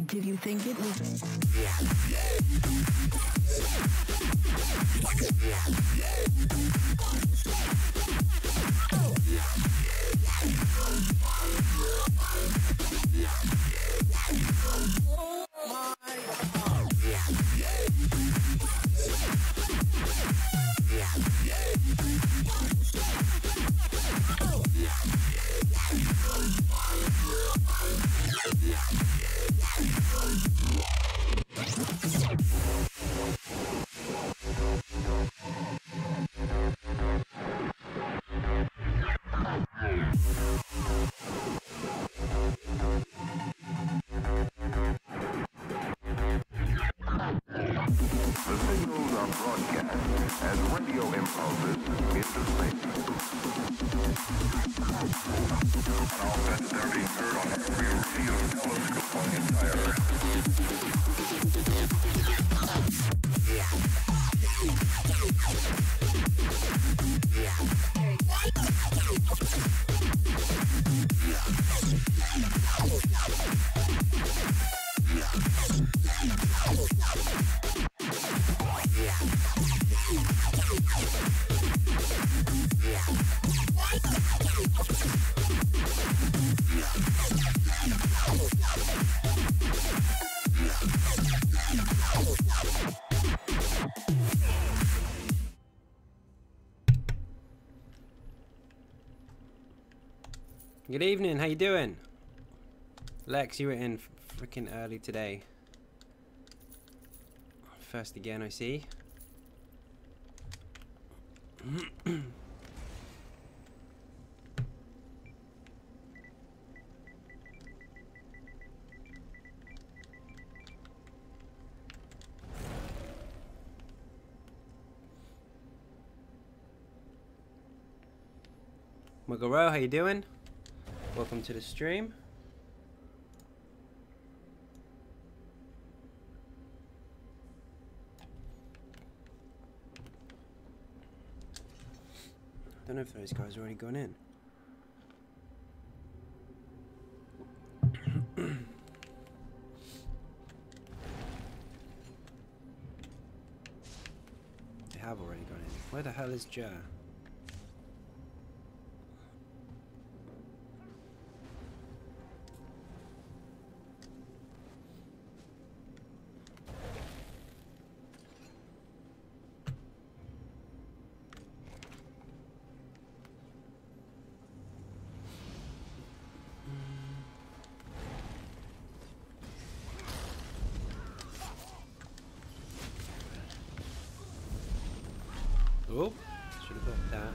Did you think it was? Good evening, how you doing? Lex, you were in freaking early today. First again, I see. Mugaro, how you doing? Welcome to the stream. I don't know if those guys are already gone in. They have already gone in. Where the hell is Jer? Oh, should have got that.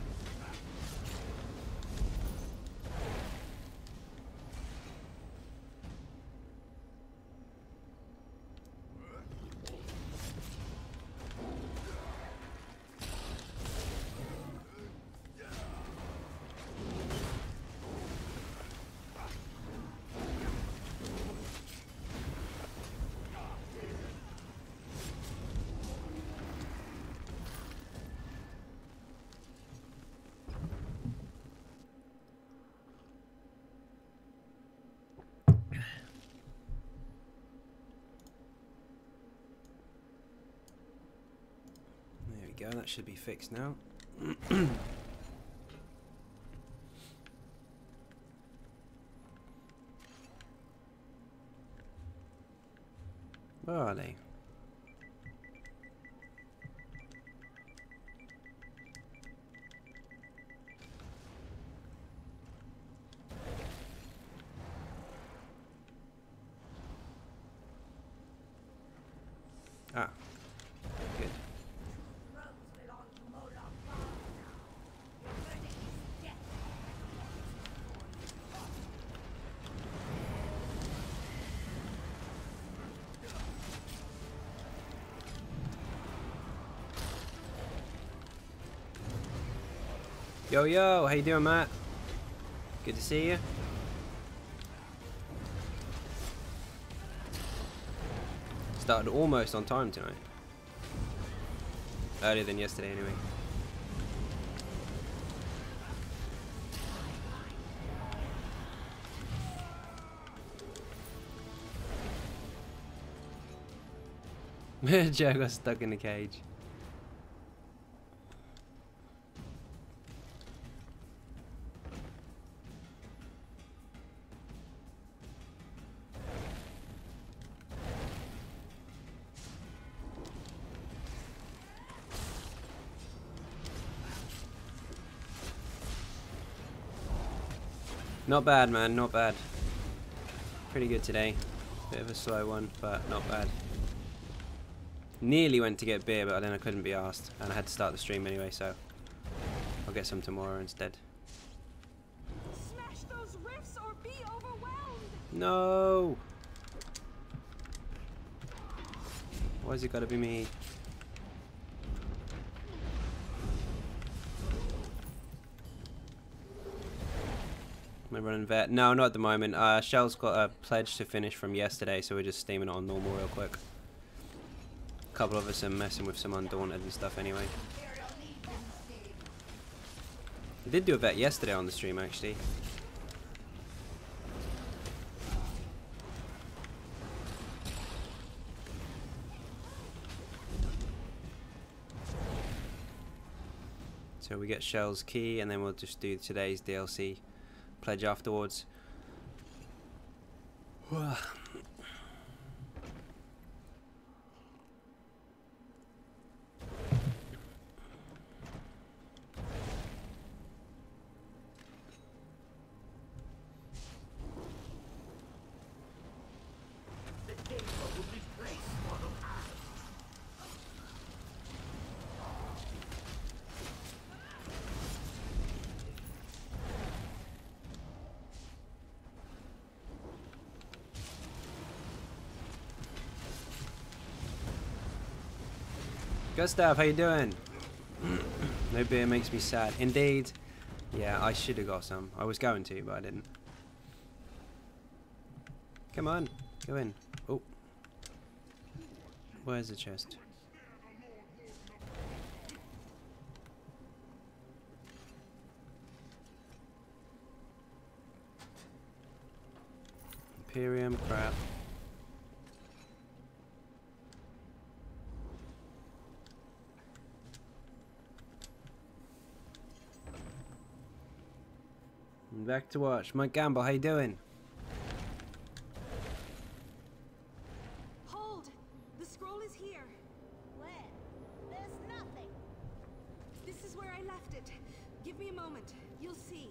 go, that should be fixed now. Where are they? Ah, good. Yo, yo, how you doing, Matt? Good to see you. Started almost on time tonight. Earlier than yesterday, anyway. Joe got stuck in the cage. Not bad, man, not bad. Pretty good today. Bit of a slow one, but not bad. Nearly went to get beer, but then I couldn't be asked. And I had to start the stream anyway, so I'll get some tomorrow instead. Smash those rifts or be overwhelmed. No! Why's it gotta be me? Am I running vet? No, not at the moment. Shell's got a pledge to finish from yesterday, so we're just steaming it on normal real quick. A couple of us are messing with some Undaunted and stuff anyway. I did do a vet yesterday on the stream, actually. So we get Shell's key, and then we'll just do today's DLC pledge afterwards. Gustav, how you doing? No beer makes me sad. Indeed. Yeah, I should have got some. I was going to, but I didn't. Come on, go in. Oh. Where's the chest? Imperium, crap. Back to watch. Mike Gamble, how you doing? Hold! The scroll is here. When? There's nothing. This is where I left it. Give me a moment. You'll see.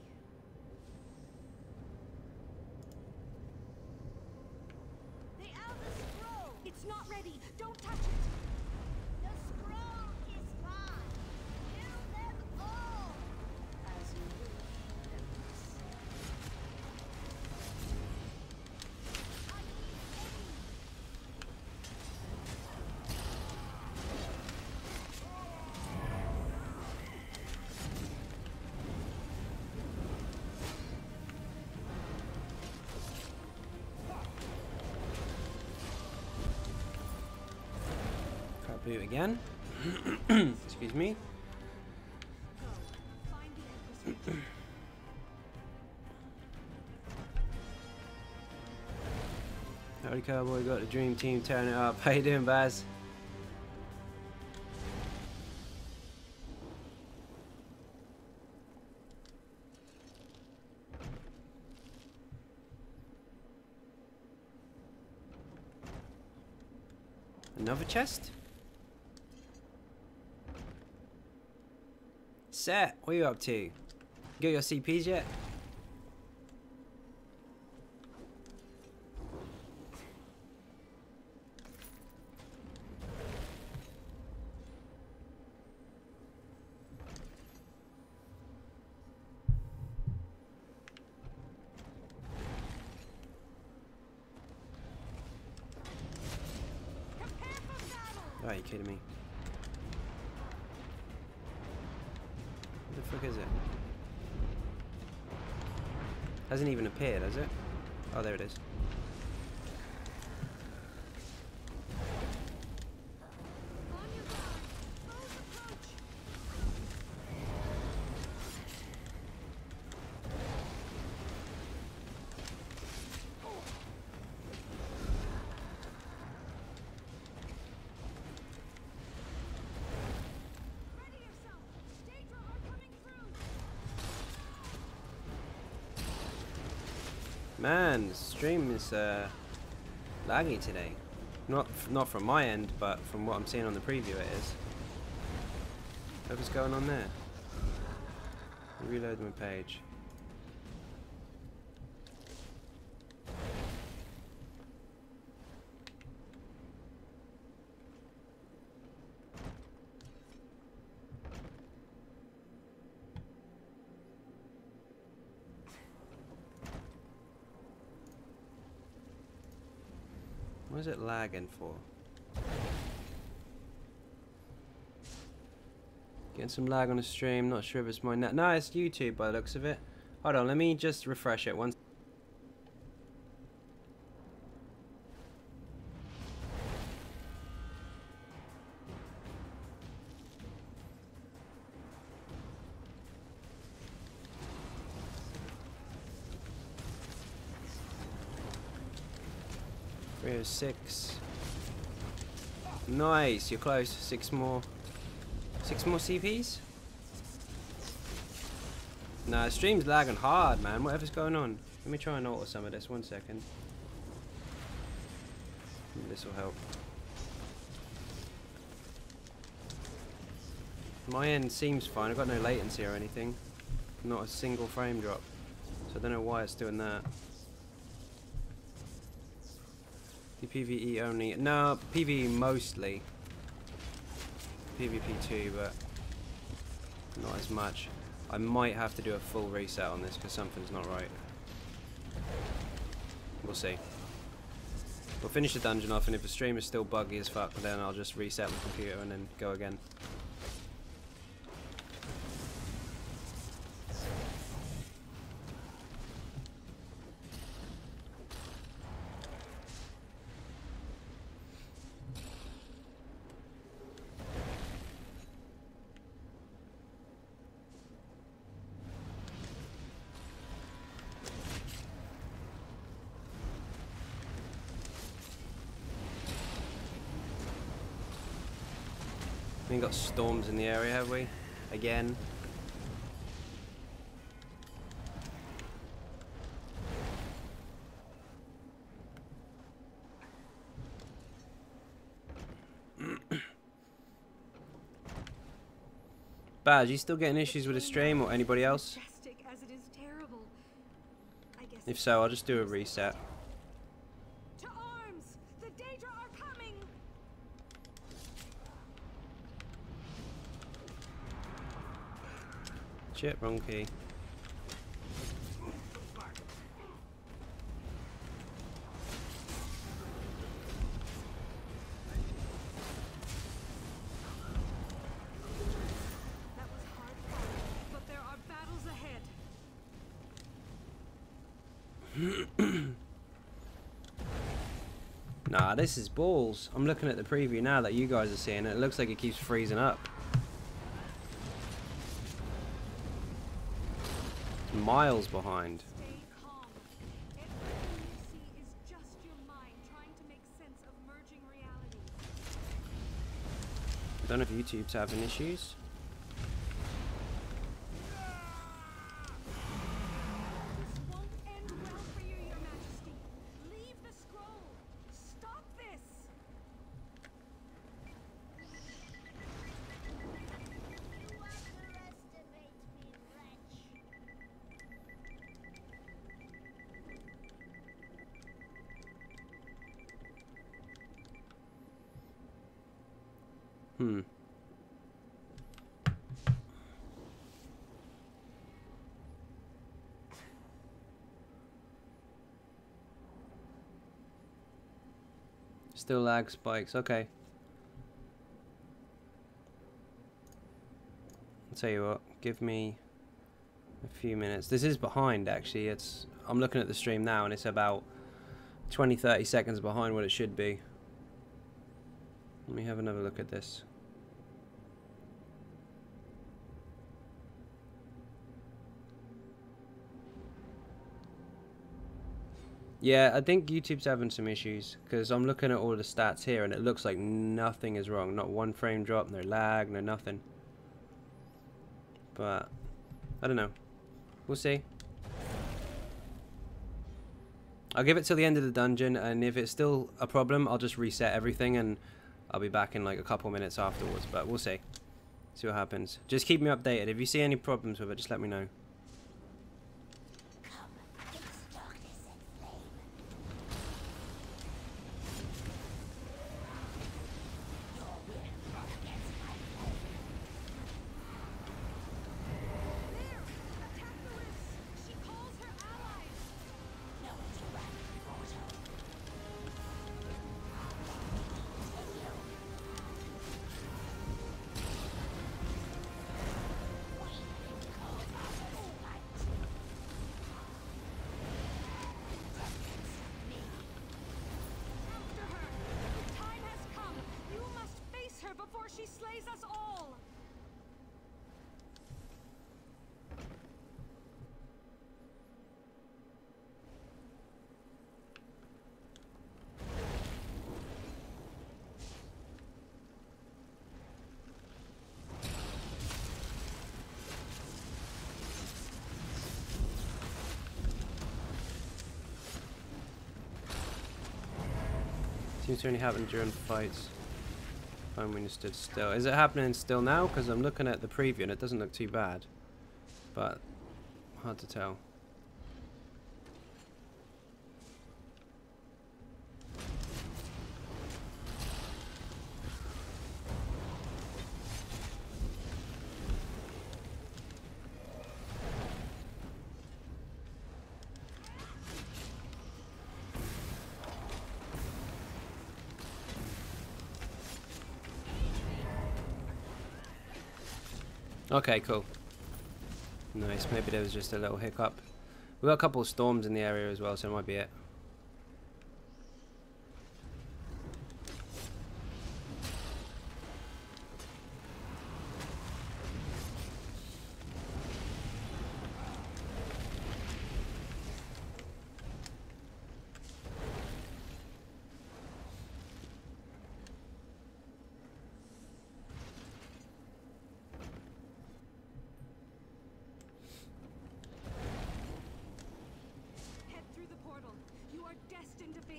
The Elder Scroll! It's not ready. Don't touch it. The scroll is gone. Kill them all! As you wish, Empress. Crap boot again. Excuse me. Go. Find the Empress. Howdy Cowboy, got the dream team tearing it up. How you doing, Baz? Another chest? Set, what are you up to? You got your CPs yet? Oh, are you kidding me? What the fuck is it? Hasn't even appeared, has it? Oh, there it is. Man, the stream is laggy today. Not from my end, but from what I'm seeing on the preview it is. What's going on there? Reload my page. What is it lagging for? Getting some lag on the stream, not sure if it's my net. No, it's YouTube by the looks of it. Hold on, let me just refresh it once. Here's 6. Nice, you're close. 6 more. 6 more CPs? Nah, the stream's lagging hard, man. Whatever's going on. Let me try and alter some of this. 1 second. Maybe this will help. My end seems fine. I've got no latency or anything. Not a single frame drop. So I don't know why it's doing that. The PvE only. No, PvE mostly. PvP too, but not as much. I might have to do a full reset on this because something's not right. We'll see. We'll finish the dungeon off, and if the stream is still buggy as fuck, then I'll just reset my computer and then go again. We ain't got storms in the area, have we? Again. Baz, you still getting issues with the stream or anybody else? Majestic as it is terrible. I guess If so, I'll just do a reset. to arms! The Daedra are coming! Shit, wrong key. That was hard fought, but there are battles ahead. Nah, this is balls. I'm looking at the preview now that you guys are seeing it. It looks like it keeps freezing up. Miles behind. Stay calm. Everything you see is just your mind trying to make sense of merging realities. I don't know if YouTube's having issues. This won't end well for you, Your Majesty. Leave the scroll. Stop this. Hmm. Still lag spikes. Okay. I'll tell you what. Give me a few minutes. This is behind actually. I'm looking at the stream now and it's about 20-30 seconds behind what it should be. Let me have another look at this. Yeah, I think YouTube's having some issues because I'm looking at all the stats here and it looks like nothing is wrong. Not one frame drop, no lag, no nothing. But I don't know. We'll see. I'll give it till the end of the dungeon, and if it's still a problem, I'll just reset everything and I'll be back in like a couple minutes afterwards. But we'll see. See what happens. Just keep me updated. If you see any problems with it, just let me know. Before she slays us all! Seems to only happen during fights. Fine when you stood still. Is it happening still now? Because I'm looking at the preview and it doesn't look too bad. But hard to tell. Okay, cool. Nice. Maybe there was just a little hiccup. We've got a couple of storms in the area as well, so it might be it.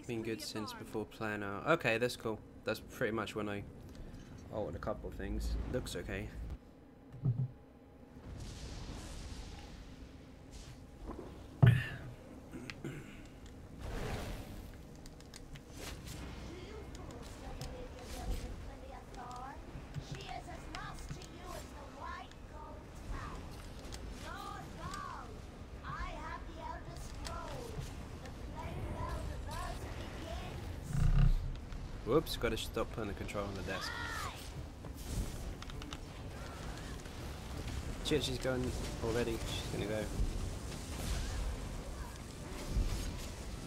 Been good since before plan out. Okay, that's cool. That's pretty much when I altered a couple of things. Looks okay. Whoops, gotta stop putting the control on the desk. Shit, she's going already. She's gonna go.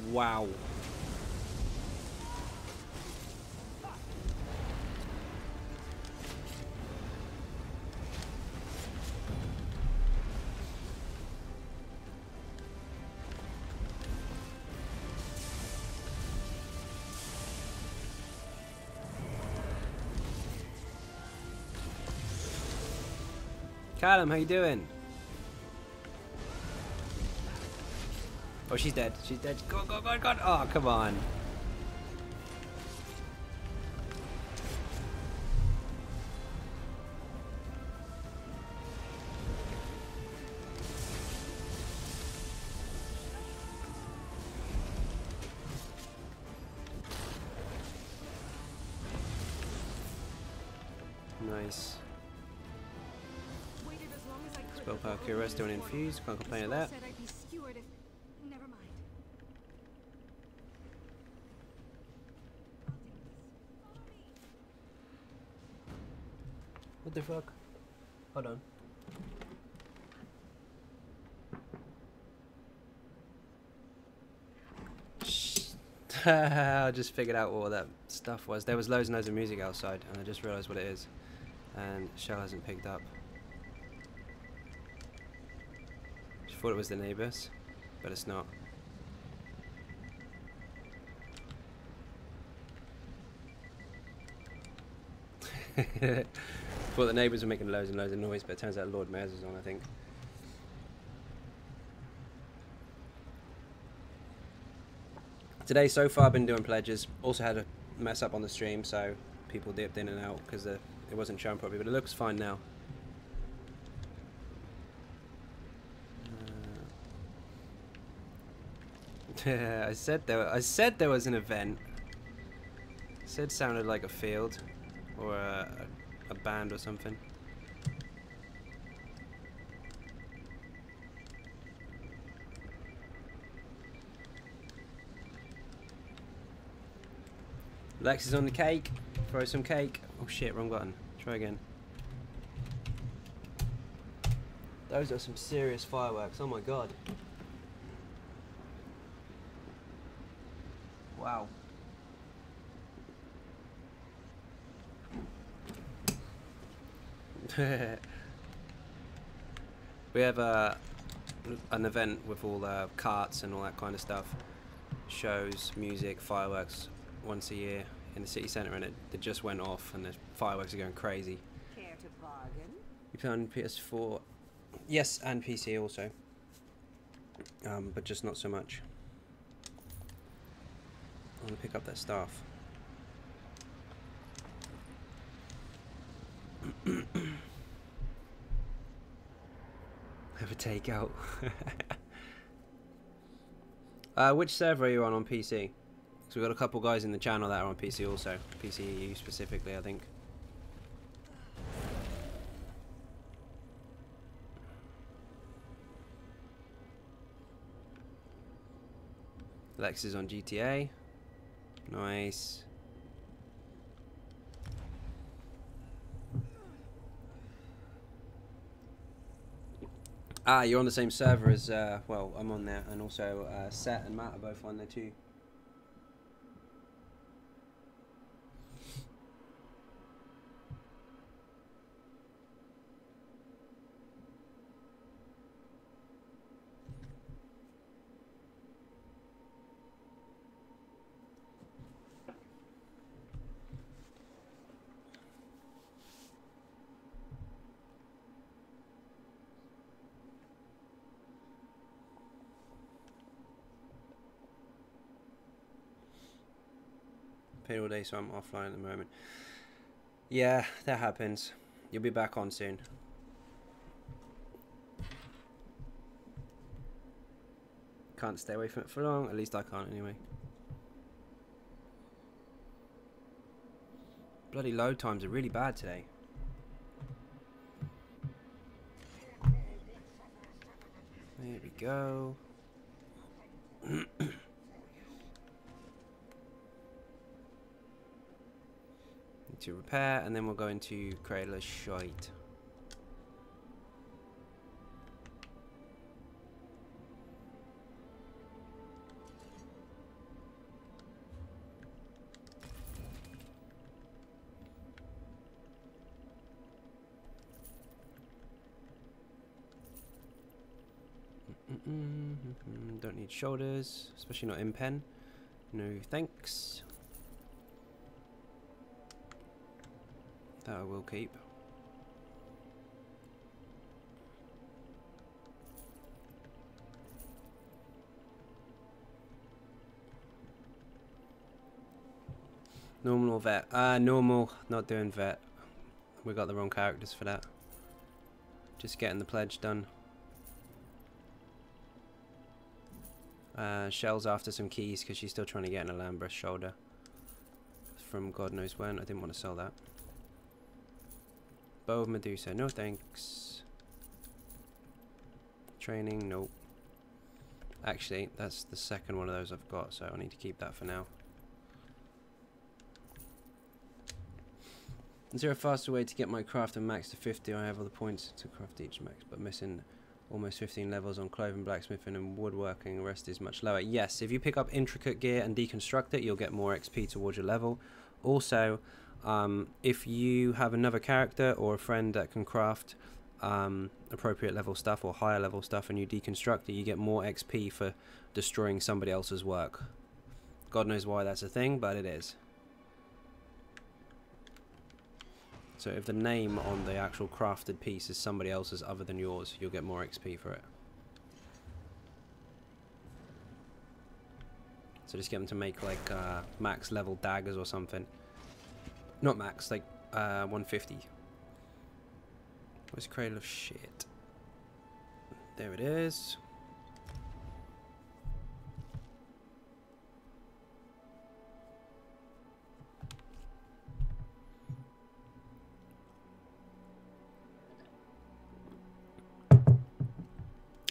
Wow. Callum, how you doing? Oh, she's dead. She's dead. Go, go, go, go. Oh, come on. Nice. Waited as long as I could Spell before power cure opening rest, don't this portal. infuse. Can't complain of The that. scroll said I'd be skewered if... Never mind. What the fuck? Hold on. I just figured out what that stuff was. There was loads and loads of music outside, and I just realised what it is. And Shell hasn't picked up. She thought it was the neighbours, but it's not. Thought the neighbours were making loads and loads of noise, but it turns out Lord Mayor's was on, I think. Today, so far, I've been doing pledges. Also had a mess up on the stream, so people dipped in and out because it wasn't shown properly, but it looks fine now. I said there was an event. I said it sounded like a field or a band or something. Lex is on the cake. Throw some cake. Oh shit, wrong button. Try again. Those are some serious fireworks. Oh my god. Wow. We have an event with all carts and all that kind of stuff. Shows, music, fireworks once a year in the city centre, and it just went off and the fireworks are going crazy. Care to bargain? You play on PS4? Yes, and PC also. But just not so much. I want to pick up that staff. Have a takeout. Which server are you on PC? So we've got a couple guys in the channel that are on PC also. PCEU specifically, I think. Lex is on GTA. Nice. Ah, you're on the same server as, well, I'm on there, and also Set and Matt are both on there too. Paid all day, so I'm offline at the moment. Yeah, that happens. You'll be back on soon. Can't stay away from it for long. At least I can't anyway. Bloody load times are really bad today. There we go. To repair, and then we'll go into Cradle of Shite. Don't need shoulders, especially not in pen. No thanks. That I will keep. Normal or vet? Normal, not doing vet. We got the wrong characters for that. Just getting the pledge done. Shell's after some keys because she's still trying to get an Alhambra shoulder. From God knows when. I didn't want to sell that. Bow of Medusa. No thanks. Training. Nope. Actually, that's the second one of those I've got, so I need to keep that for now. Is there a faster way to get my craft and max to 50? I have all the points to craft each max, but missing almost 15 levels on clothing, blacksmithing and woodworking. The rest is much lower. Yes, if you pick up intricate gear and deconstruct it, you'll get more XP towards your level. Also, if you have another character or a friend that can craft appropriate level stuff or higher level stuff and you deconstruct it, you get more XP for destroying somebody else's work. God knows why that's a thing, but it is. So if the name on the actual crafted piece is somebody else's other than yours, you'll get more XP for it. So just get them to make like max level daggers or something. Not max, like 150. Where's Cradle of Shit? There it is.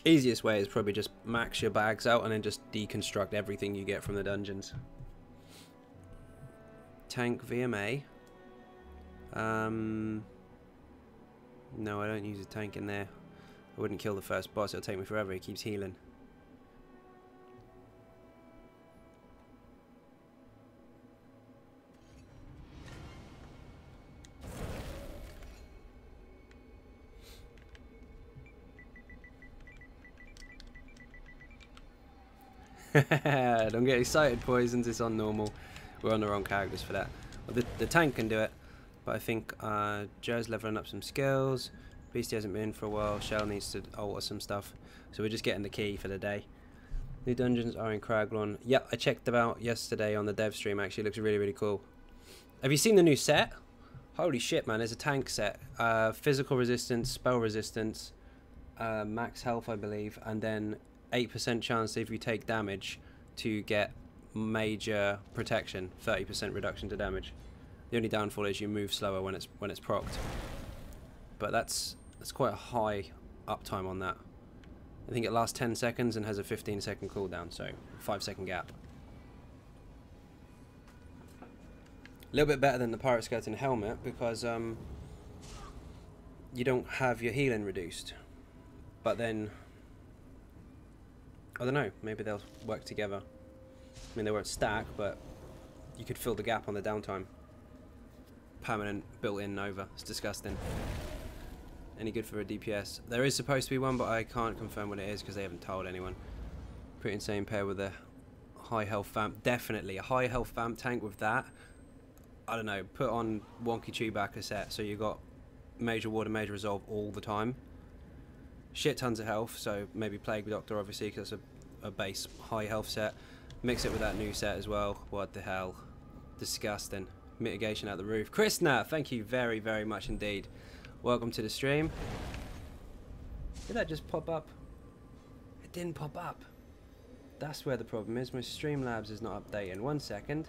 Easiest way is probably just max your bags out and then just deconstruct everything you get from the dungeons. Tank VMA. No, I don't use a tank in there. I wouldn't kill the first boss, it'll take me forever, he keeps healing. Don't get excited, Poisons, it's on normal. We're on the wrong characters for that. Well, the tank can do it, but I think Joe's leveling up some skills. Beastie hasn't been in for a while. Shell needs to alter some stuff. So we're just getting the key for the day. New dungeons are in Craglon. Yeah, I checked them out yesterday on the dev stream, actually. It looks really, really cool. Have you seen the new set? Holy shit, man. There's a tank set. Physical resistance, spell resistance, max health, I believe, and then 8% chance if you take damage to get major protection, 30% reduction to damage. The only downfall is you move slower when it's procced. But that's quite a high uptime on that. I think it lasts 10 seconds and has a 15-second cooldown, so 5-second gap. A little bit better than the Pirate Skeleton helmet because you don't have your healing reduced. But then I don't know, maybe they'll work together. I mean, they won't stack, but you could fill the gap on the downtime. Permanent built-in Nova. It's disgusting. Any good for a DPS? There is supposed to be one, but I can't confirm what it is because they haven't told anyone. Pretty insane pair with a high health vamp. Definitely a high health vamp tank with that. I don't know, put on Wonky Chewbacca set so you got Major Ward and Major Resolve all the time. Shit tons of health, so maybe Plague Doctor obviously because that's a base high health set. Mix it with that new set as well. What the hell? Disgusting. Mitigation out the roof. Krishna, thank you very, very much indeed. Welcome to the stream. Did that just pop up? It didn't pop up. That's where the problem is. My Streamlabs is not updating. 1 second.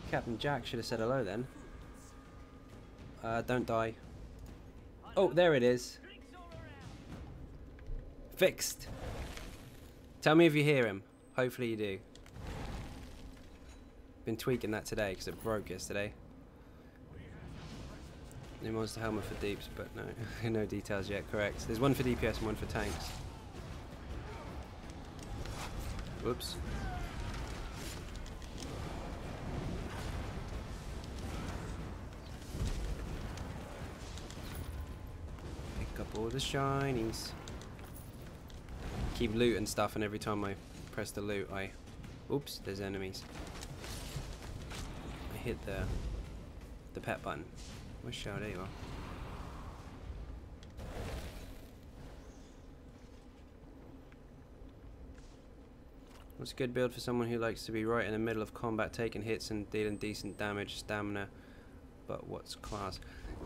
Captain Jack should have said hello then. Don't die. Oh, there it is. Fixed. Tell me if you hear him. Hopefully you do. Been tweaking that today because it broke yesterday. New monster helmet for deeps, but no, no details yet. Correct. There's one for DPS and one for tanks. Whoops. Pick up all the shinies. Keep looting stuff, and every time I press the loot, oops, there's enemies. I hit the pet button. Where's Shell? There you are. What's a good build for someone who likes to be right in the middle of combat, taking hits and dealing decent damage, stamina, but what's class?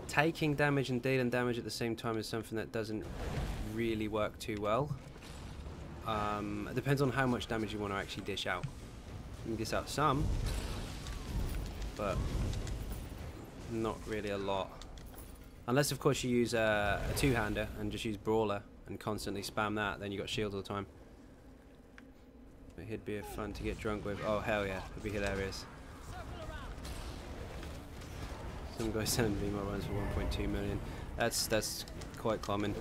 Taking damage and dealing damage at the same time is something that doesn't really work too well. It depends on how much damage you want to actually dish out. You can dish out some, but not really a lot. Unless, of course, you use a two-hander and just use Brawler and constantly spam that, then you got shield all the time. But he'd be fun to get drunk with. Oh, hell yeah. It'd be hilarious. Some guy selling VMO runs for 1.2 million. That's quite common.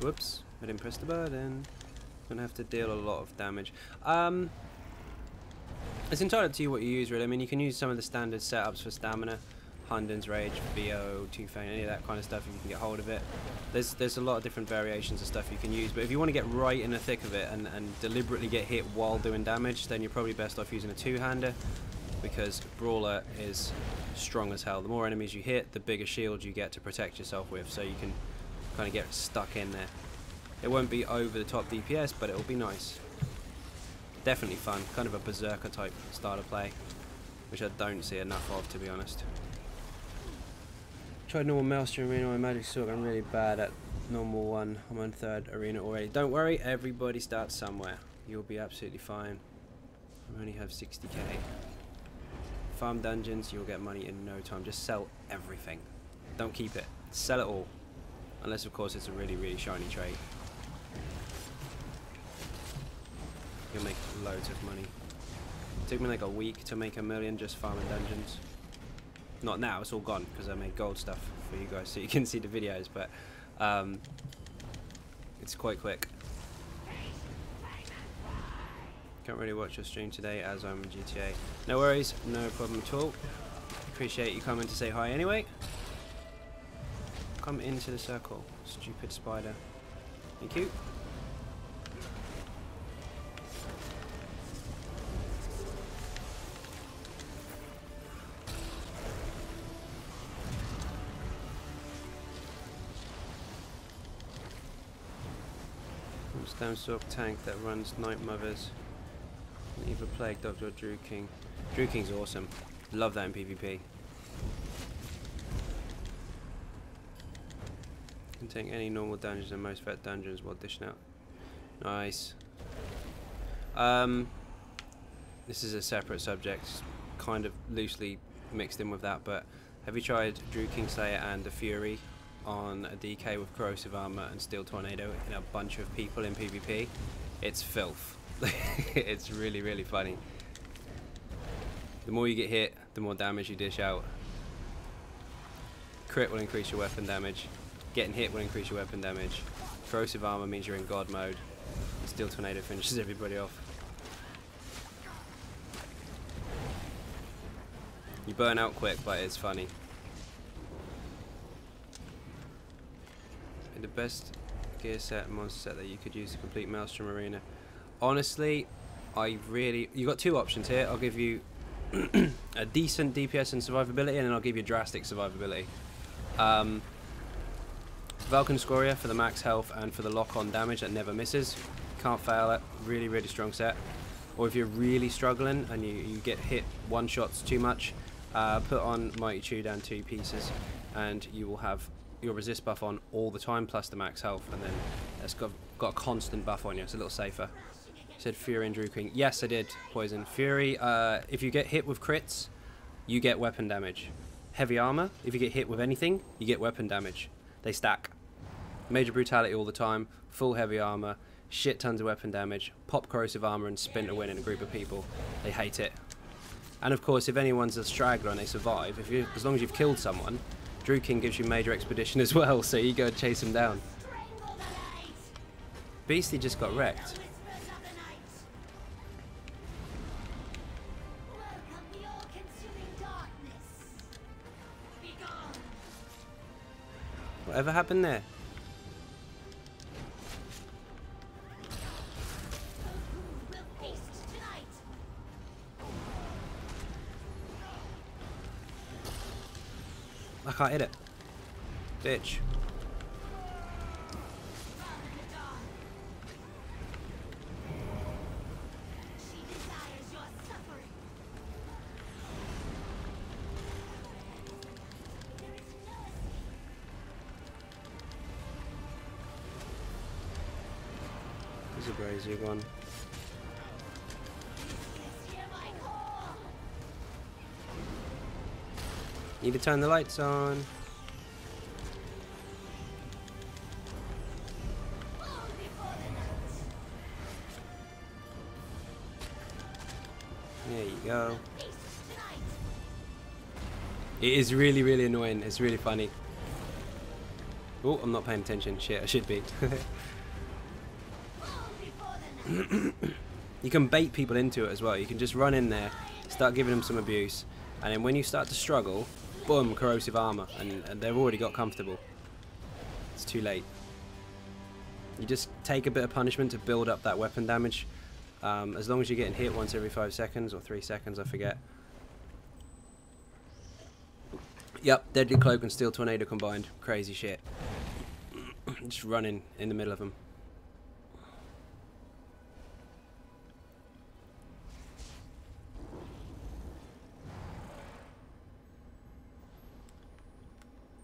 Whoops, I didn't press the button. Gonna have to deal a lot of damage. It's entirely up to you what you use, really. I mean, you can use some of the standard setups for stamina. Hunden's Rage, VO, Two-Fane, any of that kind of stuff if you can get hold of it. There's a lot of different variations of stuff you can use, but if you want to get right in the thick of it and deliberately get hit while doing damage, then you're probably best off using a two-hander, because Brawler is strong as hell. The more enemies you hit, the bigger shield you get to protect yourself with, so you can kind of get stuck in there. It won't be over the top DPS, but it'll be nice. Definitely fun, kind of a berserker type style of play, which I don't see enough of, to be honest. Tried normal Maelstrom Arena on Magic Sword. I'm really bad at normal one. I'm on 3rd arena already. Don't worry, everybody starts somewhere. You'll be absolutely fine. I only have 60k. Farm dungeons, you'll get money in no time. Just sell everything. Don't keep it. Sell it all. Unless, of course, it's a really, really shiny trade. You'll make loads of money. It took me like a week to make $1 million just farming dungeons. Not now, it's all gone because I made gold stuff for you guys so you can see the videos, but it's quite quick. Can't really watch your stream today as I'm in GTA. No worries, no problem at all. Appreciate you coming to say hi anyway. Come into the circle, stupid spider. Thank you. Stamstalk tank that runs Night Mothers. Either Plague Doctor or Drew King. Drew King's awesome. Love that in PvP. Can take any normal dungeons and most vet dungeons while dishing out. Nice. This is a separate subject, kind of loosely mixed in with that, but have you tried Drew Kingslayer and the Fury on a DK with corrosive armor and steel tornado in a bunch of people in PvP? It's filth. It's really, really funny. The more you get hit, the more damage you dish out. Crit will increase your weapon damage. Getting hit will increase your weapon damage. Corrosive armor means you're in god mode. And steel tornado finishes everybody off. You burn out quick, but it's funny. The best gear set and monster set that you could use to complete Maelstrom Arena. Honestly, you got two options here. I'll give you a decent DPS and survivability, and then I'll give you drastic survivability. Vulcan Scoria for the max health and for the lock-on damage that never misses. Can't fail it. Really, really strong set. Or if you're really struggling and you get hit one-shots too much, put on Mighty Chew down 2 pieces, and you will have your resist buff on all the time plus the max health, and then it's got a constant buff on you. It's a little safer. You said Fury and Drew King. Yes, I did. Poison. Fury, if you get hit with crits, you get weapon damage. Heavy armor, if you get hit with anything, you get weapon damage. They stack. Major brutality all the time, full heavy armor, shit tons of weapon damage, pop corrosive armor and spin to win in a group of people. They hate it. And of course, if anyone's a straggler and they survive, as long as you've killed someone, Drew King gives you major expedition as well, so you go chase him down. Beastie just got wrecked. Whatever happened there? I can't hit it. bitch. She desires your suffering. There is no escape. There's a brazier gone. Yes, hear my call. Need to turn the lights on. Fall before the night. There you go. Feast tonight. It is really, really annoying. It's really funny. Oh, I'm not paying attention. Shit, I should be. Fall before the night. You can bait people into it as well. You can just run in there, start giving them some abuse, and then when you start to struggle, boom, corrosive armor, and they've already got comfortable. It's too late. You just take a bit of punishment to build up that weapon damage. As long as you're getting hit once every 5 seconds or 3 seconds, I forget. Yep, Deadly Cloak and Steel Tornado combined. Crazy shit. Just running in the middle of them.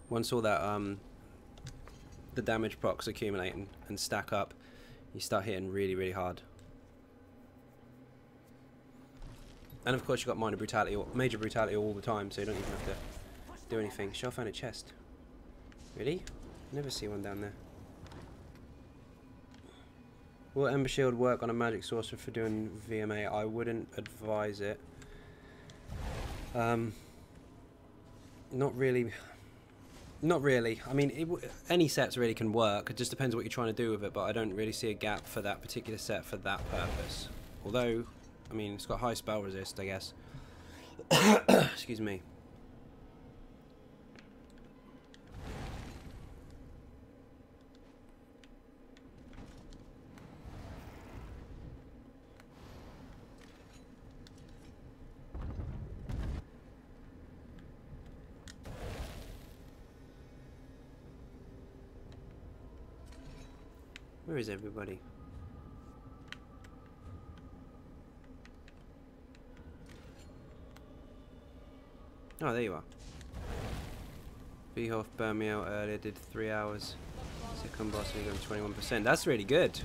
Once all that the damage procs accumulate and stack up, you start hitting really, really hard. And of course you've got minor brutality or major brutality all the time, so you don't even have to do anything. Shall I find a chest? Really? Never see one down there. Will Ember Shield work on a magic sorcerer for doing VMA? I wouldn't advise it. Not really. Not really. I mean, any sets really can work. It just depends what you're trying to do with it, but I don't really see a gap for that particular set for that purpose. Although, I mean, it's got high spell resist, I guess. Excuse me. Where is everybody? Oh, there you are. Behoff burned me out earlier, did 3 hours. Second boss, we got 21%. That's really good.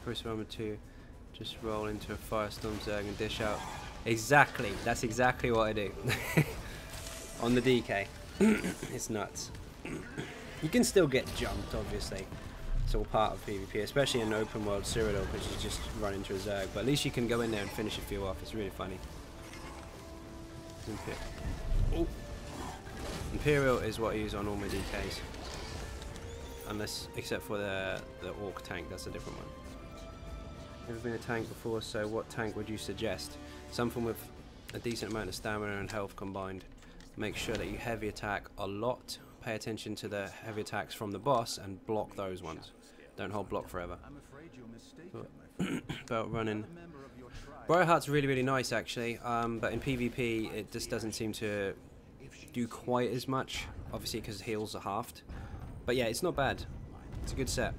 First Armor 2, just roll into a Firestorm Zerg and dish out. Exactly, that's exactly what I do. On the DK. It's nuts. You can still get jumped, obviously. It's all part of PvP, especially in open world Cyrodiil, because you just run into a Zerg. But at least you can go in there and finish a few off. It's really funny. Oh. Imperial is what I use on all my DKs. Unless, except for the Orc tank, that's a different one. Never been a tank before, so what tank would you suggest? Something with a decent amount of stamina and health combined. Make sure that you heavy attack a lot. Pay attention to the heavy attacks from the boss and block those ones. Don't hold block forever. About running. Briarheart's really, really nice actually, but in PvP it just doesn't seem to do quite as much. Obviously because heals are halved. But yeah, it's not bad. It's a good set.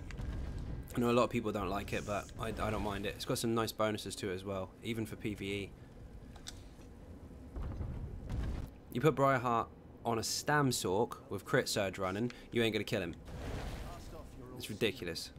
I know a lot of people don't like it, but I don't mind it. It's got some nice bonuses to it as well, even for PvE. You put Briarheart on a Stamsork with Crit Surge running, you ain't gonna kill him. It's ridiculous.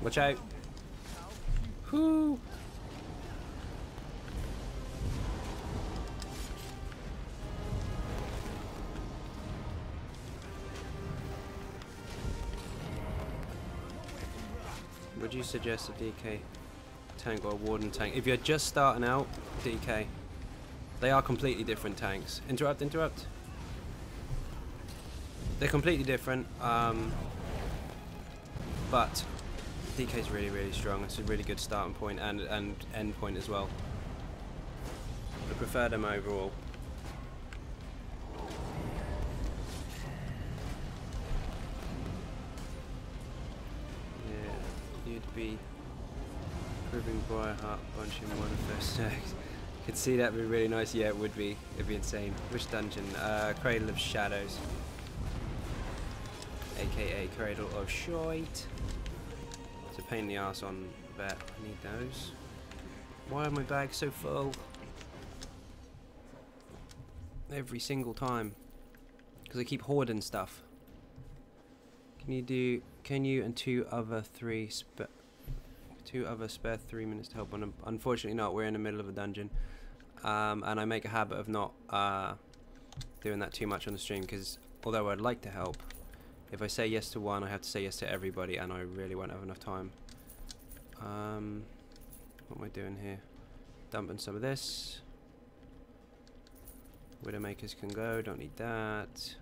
Watch out. Whoo. Would you suggest a DK tank or a Warden tank? If you're just starting out, DK. They are completely different tanks. Interrupt, interrupt. They're completely different, but DK is really, really strong. It's a really good starting point and end point as well. I prefer them overall. Yeah, you'd be proving Briarheart bunch in one of those stacks. Could see that would be really nice. Yeah, it would be. It'd be insane. Which dungeon? Cradle of Shadows. AKA Cradle of Shite. It's a pain in the arse on that. I need those. Why are my bags so full? Every single time. Because I keep hoarding stuff. Can you and two other spare 3 minutes to help on them? Unfortunately not, we're in the middle of a dungeon. And I make a habit of not doing that too much on the stream, because although I'd like to help, if I say yes to one, I have to say yes to everybody, and I really won't have enough time. What am I doing here? Dumping some of this. Widowmakers can go, don't need that.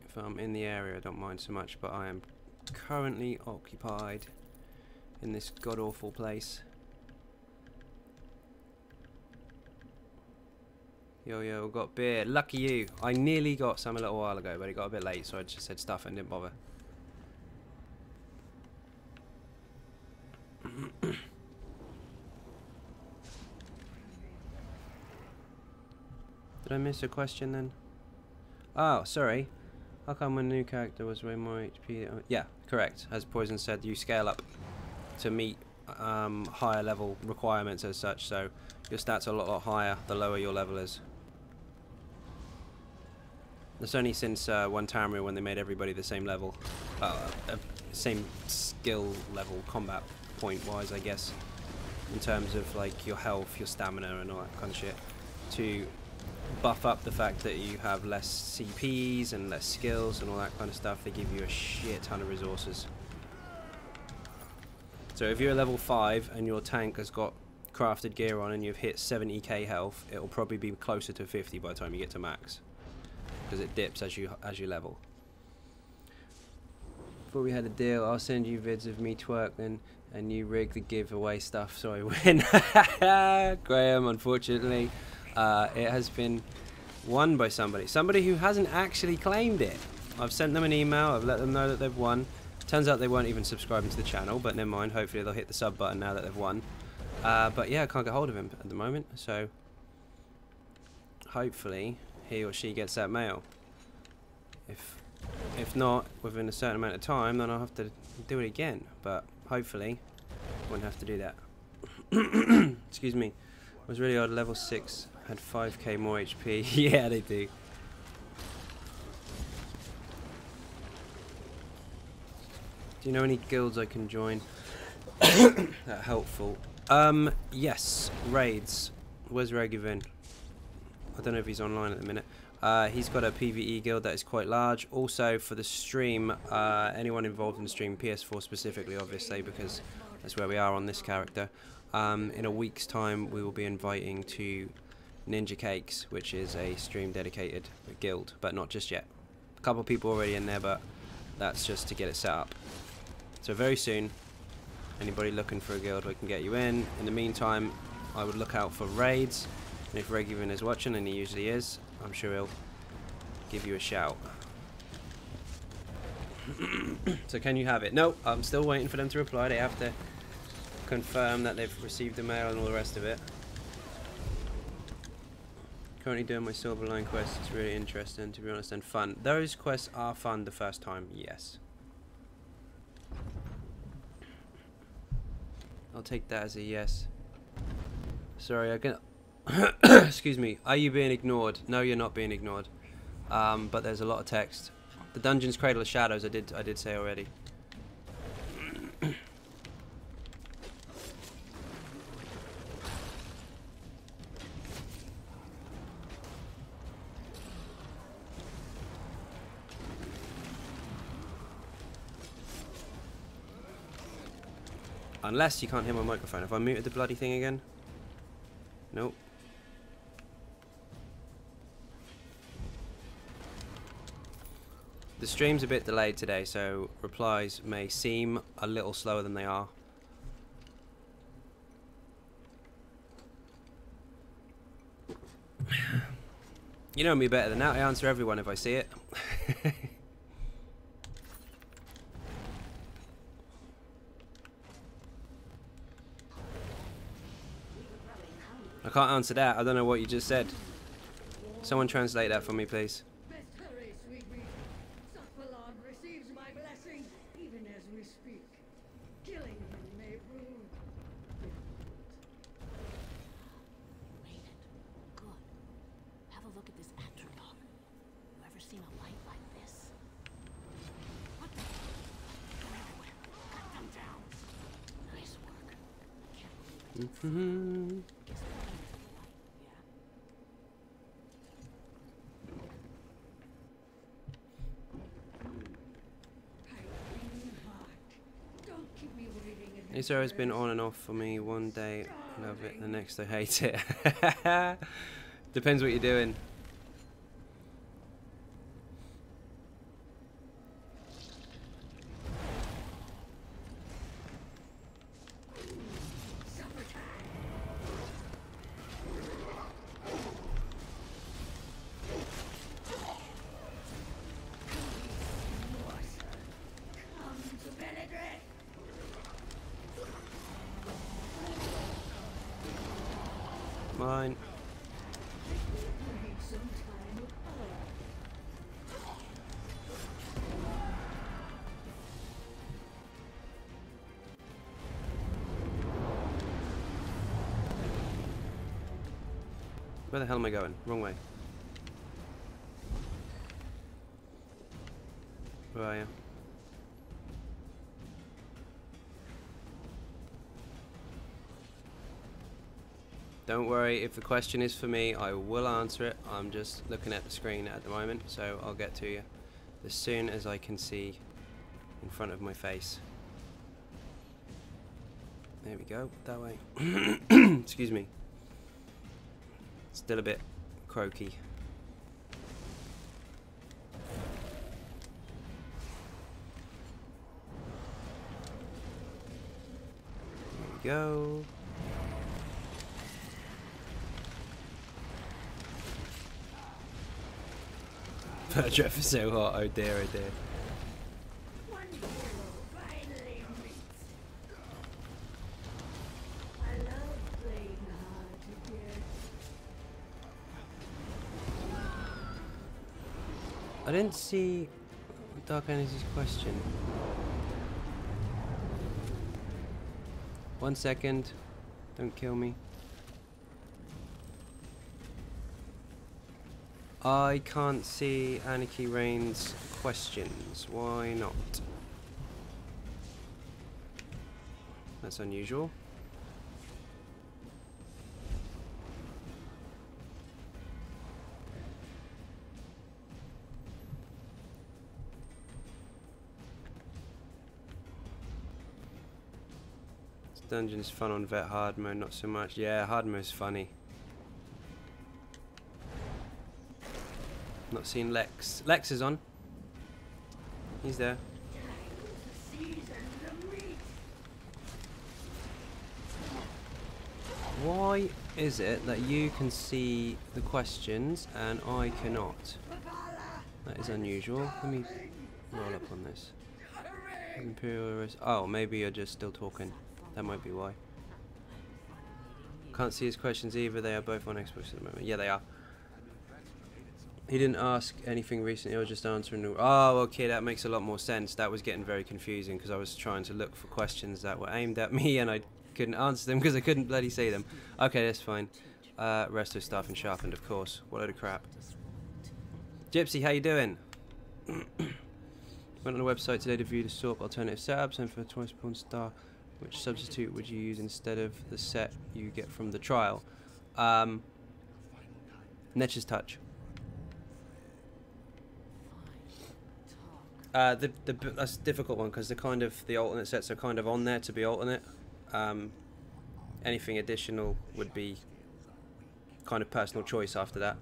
If I'm in the area, I don't mind so much, but I am currently occupied in this god-awful place. Yo, got beer. Lucky you. I nearly got some a little while ago, but it got a bit late, so I just said stuff and didn't bother. Did I miss a question then? Oh, sorry. How come when a new character was way more HP? Yeah, correct. As Poison said, you scale up to meet higher level requirements as such, so your stats are a lot higher the lower your level is. It's only since One Tamriel when they made everybody the same level, same skill level, combat point wise, I guess, in terms of like your health, your stamina, and all that kind of shit, to buff up the fact that you have less CPs and less skills and all that kind of stuff. They give you a shit ton of resources. So if you're level 5 and your tank has got crafted gear on and you've hit 70k health, it'll probably be closer to 50 by the time you get to max, because it dips as you level. Before we had a deal, I'll send you vids of me twerking and you rig the giveaway stuff so I win. Graham, unfortunately, it has been won by somebody who hasn't actually claimed it. I've sent them an email, I've let them know that they've won. Turns out they weren't even subscribing to the channel, but never mind, hopefully they'll hit the sub button now that they've won. But yeah, I can't get hold of him at the moment, so hopefully he or she gets that mail. If not, within a certain amount of time, then I'll have to do it again, but hopefully I won't have to do that. Excuse me. It was really odd, level 6 had 5k more HP. Yeah, they do. Do you know any guilds I can join that are helpful? Yes, raids. Where's Regivin? I don't know if he's online at the minute. He's got a PvE guild that is quite large. Also for the stream, anyone involved in the stream, PS4 specifically obviously, because that's where we are on this character. In a week's time we will be inviting to Ninja Cakes, which is a stream dedicated guild, but not just yet. A couple of people already in there, but that's just to get it set up. So very soon, anybody looking for a guild, we can get you in. In the meantime, I would look out for raids, and if Regivin is watching, and he usually is, I'm sure he'll give you a shout. So can you have it? No, I'm still waiting for them to reply. They have to confirm that they've received the mail and all the rest of it. Currently doing my Silver Line quest. It's really interesting, to be honest, and fun. Those quests are fun the first time, yes. I'll take that as a yes. Sorry, I can. Excuse me. Are you being ignored? No, you're not being ignored. But there's a lot of text. The dungeon's Cradle of Shadows. I did say already. Unless you can't hear my microphone. Have I muted the bloody thing again? Nope. The stream's a bit delayed today, so replies may seem a little slower than they are. You know me better than that. I answer everyone if I see it. I can't answer that. I don't know what you just said. Someone translate that for me, please. Best hurry, sweet reader. Sakpalan receives my blessing even as we speak. Killing him may prove difficult. Made it. Good. Have a look at this atronach. You ever seen a light like this? What the? They're everywhere. Cut them down. Nice work. Can't believe it. Guess the light, yeah? Don't keep me waiting in ESO has been on and off for me. One day love it, the next I hate it. Depends what you're doing. supper time. Come to Benedict. Mine. Need some time apart. Where the hell am I going? Wrong way. Where are you? Don't worry, if the question is for me, I will answer it. I'm just looking at the screen at the moment, so I'll get to you as soon as I can see in front of my face. There we go, that way. Excuse me. Still a bit croaky. There we go. Jeff is so hot, oh dear, oh dear. One hero finally meets. I love playing hard to get. I didn't see Dark Energy's question. 1 second. Don't kill me. I can't see Anarchy Reign's questions. Why not? That's unusual. This dungeon is fun on vet hard mode, not so much. Yeah, hard mode is funny. Not seen Lex. Lex is on. He's there. Why is it that you can see the questions and I cannot? That is unusual. Let me roll up on this. Imperial. Oh, maybe you're just still talking. That might be why. Can't see his questions either. They are both on Xbox at the moment. Yeah, they are. He didn't ask anything recently, I was just answering. Oh, okay, that makes a lot more sense. That was getting very confusing because I was trying to look for questions that were aimed at me and I couldn't answer them because I couldn't bloody see them. Okay, that's fine. Resto staff and sharpened, of course. What a load of crap. Gypsy, how you doing? Went on the website today to view the SORP alternative setups and for a twice pawn star. Which substitute would you use instead of the set you get from the trial? Netch's Touch. That's a difficult one because the alternate sets are kind of on there to be alternate. Anything additional would be kind of personal choice after that.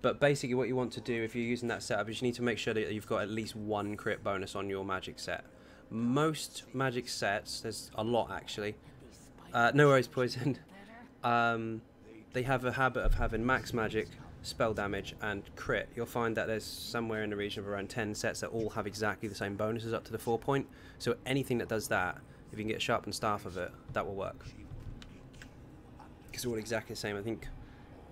But basically what you want to do if you're using that setup is you need to make sure that you've got at least one crit bonus on your magic set. Most magic sets, there's a lot actually, no worries Poison, they have a habit of having max magic, spell damage and crit. You'll find that there's somewhere in the region of around 10 sets that all have exactly the same bonuses up to the 4 point. So anything that does that, if you can get sharpened staff of it, that will work. It's all exactly the same. I think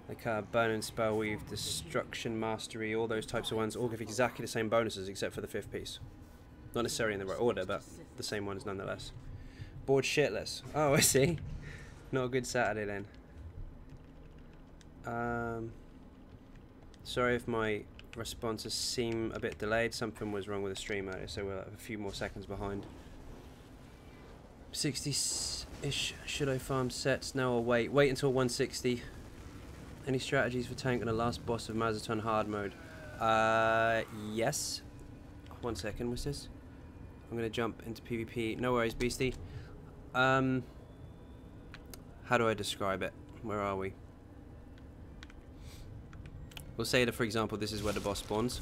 like Burn and Spell Weave, Destruction Mastery, all those types of ones all give exactly the same bonuses except for the 5th piece. Not necessarily in the right order, but the same ones nonetheless. Bored shitless. Oh, I see. Not a good Saturday then. Sorry if my responses seem a bit delayed. Something was wrong with the stream earlier, so we're a few more seconds behind. 60-ish. Should I farm sets now or wait? Wait until 160. Any strategies for tank on the last boss of Mazatlan hard mode? Yes. 1 second, what's this? I'm gonna jump into PvP. No worries, Beastie. How do I describe it? Where are we? We'll say that, for example, this is where the boss spawns.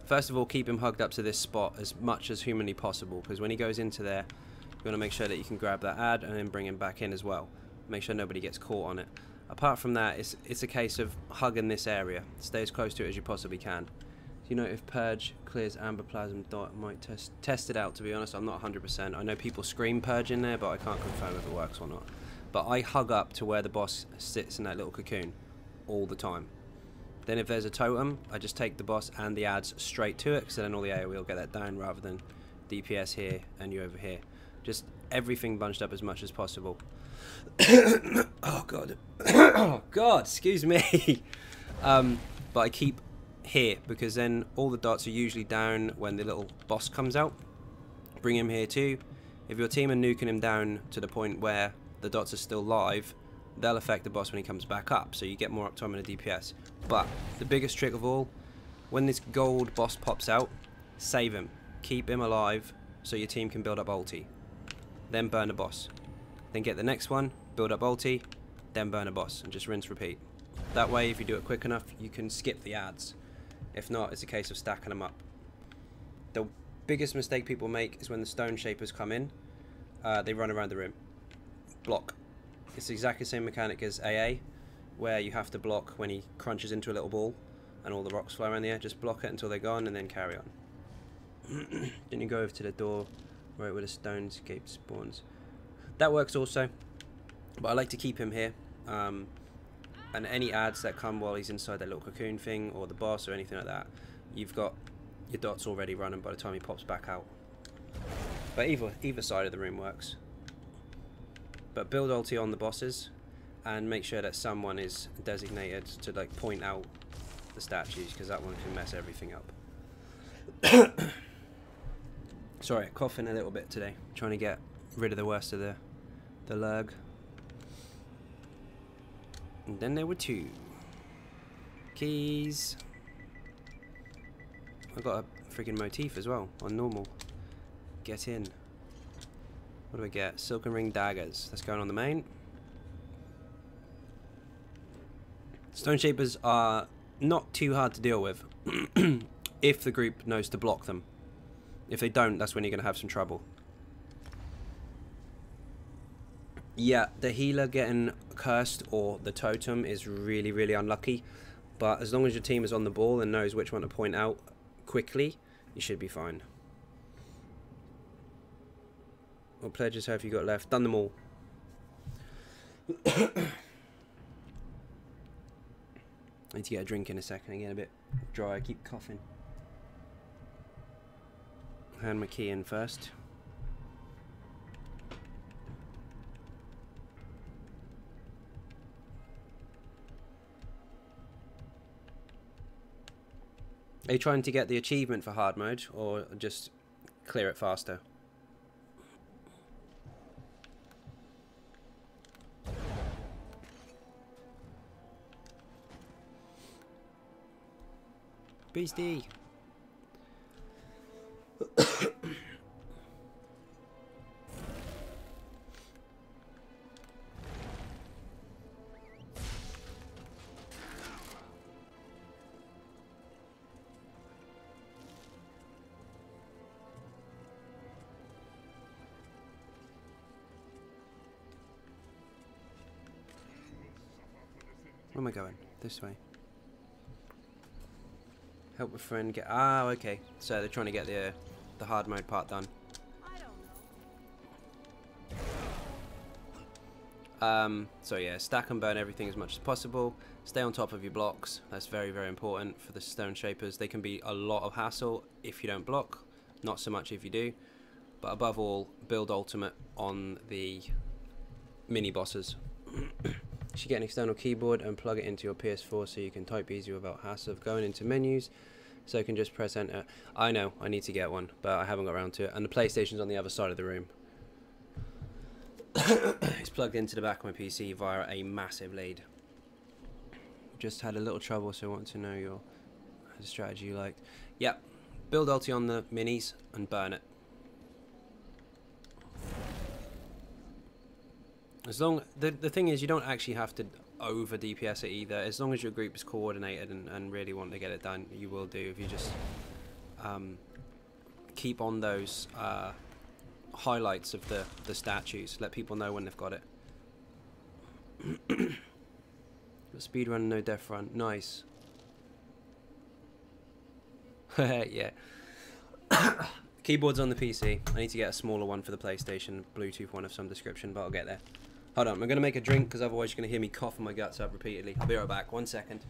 First of all, keep him hugged up to this spot as much as humanly possible, because when he goes into there, you want to make sure that you can grab that ad and then bring him back in as well. Make sure nobody gets caught on it. Apart from that, it's a case of hugging this area. Stay as close to it as you possibly can. You know, if Purge clears Amber Plasm Dot, I might test it out, to be honest. I'm not 100%. I know people scream Purge in there, but I can't confirm if it works or not. But I hug up to where the boss sits in that little cocoon all the time. Then if there's a totem, I just take the boss and the ads straight to it, because then all the AoE will get that down rather than DPS here and you over here. Just everything bunched up as much as possible. Oh god. Oh god, excuse me. But I keep here because then all the dots are usually down when the little boss comes out. Bring him here too. If your team are nuking him down to the point where the dots are still live, they'll affect the boss when he comes back up, so you get more uptime in the DPS. But the biggest trick of all, when this gold boss pops out, save him. Keep him alive so your team can build up ulti. Then burn the boss. Then get the next one, build up ulti, then burn a boss, and just rinse repeat. That way, if you do it quick enough, you can skip the ads. If not, it's a case of stacking them up. The biggest mistake people make is when the stone shapers come in, they run around the room. Block. It's exactly the same mechanic as AA, where you have to block when he crunches into a little ball and all the rocks fly around the air. Just block it until they're gone and then carry on. Then you go over to the door right where the stone escape spawns. That works also, but I like to keep him here. And any ads that come while he's inside that little cocoon thing, or the boss or anything like that, you've got your dots already running by the time he pops back out. But either side of the room works. But build ulti on the bosses and make sure that someone is designated to like point out the statues, because that one can mess everything up. Sorry, coughing a little bit today. Trying to get rid of the worst of the lurg. And then there were 2 keys. I got a freaking motif as well on normal. Get in. What do we get? Silken Ring Daggers. That's going on the main. Stone Shapers are not too hard to deal with if the group knows to block them. If they don't, that's when you're going to have some trouble. Yeah, the healer getting cursed or the totem is really, really unlucky. But as long as your team is on the ball and knows which one to point out quickly, you should be fine. What pledges have you got left? Done them all. I need to get a drink in a second. I get a bit dry. I keep coughing. Hand my key in first. Are you trying to get the achievement for hard mode or just clear it faster? Beastie. Where am I going? This way. Help a friend get... Ah, okay. So they're trying to get the hard mode part done. I don't know. So yeah, stack and burn everything as much as possible. Stay on top of your blocks. That's very, very important for the stone shapers. They can be a lot of hassle if you don't block. Not so much if you do. But above all, build ultimate on the mini bosses. You should get an external keyboard and plug it into your PS4 so you can type easy without hassle of going into menus. So you can just press enter. I know, I need to get one, but I haven't got around to it. And the PlayStation's on the other side of the room. It's plugged into the back of my PC via a massive lead. Just had a little trouble, so I want to know your strategy you liked. Yep, build ulti on the minis and burn it. As long the thing is, you don't actually have to over DPS it either. As long as your group is coordinated and really want to get it done, you will do. If you just keep on those highlights of the statues, let people know when they've got it. Speedrun, no death run, nice. Yeah. Keyboard's on the PC. I need to get a smaller one for the PlayStation, Bluetooth one of some description, but I'll get there. Hold on, I'm going to make a drink because otherwise you're going to hear me coughing my guts up repeatedly. I'll be right back, 1 second.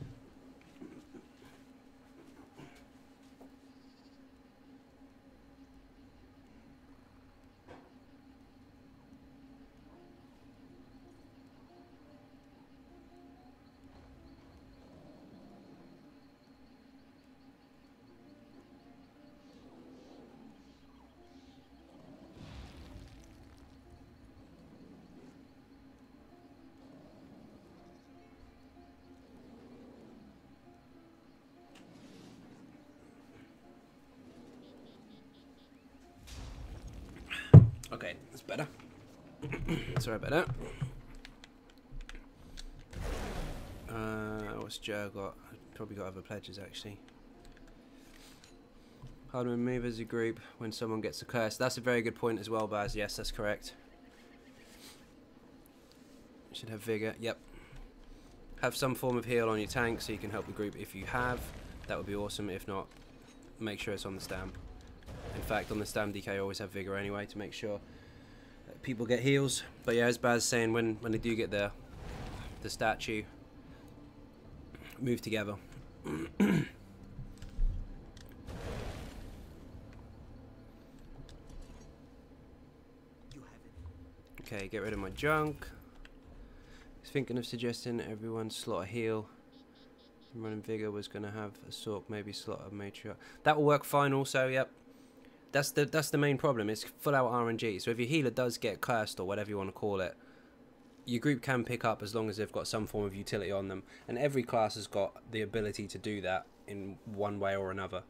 Okay, that's better. Sorry about that. What's Joe got? Probably got other pledges actually. How to move as a group when someone gets a curse. That's a very good point as well, Baz. Yes, that's correct. Should have vigor. Yep. Have some form of heal on your tank so you can help the group if you have. That would be awesome. If not, make sure it's on the stam. In fact, on the stam DK I always have vigor anyway to make sure that people get heals. But yeah, as Baz saying, when they do get the statue, move together. Okay, get rid of my junk. I was thinking of suggesting everyone slot a heal. Running vigor was going to have a sork, maybe slot a matriarch. That will work fine also, yep. That's the main problem. It's full out RNG. So if your healer does get cursed or whatever you want to call it, your group can pick up as long as they've got some form of utility on them. And every class has got the ability to do that in one way or another.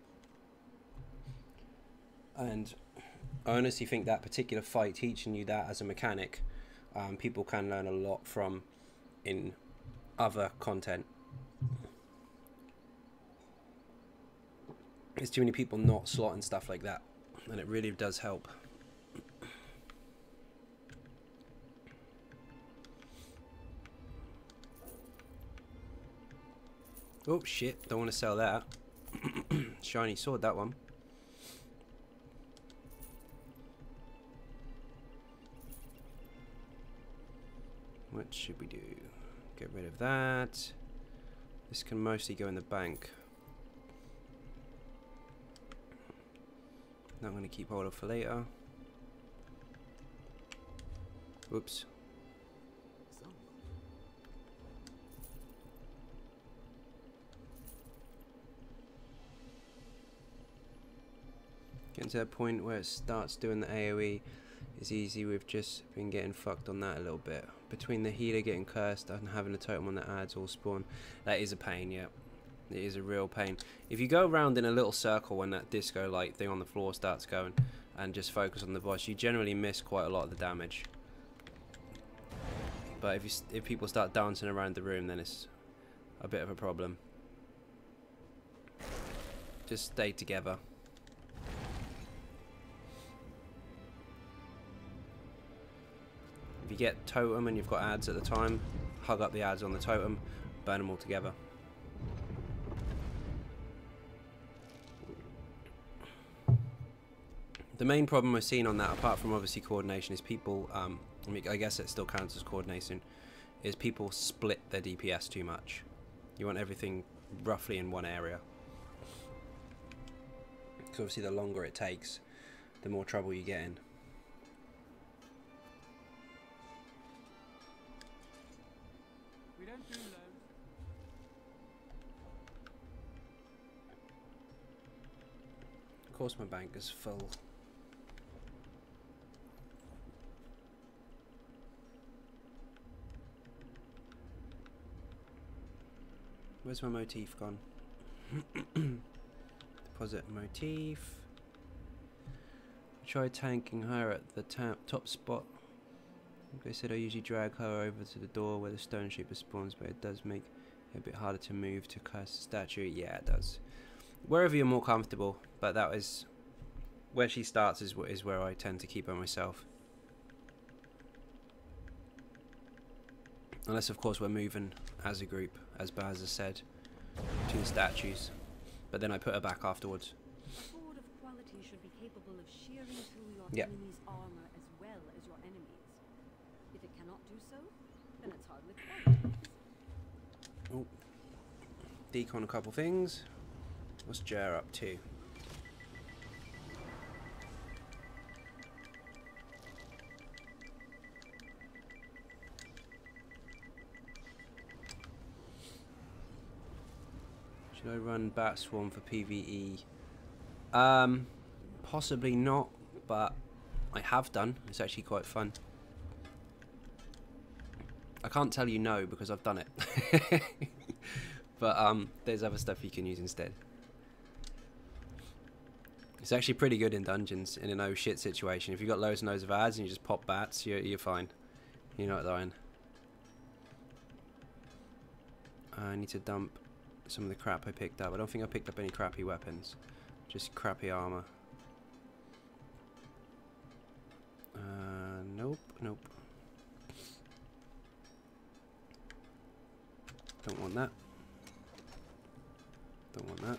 And I honestly think that particular fight, teaching you that as a mechanic, people can learn a lot from in other content. There's too many people not slotting stuff like that, and it really does help. Oh shit, don't want to sell that. Shiny sword, that one. What should we do? Get rid of that. This can mostly go in the bank. That I'm going to keep hold of for later. Whoops. Getting to that point where it starts doing the AoE is easy. We've just been getting fucked on that a little bit. Between the healer getting cursed and having a totem on that adds all spawn, that is a pain, yeah. It is a real pain. If you go around in a little circle when that disco light thing on the floor starts going and just focus on the boss, you generally miss quite a lot of the damage. But if people start dancing around the room, then it's a bit of a problem. Just stay together. If you get totem and you've got ads at the time, hug up the ads on the totem. burn them all together. The main problem we're seeing on that, apart from obviously coordination, is people, I mean, I guess it still counts as coordination, is people split their DPS too much. You want everything roughly in one area. Because obviously the longer it takes, the more trouble you get in. We don't do loads. Of course my bank is full. Where's my motif gone? Deposit motif. Try tanking her at the top spot. Like I said, I usually drag her over to the door where the stone shaper spawns, but it does make it a bit harder to move to cast a statue. Yeah, it does. Wherever you're more comfortable, but that is where she starts is where I tend to keep her myself. Unless, of course, we're moving as a group, as Baz has said, to the statues. But then I put her back afterwards. A sword of quality should be capable of shearing through your Yeah. enemy's armor as well as your enemy's. If it cannot do so, then it's hardly point. Oh, decon a couple things. What's Jer up to? Should I run Bat Swarm for PvE? Possibly not, but I have done. It's actually quite fun. I can't tell you no because I've done it. But there's other stuff you can use instead. It's actually pretty good in dungeons in an oh shit situation. If you've got loads and loads of ads and you just pop bats, you're fine. You're not dying. I need to dump some of the crap I picked up. I don't think I picked up any crappy weapons. Just crappy armor. Nope, nope. Don't want that. Don't want that.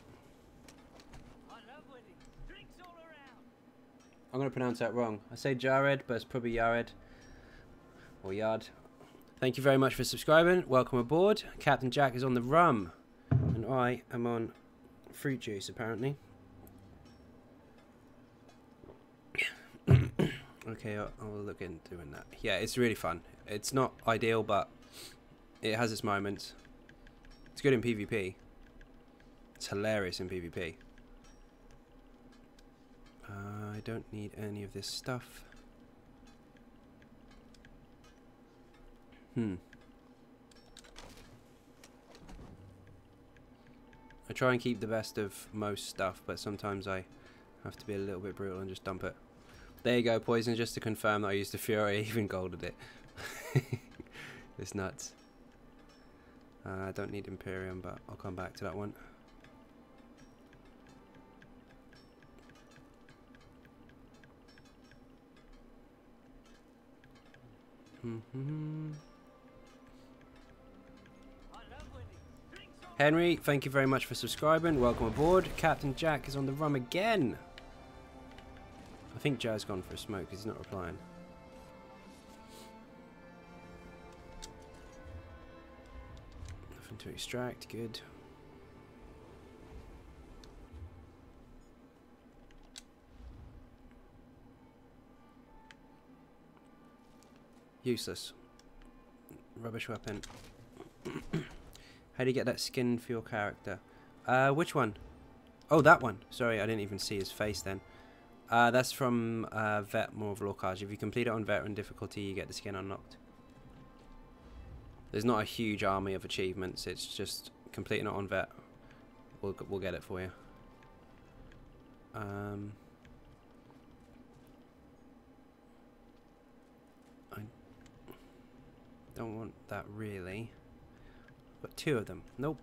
I'm going to pronounce that wrong. I say Jared, but it's probably Yared. Or Yard. Thank you very much for subscribing. Welcome aboard. Captain Jack is on the rum. And I am on fruit juice, apparently. Okay, I'll look into doing that. Yeah, it's really fun. It's not ideal, but it has its moments. It's good in PvP. It's hilarious in PvP. I don't need any of this stuff. I try and keep the best of most stuff, but sometimes I have to be a little bit brutal and just dump it. There you go, Poison, just to confirm that I used the Fury, I even golded it. It's nuts. I don't need Imperium, but I'll come back to that one. Henry, thank you very much for subscribing. Welcome aboard. Captain Jack is on the rum again. I think Joe's gone for a smoke because he's not replying. Nothing to extract, good. Useless. Rubbish weapon. How do you get that skin for your character? Which one? Oh, that one. Sorry, I didn't even see his face then. That's from Vet More of Lorcage. If you complete it on Veteran difficulty, you get the skin unlocked. There's not a huge army of achievements. It's just completing it on Vet. We'll get it for you. I don't want that really. Got two of them. Nope.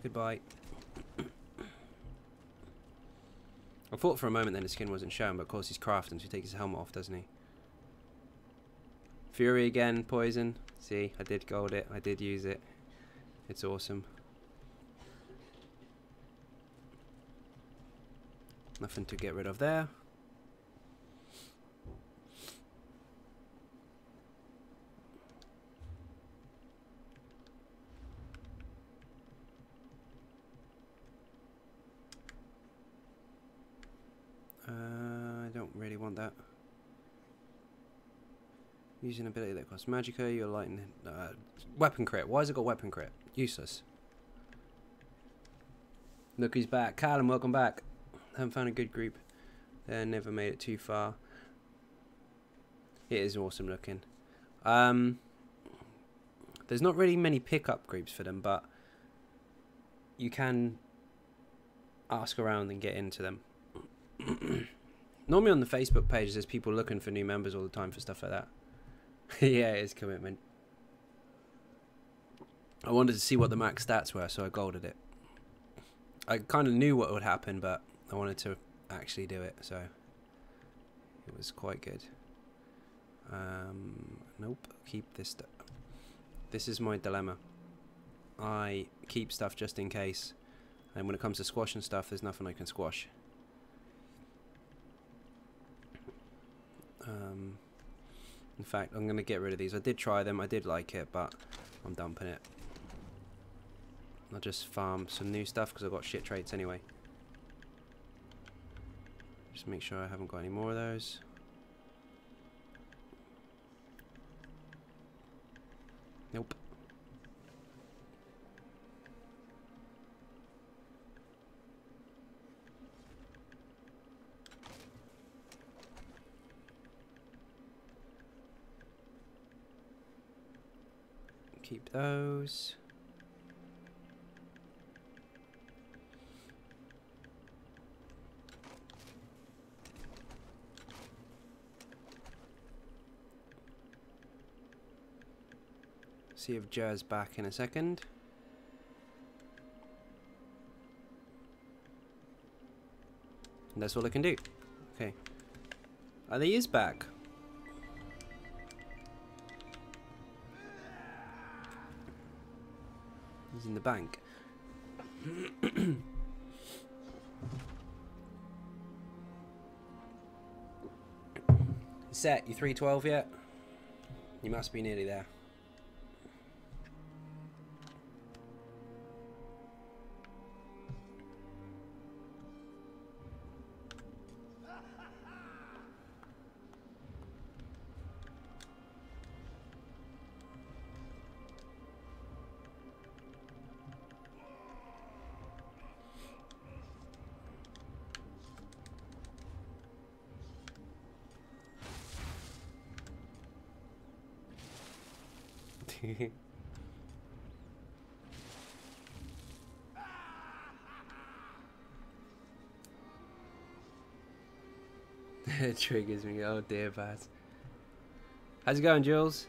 Goodbye. I thought for a moment then the skin wasn't shown, but of course he's crafting, so he takes his helmet off, doesn't he? Fury again, Poison. See, I did gold it. I did use it. It's awesome. Nothing to get rid of there. I don't really want that. Using ability that costs magicka, you're lighting weapon crit. Why has it got weapon crit? Useless. Look who's back. Callum, welcome back. Haven't found a good group. Never made it too far. It is awesome looking. There's not really many pickup groups for them, but you can ask around and get into them. Normally on the Facebook page there's people looking for new members all the time for stuff like that. Yeah, it is commitment. I wanted to see what the max stats were, so I golded it. I kind of knew what would happen, but I wanted to actually do it, so it was quite good. Nope, keep this stuff. This is my dilemma. I keep stuff just in case, and when it comes to squashing stuff, there's nothing I can squash. In fact, I'm going to get rid of these. I did try them, I did like it, but I'm dumping it. I'll just farm some new stuff because I've got shit traits anyway. Just make sure I haven't got any more of those. Nope. Keep those. See if Jer's back in a second. And that's all I can do. Okay. Oh, he is back. He's in the bank. Set, you 312 yet? You must be nearly there. It triggers me. Oh dear, Baz. How's it going, Jules?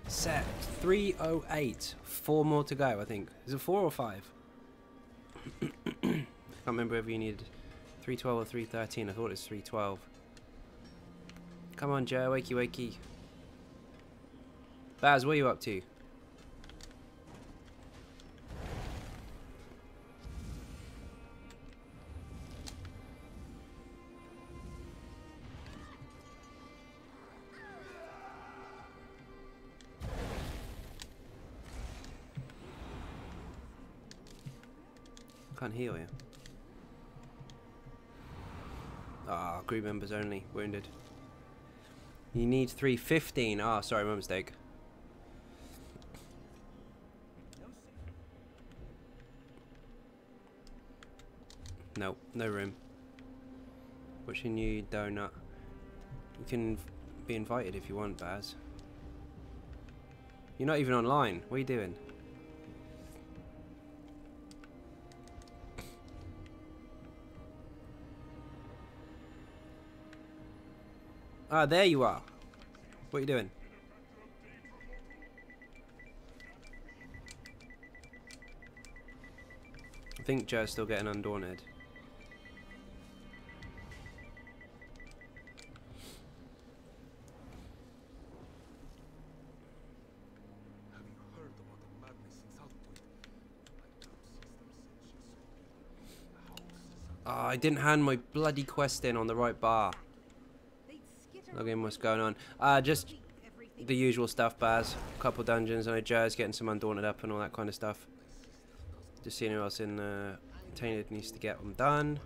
Set 308. 4 more to go, I think. Is it 4 or 5? Can't remember whether you needed 312 or 313. I thought it was 312. Come on, Joe. Wakey, wakey. Baz, what are you up to? Can't heal you. Ah, group members only. Wounded. You need 315. Ah, sorry, my mistake. Nope, no room. Wishing you donut. You can be invited if you want, Baz. You're not even online. What are you doing? Ah, there you are. What are you doing? I think Joe's still getting undaunted. Have you heard about the madness in South Point? Oh, I didn't hand my bloody quest in on the right bar. They'd skitter Log in, away what's going on? Just with everything. the usual stuff, Baz. A couple dungeons. I know Joe's getting some Undaunted up and all that kind of stuff. Just seeing who else in Tainted needs to get them done.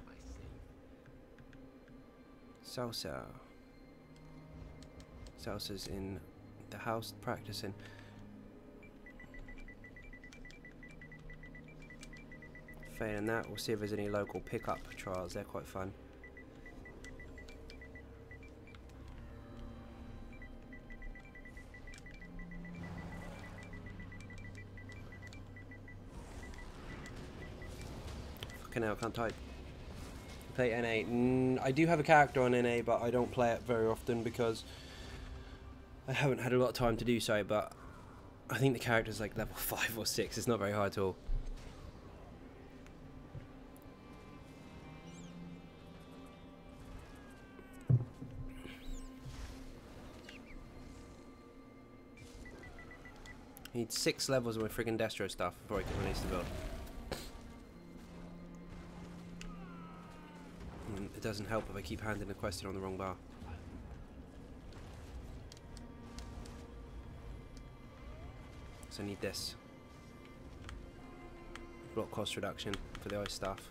Salsa. Salsa's in the house practicing. Failing that, we'll see if there's any local pickup trials. They're quite fun. Fucking hell, I can't type. Play NA. I do have a character on NA, but I don't play it very often because I haven't had a lot of time to do so. But I think the character's like level 5 or 6. It's not very hard at all. Need 6 levels of my friggin' Destro stuff before I can release the build. And it doesn't help if I keep handing the quest in on the wrong bar. So I need this. Block cost reduction for the ice stuff.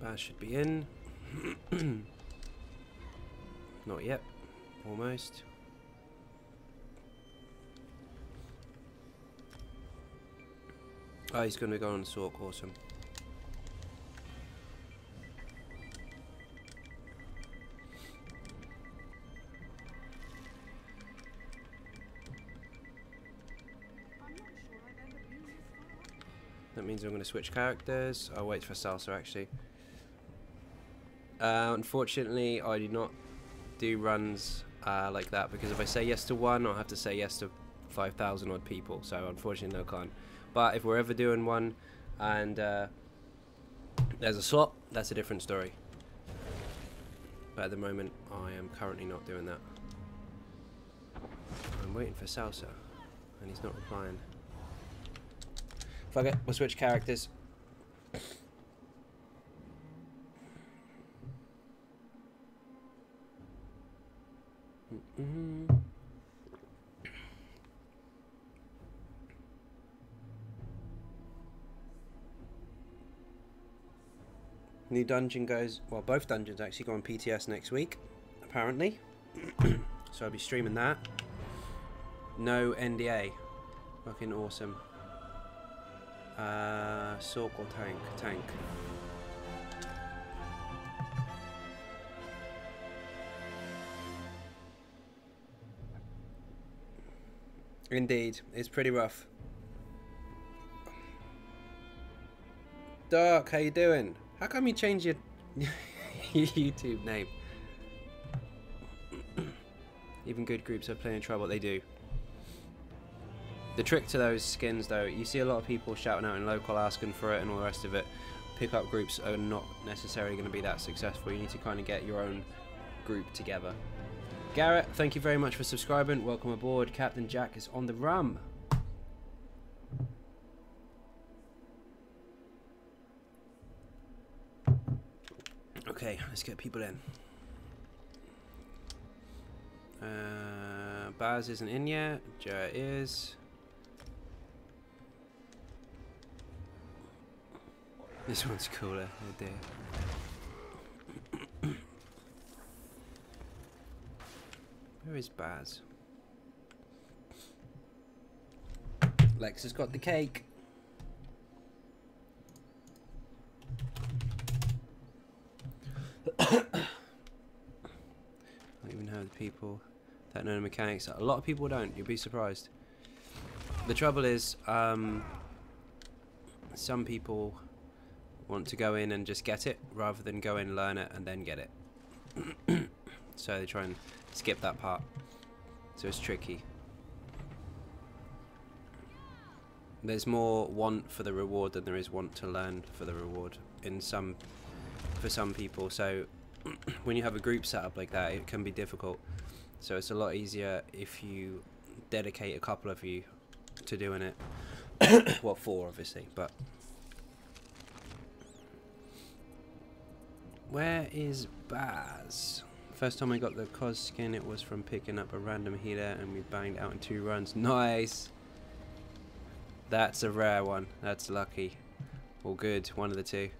Baz should be in. Not yet. Almost. Oh, he's going to go on the Sork. Awesome. That means I'm going to switch characters. I'll wait for Salsa actually. Unfortunately, I do not do runs like that because if I say yes to one, I'll have to say yes to 5,000 odd people. So unfortunately, no, can't. But if we're ever doing one and there's a slot, that's a different story. But at the moment, I am currently not doing that. I'm waiting for Salsa, and he's not replying. Fuck it, we'll switch characters. New dungeon goes, well, both dungeons actually go on PTS next week, apparently. So I'll be streaming that. No NDA. Fucking awesome. Sork or tank? Tank. Indeed, it's pretty rough. Dark, how you doing? How come you change your YouTube name? Even good groups have plenty of trouble. They do. The trick to those skins, though, you see a lot of people shouting out in local asking for it and all the rest of it. Pickup groups are not necessarily going to be that successful. You need to kind of get your own group together. Garrett, thank you very much for subscribing. Welcome aboard. Captain Jack is on the rum. Okay, let's get people in. Baz isn't in yet. Joe is. This one's cooler. Oh dear. Where is Baz? Lex has got the cake. I don't even know the people that know the mechanics. A lot of people don't. You'll be surprised. The trouble is, some people want to go in and just get it rather than go in, learn it, and then get it. So they try and skip that part. So it's tricky. There's more want for the reward than there is want to learn for the reward for some people. So when you have a group set up like that, it can be difficult. So it's a lot easier if you dedicate a couple of you to doing it. Well, 4 obviously, but where is Baz? First time I got the Cos skin, it was from picking up a random healer, and we banged out in 2 runs. Nice. That's a rare one. That's lucky. Or good. One of the 2.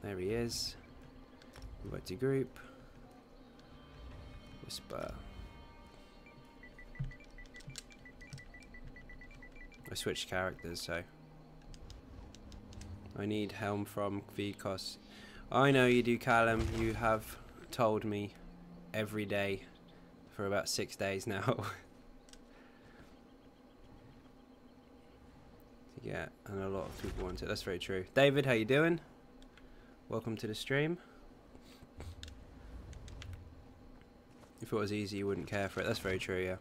There he is. Invite to group. Whisper. I switched characters, so I need helm from Vicos. I know you do, Callum. You have told me every day for about 6 days now. Yeah, and a lot of people want it. That's very true. David, how you doing? Welcome to the stream. If it was easy, you wouldn't care for it. That's very true, yeah.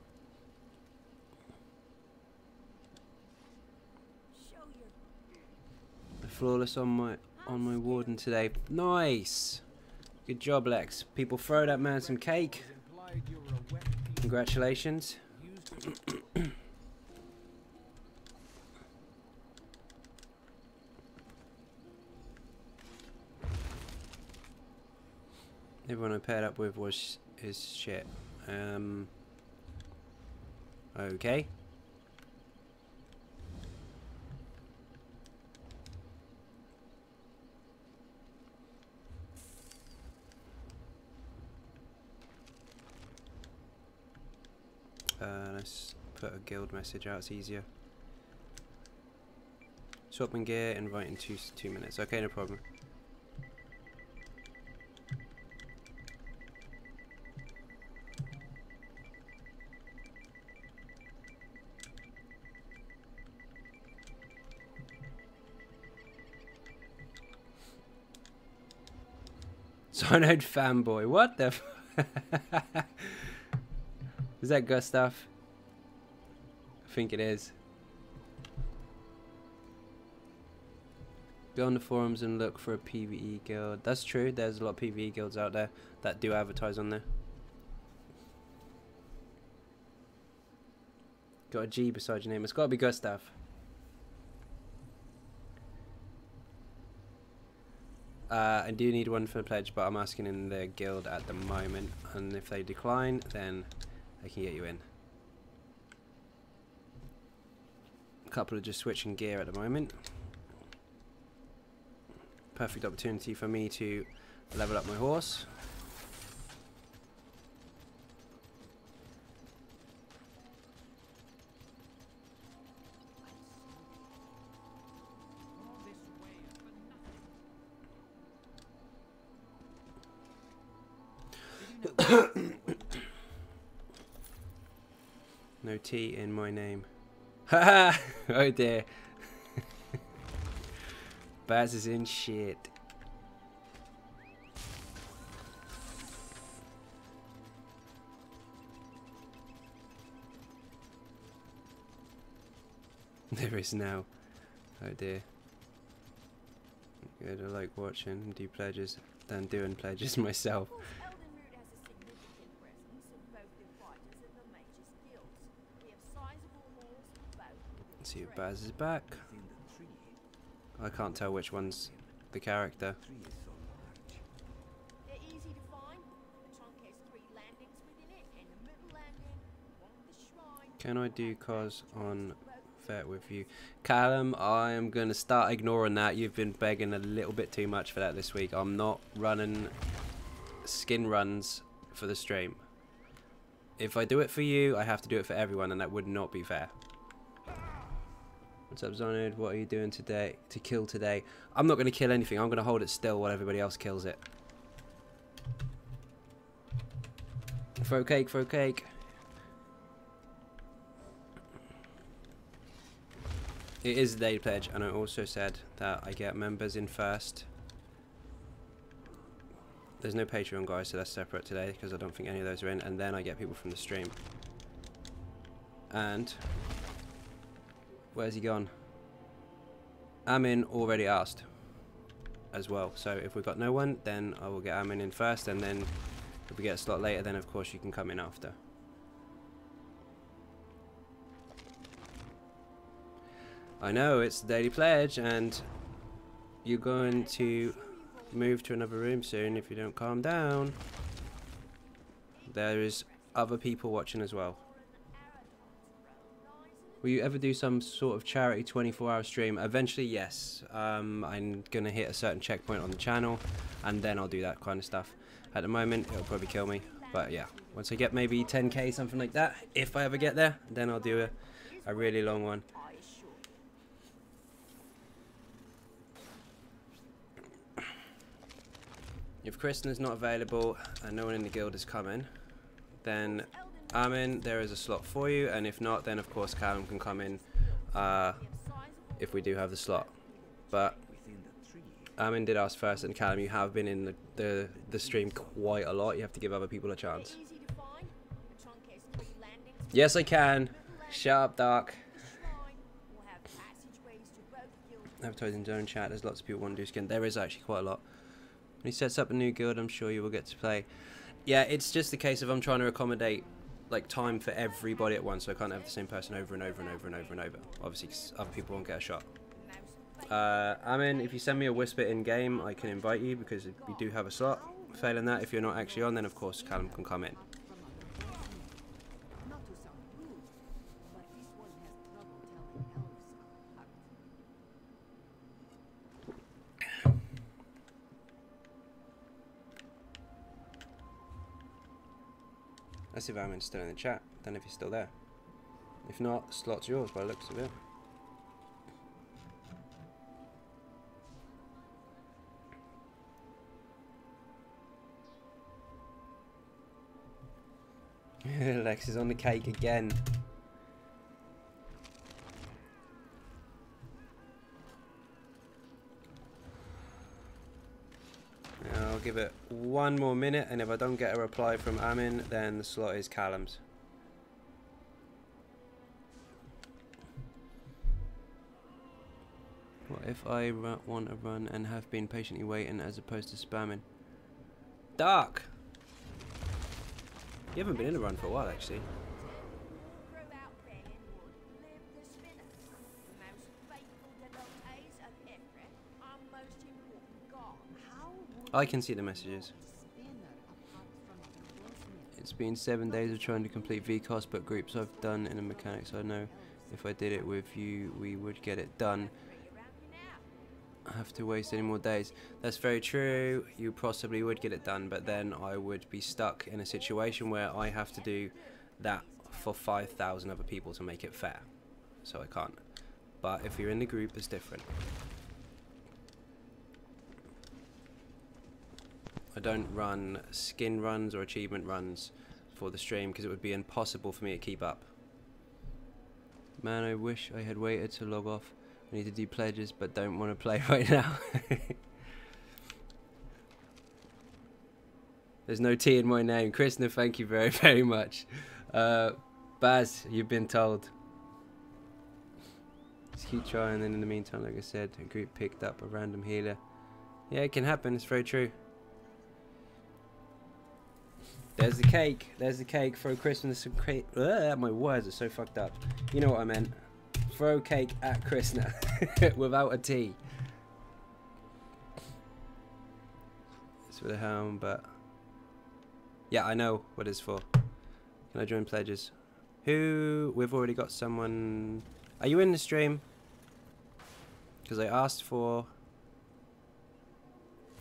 Flawless on my warden today. Nice. Good job, Lex. People throw that man some cake. Congratulations. Everyone I paired up with was his shit. Okay. Let's put a guild message out, it's easier. Swapping gear, invite in 2 minutes. Okay, no problem. Xynode fanboy, what the f Is that Gustav? I think it is. Go on the forums and look for a PvE guild. That's true, there's a lot of PvE guilds out there that do advertise on there. Got a G beside your name, it's got to be Gustav. I do need one for the pledge, but I'm asking in the guild at the moment, and if they decline, then I can get you in. A couple are just switching gear at the moment. Perfect opportunity for me to level up my horse. No T in my name. Haha! Oh dear. Baz is in shit. There is now. Oh dear. Good, I like watching and do pledges than doing pledges myself. Let's see if Baz is back. I can't tell which one's the character. They're easy to find. The trunk has 3 landings within it, and the middle landing, one with the shrine. Can I do cos on vet with you? Callum, I am going to start ignoring that. You've been begging a little bit too much for that this week. I'm not running skin runs for the stream. If I do it for you, I have to do it for everyone, and that would not be fair. What's up, Xynode? What are you doing today to kill today? I'm not going to kill anything. I'm going to hold it still while everybody else kills it. Throw cake, throw cake. It is the day pledge, and I also said that I get members in first. There's no Patreon, guys, so that's separate today because I don't think any of those are in, and then I get people from the stream. And where's he gone? Amin already asked as well, so if we've got no one, then I will get Amin in first, and then if we get a slot later, then of course you can come in after. I know, it's the daily pledge, and you're going to move to another room soon if you don't calm down. There is other people watching as well. Will you ever do some sort of charity 24-hour stream? Eventually, yes. I'm going to hit a certain checkpoint on the channel, and then I'll do that kind of stuff. At the moment, it'll probably kill me. But yeah, once I get maybe 10k, something like that, if I ever get there, then I'll do a really long one. If Kristen is not available and no one in the guild is coming, then Armin, there is a slot for you, and if not, then of course Callum can come in if we do have the slot. But Armin did ask first, and Callum, you have been in the stream quite a lot. You have to give other people a chance. Yes, I can. Shut up, Dark. Advertising zone chat. There's lots of people want to do skin. There is actually quite a lot. When he sets up a new guild, I'm sure you will get to play. Yeah, it's just the case of I'm trying to accommodate like time for everybody at once, so I can't have the same person over and over and over and over and over. Obviously, 'cause other people won't get a shot. Amin, if you send me a whisper in game, I can invite you because we do have a slot. Failing that, if you're not actually on, then of course Callum can come in. Let's see if Amin's still in the chat, then if he's still there. If not, slot's yours by the looks of it. Lex is on the cake again. I'll give it one more minute, and if I don't get a reply from Amin, then the slot is Callum's. What if I want to run and have been patiently waiting as opposed to spamming? Dark! You haven't been in a run for a while, actually. I can see the messages. It's been 7 days of trying to complete VCOS, but groups I've done in the mechanics, I know if I did it with you, we would get it done. I have to waste any more days. That's very true. You possibly would get it done, but then I would be stuck in a situation where I have to do that for 5,000 other people to make it fair. So I can't. But if you're in the group, it's different. I don't run skin runs or achievement runs for the stream because it would be impossible for me to keep up. Man, I wish I had waited to log off. I need to do pledges, but don't want to play right now. There's no T in my name. Krishna, thank you very, very much. Baz, you've been told. Just keep trying, and in the meantime, like I said, a group picked up a random healer. Yeah, it can happen. It's very true. There's the cake. There's the cake. Throw Christmas some cake. My words are so fucked up. You know what I meant. Throw cake at Krishna without a T. It's for the helm, but yeah, I know what it's for. Can I join pledges? Who? We've already got someone. Are you in the stream? Because I asked for.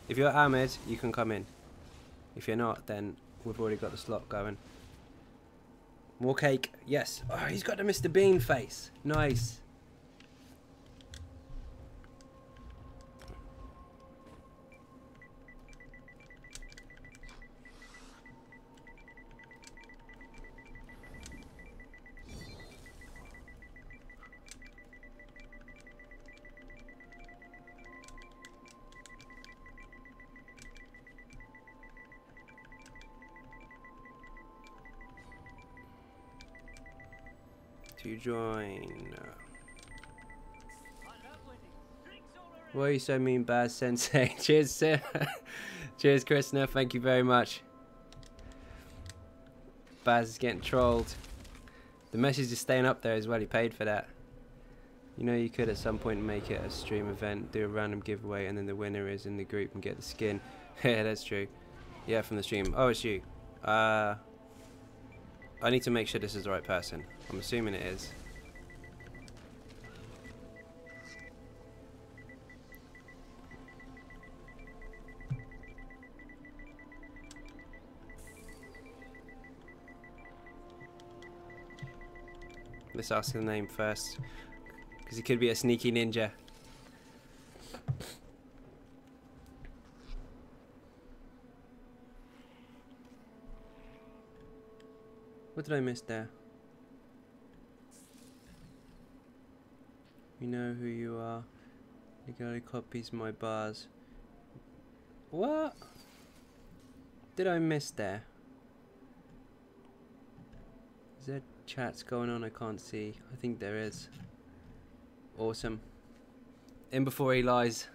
If you're Ahmed, you can come in. If you're not, then we've already got the slot going. More cake. Yes. Oh, he's got the Mr. Bean face. Nice. To join. Why are you so mean, Baz Sensei? Cheers, sir. Cheers, Krishna. Thank you very much. Baz is getting trolled. The message is staying up there as well. He paid for that. You know, you could at some point make it a stream event, do a random giveaway, and then the winner is in the group and get the skin. Yeah, that's true. Yeah, from the stream. Oh, it's you. I need to make sure this is the right person. I'm assuming it is. Let's ask the name first, because he could be a sneaky ninja. What did I miss there? You know who you are. You gotta copies my bars. What did I miss there? Is there chats going on I can't see? I think there is. Awesome. In before he lies.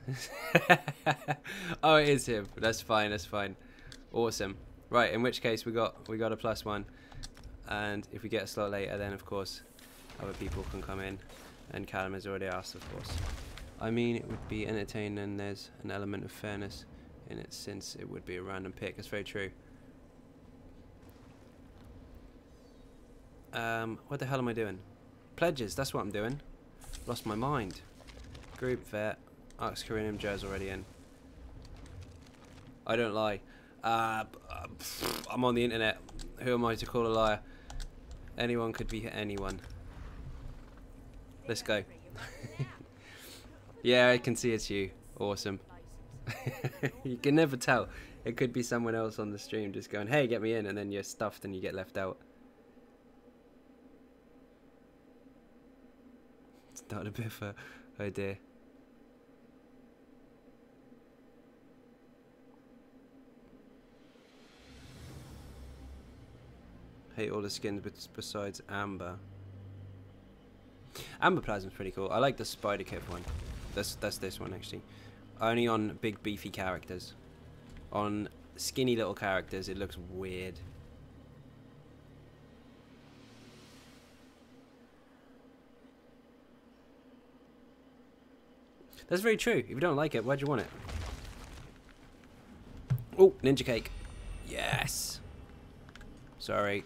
Oh, it is him. That's fine, that's fine. Awesome. Right, in which case we got a +1. And if we get a slot later, then of course other people can come in. And Callum has already asked, of course. I mean, it would be entertaining and there's an element of fairness in it since it would be a random pick. That's very true. What the hell am I doing? Pledges, that's what I'm doing. Lost my mind. Group vet. Arx Carinium Joe's already in. I don't lie. I'm on the internet. Who am I to call a liar? Anyone could be anyone. Let's go. Yeah, I can see it's you. Awesome. You can never tell. It could be someone else on the stream just going, hey, get me in, and then you're stuffed and you get left out. It's not a bit of a idea. Hate all the skins besides Amber. Amber Plasma's pretty cool. I like the Spider Kip one. That's this one actually. Only on big beefy characters. On skinny little characters it looks weird. That's very true. If you don't like it, why'd you want it? Oh, ninja cake. Yes. Sorry.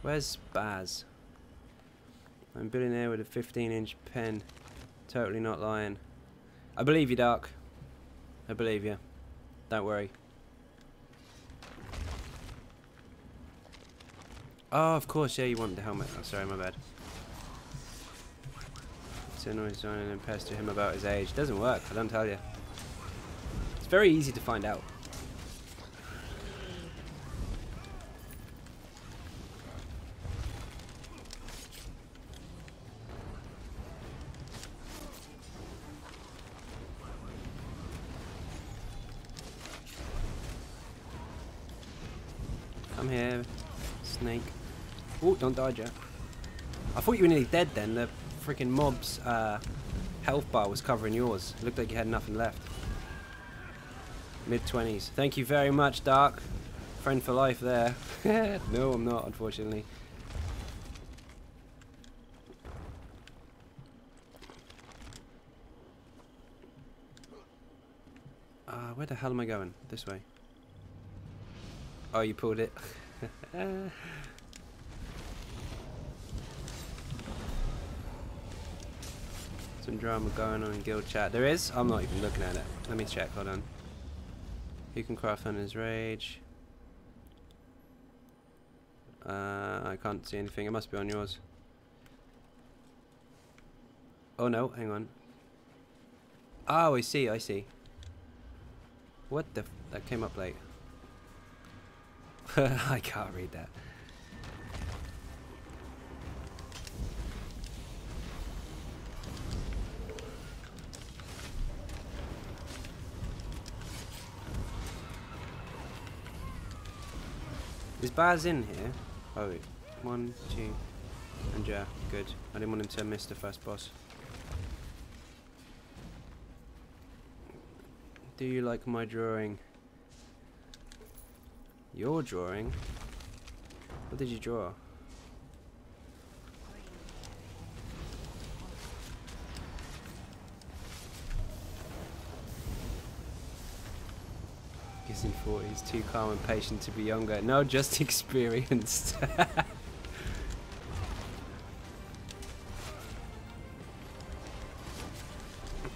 Where's Baz? I'm a billionaire with a 15-inch pen. Totally not lying. I believe you, Dark. I believe you. Don't worry. Oh, of course, yeah, you want the helmet. Oh, sorry, my bad. Xynode on and pester him about his age. Doesn't work, I don't tell you. It's very easy to find out. Come here, snake. Oh, don't dodge ya. I thought you were nearly dead then. The freaking mob's health bar was covering yours. It looked like you had nothing left. Mid-20s. Thank you very much, Dark. Friend for life there. No, I'm not, unfortunately. Where the hell am I going? This way. Oh, you pulled it. Some drama going on in guild chat. There is? I'm not even looking at it. Let me check, hold on. Who can craft on his rage? I can't see anything. It must be on yours. Oh no, hang on. Oh, I see, I see. What the f— that came up late. I can't read that. Is Baz in here? Oh wait. 1, 2, and yeah, good. I didn't want him to miss the first boss. Do you like my drawing? Your drawing? What did you draw? 30s and 40s, too calm and patient to be younger. No, just experienced.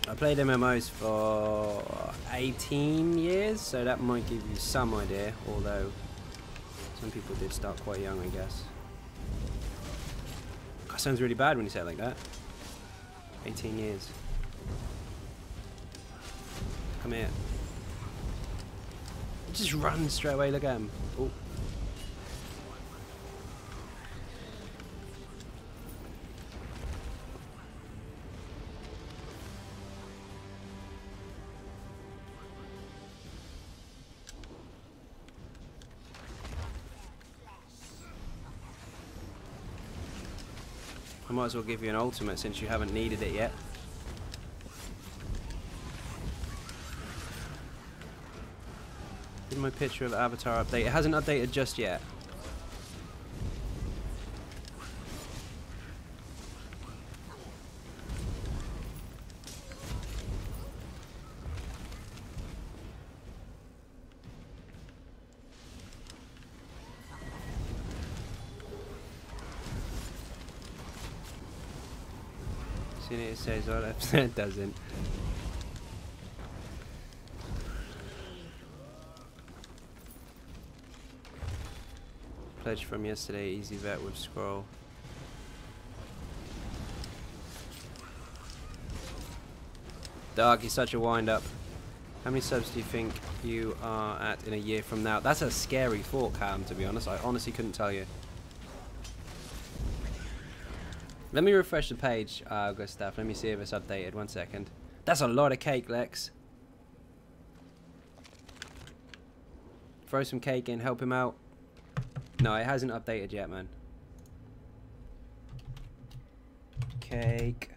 I played MMOs for 18 years, so that might give you some idea, although some people did start quite young, I guess. That sounds really bad when you say it like that. 18 years. Come here. Just run straight away, look at him. Oh. I might as well give you an ultimate since you haven't needed it yet. Did my picture of Avatar update? It hasn't updated just yet. Seen it says all it doesn't. Pledge from yesterday, easy vet with scroll. Dark, he's such a wind up. How many subs do you think you are at in a year from now? That's a scary thought, Cam, to be honest. I honestly couldn't tell you. Let me refresh the page, Gustav. Let me see if it's updated. 1 second. That's a lot of cake, Lex. Throw some cake in, help him out. No, it hasn't updated yet, man. Cake.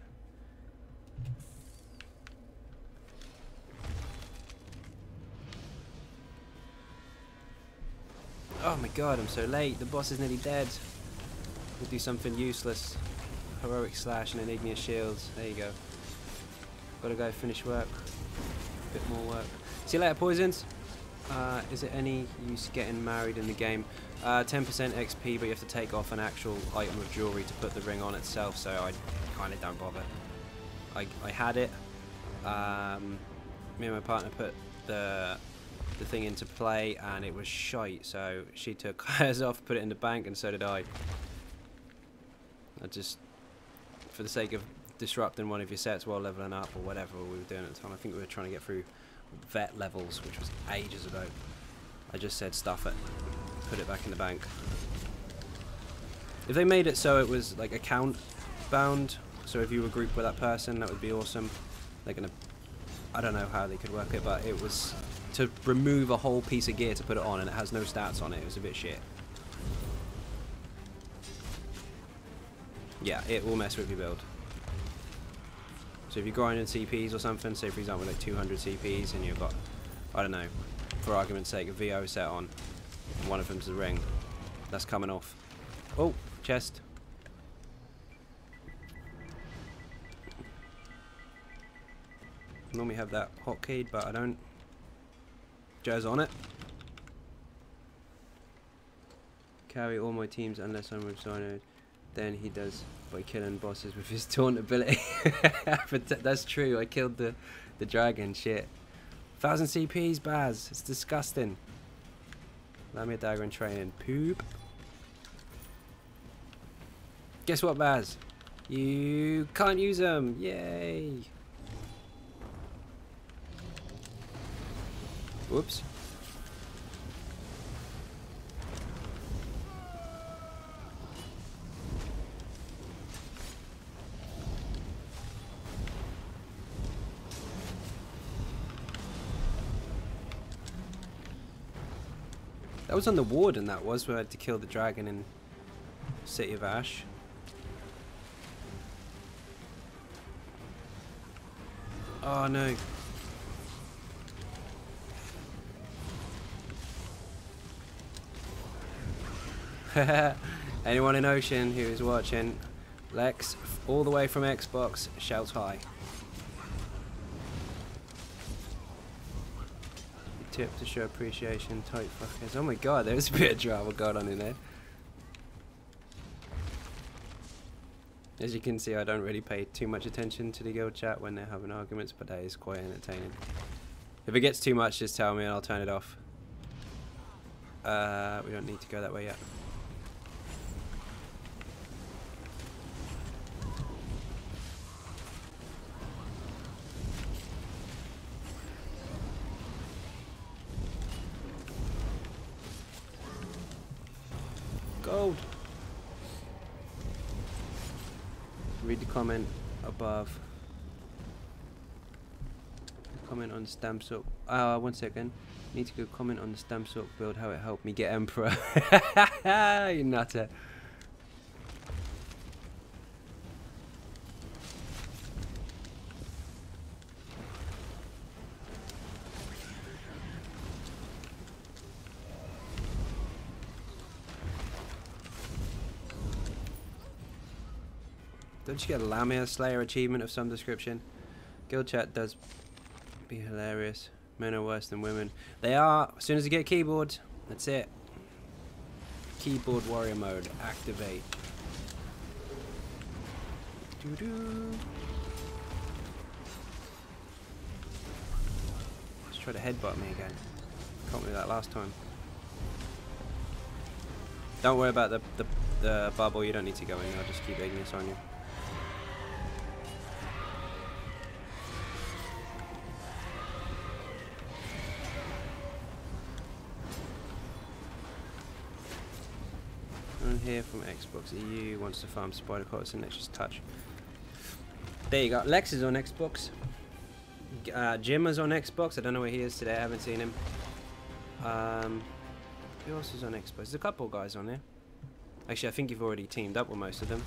Oh my god, I'm so late. The boss is nearly dead. We'll do something useless. Heroic slash and an igneous shields. There you go. Gotta go finish work. Bit more work. See you later, Poisons. Is it any use getting married in the game? 10% XP, but you have to take off an actual item of jewelry to put the ring on itself, so I kind of don't bother. I had it. Me and my partner put the thing into play, and it was shite, so she took hers off, put it in the bank, and so did I. I just, for the sake of disrupting one of your sets while leveling up, or whatever we were doing at the time, I think we were trying to get through vet levels, which was ages ago. I just said stuff it, put it back in the bank. If they made it so it was like account bound, so if you were grouped with that person, that would be awesome. They're gonna, I don't know how they could work it, but it was to remove a whole piece of gear to put it on, and it has no stats on it. It was a bit shit. Yeah, it will mess with your build. So if you're grinding CPs or something, say for example like 200 CPs, and you've got, I don't know, for argument's sake, a VO set on, and one of them's the ring, that's coming off. Oh, chest. Normally have that hotkeyed, but I don't. Joe's on it. Carry all my teams unless I'm with Xynode. Then he does by killing bosses with his taunt ability. But that's true, I killed the dragon, shit. 1000 CPs, Baz, it's disgusting. Allow me a dagger in training. Poop. Guess what, Baz? You can't use them, yay. Whoops. That was on the warden, that was, where I had to kill the dragon in City of Ash. Oh no. Anyone in Ocean who is watching, Lex, all the way from Xbox, shouts hi. tip to show appreciation. Tight fuckers. Oh my god, there's a bit of drama going on in there. As you can see, I don't really pay too much attention to the guild chat when they're having arguments, but that is quite entertaining. If it gets too much, just tell me and I'll turn it off. We don't need to go that way yet. Gold! Read the comment above. Comment on stamp sock. 1 second. Need to go comment on the stamp sock build, how it helped me get Emperor. You nutter. Don't you get a Lamia Slayer achievement of some description? Guild chat does be hilarious. Men are worse than women. They are. As soon as you get keyboard, that's it. Keyboard warrior mode. Activate. Doo-doo. Let's try to headbutt me again. Caught me that last time. Don't worry about the bubble. You don't need to go in. I'll just keep Ignis on you. Here from Xbox EU wants to farm spider coats and let's just touch. There you go. Lex is on Xbox. Jim is on Xbox. I don't know where he is today. I haven't seen him. Who else is on Xbox? There's a couple guys on there. Actually, I think you've already teamed up with most of them.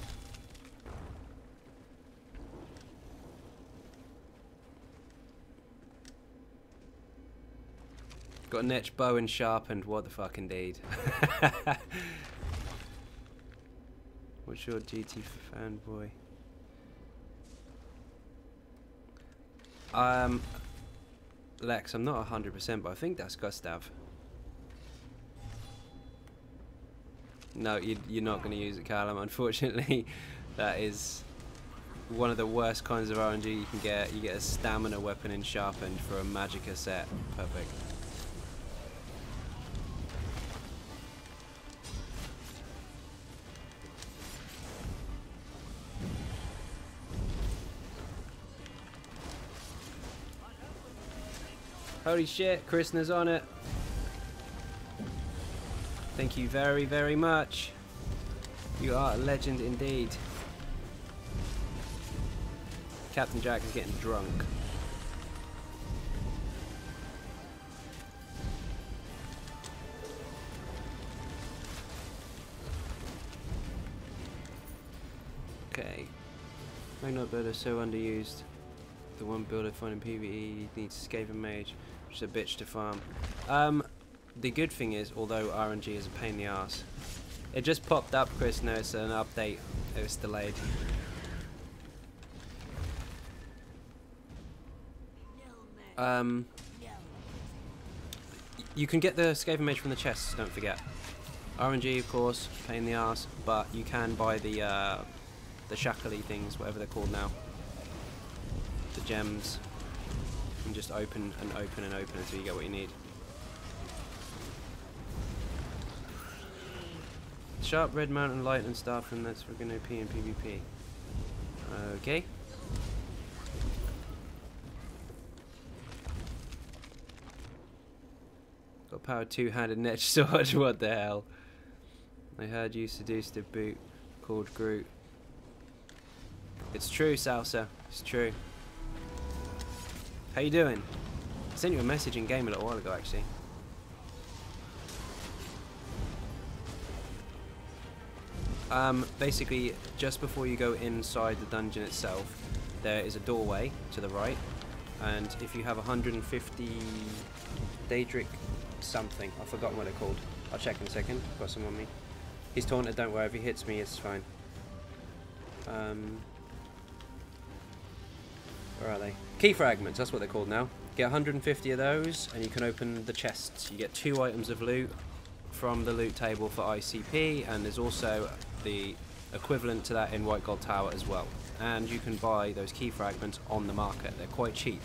Got Netch bow and sharpened. What the fuck, indeed. What's your GT fanboy? Lex, I'm not 100%, but I think that's Gustav. No, you're not going to use it, Callum, unfortunately. That is one of the worst kinds of RNG you can get. You get a stamina weapon in sharpened for a Magicka set. Perfect. Holy shit, Krishna's on it. Thank you very, very much. You are a legend indeed. Captain Jack is getting drunk. Okay. Magnet builder so underused. The one builder fun in PvE needs Skaven Mage, which is a bitch to farm. The good thing is, although RNG is a pain in the ass, it just popped up, Chris. No, it's an update. It was delayed. You can get the Skaven Mage from the chests, don't forget. RNG, of course, pain in the ass, but you can buy the shackly things, whatever they're called now. The gems, and just open and open and open until you get what you need. Sharp red mountain light and stuff, and that's we're gonna P and PvP. Okay. Got power two-handed Netch sword. What the hell? I heard you seduced a boot called Groot. It's true, Salsa. It's true. How you doing? I sent you a message in game a little while ago, actually. Basically, just before you go inside the dungeon itself, there is a doorway to the right, and if you have 150 Daedric something, I've forgotten what they're called. I'll check in a second. I've got some on me. He's taunted, don't worry, if he hits me, it's fine. Where are they? Key fragments, that's what they're called now. Get 150 of those, and you can open the chests. You get 2 items of loot from the loot table for ICP, and there's also the equivalent to that in White Gold Tower as well. And you can buy those key fragments on the market. They're quite cheap.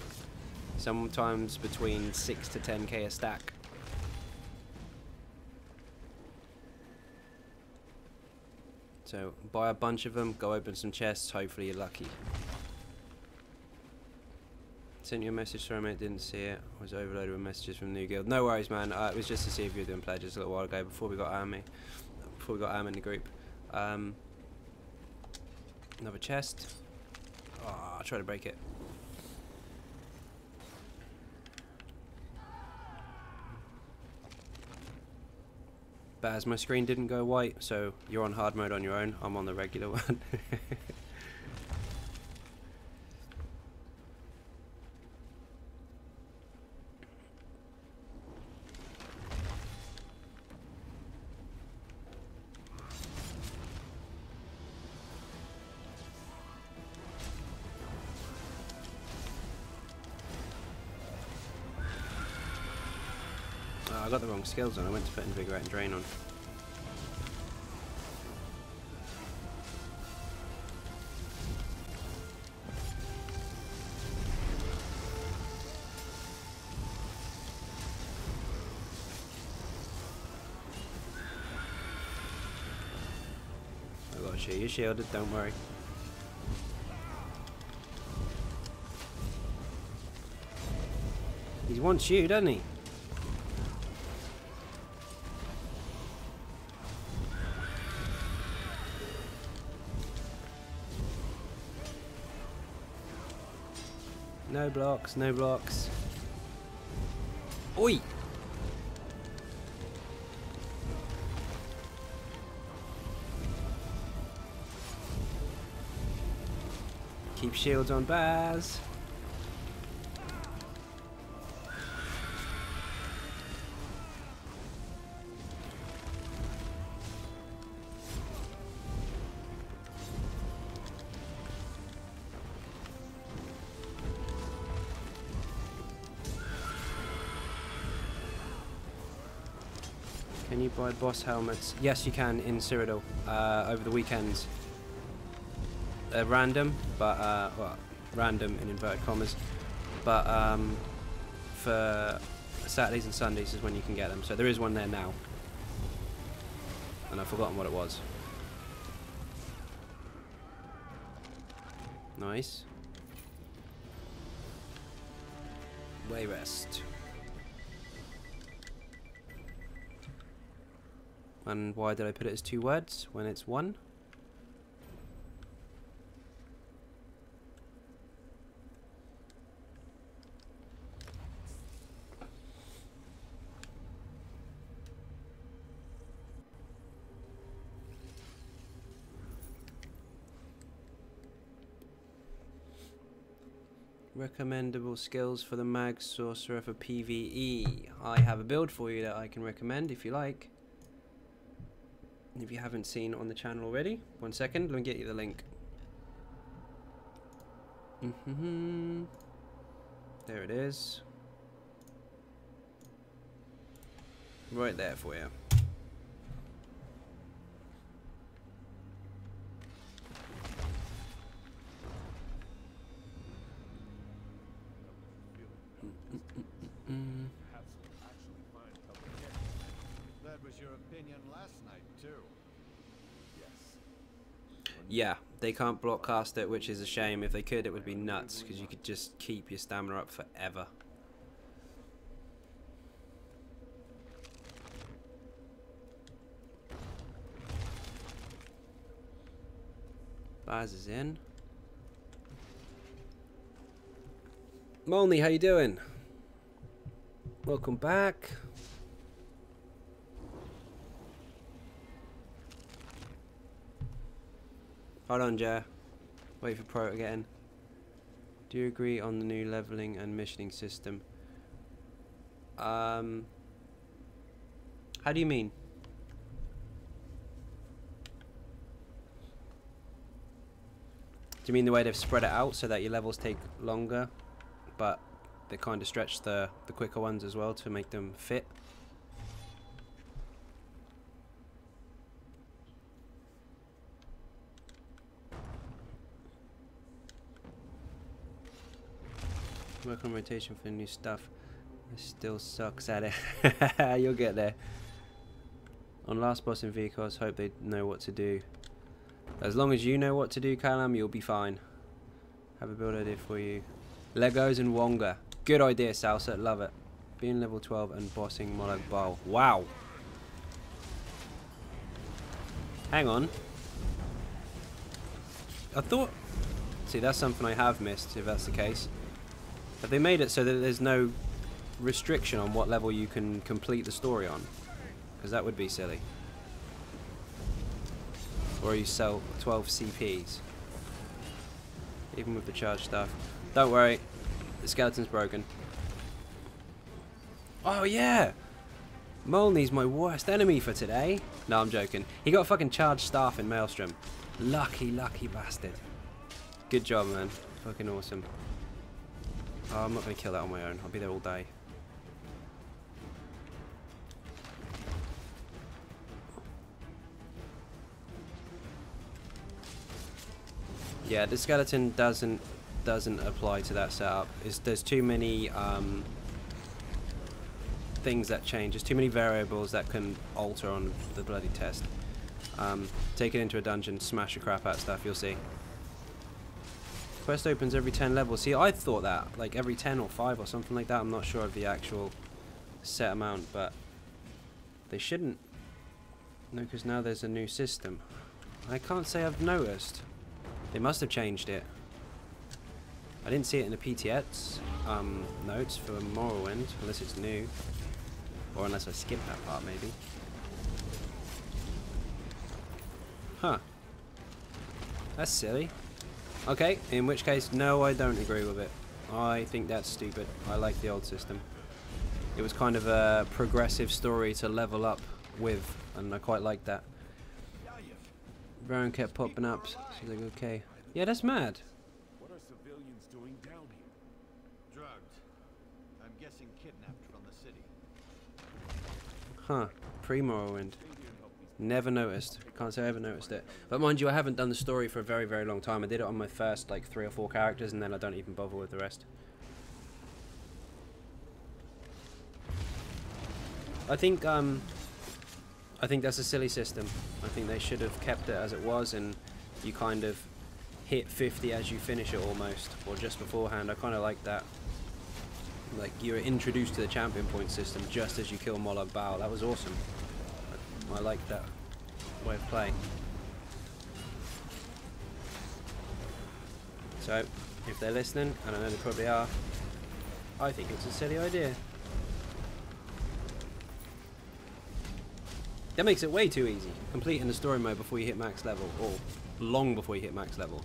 Sometimes between 6 to 10k a stack. So buy a bunch of them, go open some chests, hopefully you're lucky. Sent you a message, sorry mate, didn't see it. I was overloaded with messages from New Guild. No worries, man. It was just to see if you were doing pledges a little while ago before we got Am in the group. Another chest. Oh, I'll try to break it. But as my screen didn't go white, so you're on hard mode on your own, I'm on the regular one. I got the wrong skills on. I went to put Invigorate and Drain on. I got you. You're shielded. Don't worry. He wants you, doesn't he? No blocks, no blocks. Oi! Keep shields on Baz. Can you buy boss helmets? Yes, you can in Cyrodiil over the weekends. Random, but well, random in inverted commas. But for Saturdays and Sundays is when you can get them. So there is one there now, and I've forgotten what it was. Nice. Way rest. And why did I put it as 2 words when it's 1? Recommendable skills for the Mag Sorcerer for PvE. I have a build for you that I can recommend if you like. If you haven't seen on the channel already. 1 second, let me get you the link. There it is. Right there for you. That was your opinion last night too. Yes. Yeah, they can't blockcast it, which is a shame. If they could, it would be nuts, because you could just keep your stamina up forever. Baz is in. Molney, how you doing? Welcome back. Hold on, Jer. Wait for Pro to get in. Do you agree on the new leveling and missioning system? How do you mean? Do you mean the way they've spread it out so that your levels take longer, but they kind of stretch the quicker ones as well to make them fit. Work on rotation for new stuff. It still sucks at it. You'll get there. On last boss in vehicles, hope they know what to do. As long as you know what to do, Callum, you'll be fine. Have a build idea for you. Legos and Wonga. Good idea, Salsa. Love it. Being level 12 and bossing Molag Bal. Wow. Hang on. I thought... See, that's something I have missed, if that's the case. Have they made it so that there's no restriction on what level you can complete the story on? Because that would be silly. Or you sell 12 CPs. Even with the charge stuff. Don't worry. The skeleton's broken. Oh yeah! Molney's my worst enemy for today. No, I'm joking. He got fucking charged staff in Maelstrom. Lucky, lucky bastard. Good job, man. Fucking awesome. Oh, I'm not going to kill that on my own. I'll be there all day. Yeah, the skeleton doesn't apply to that setup. There's too many things that change. There's too many variables that can alter on the bloody test. Take it into a dungeon, smash the crap out of stuff, you'll see. Quest opens every 10 levels. See, I thought that, like every 10 or 5 or something like that. I'm not sure of the actual set amount, but they shouldn't. No, because now there's a new system. I can't say I've noticed. They must have changed it. I didn't see it in the PTX notes for Morrowind, unless it's new. Or unless I skipped that part, maybe. Huh. That's silly. Okay, in which case, no, I don't agree with it. I think that's stupid. I like the old system. It was kind of a progressive story to level up with, and I quite like that. Baron kept popping up, so like, okay. Yeah, that's mad. What are civilians doing down here? Drugged. I'm guessing kidnapped from the city. Huh. Pre-Morrowind. Never noticed. Can't say I ever noticed it. But mind you, I haven't done the story for a very, very long time. I did it on my first, like, 3 or 4 characters, and then I don't even bother with the rest. I think that's a silly system. I think they should have kept it as it was, and you kind of hit 50 as you finish it almost, or just beforehand. I kind of like that. Like, you're introduced to the champion point system just as you kill Molag Bal. That was awesome. I like that way of playing. So, if they're listening, and I know they probably are, I think it's a silly idea. That makes it way too easy. Completing the story mode before you hit max level, or long before you hit max level.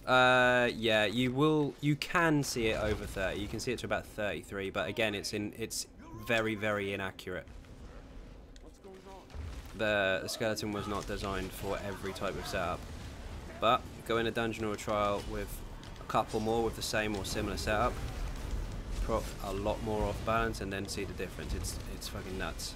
Yeah, you can see it over 30. You can see it to about 33, but again, it's very, very inaccurate. The skeleton was not designed for every type of setup. But go in a dungeon or a trial with a couple more with the same or similar setup, prop a lot more off balance, and then see the difference. It's fucking nuts.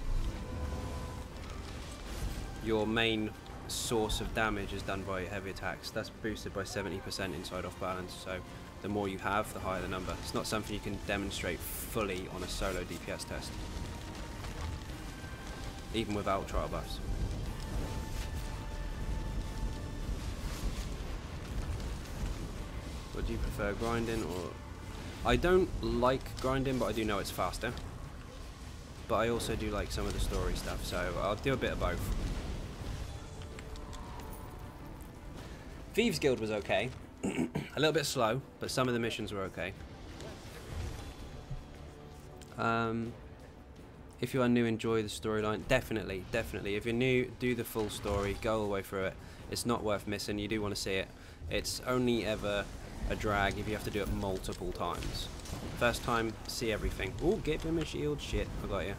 Your main source of damage is done by heavy attacks. That's boosted by 70% inside off balance, so the more you have, the higher the number. It's not something you can demonstrate fully on a solo DPS test, even without trial buffs. What do you prefer, grinding or... I don't like grinding, but I do know it's faster. But I also do like some of the story stuff, so I'll do a bit of both. Thieves Guild was okay. A little bit slow, but some of the missions were okay. If you are new, enjoy the storyline. Definitely, definitely. If you're new, do the full story. Go all the way through it. It's not worth missing. You do want to see it. It's only ever a drag if you have to do it multiple times. First time, see everything. Oh, get him a shield. Shit, I got you.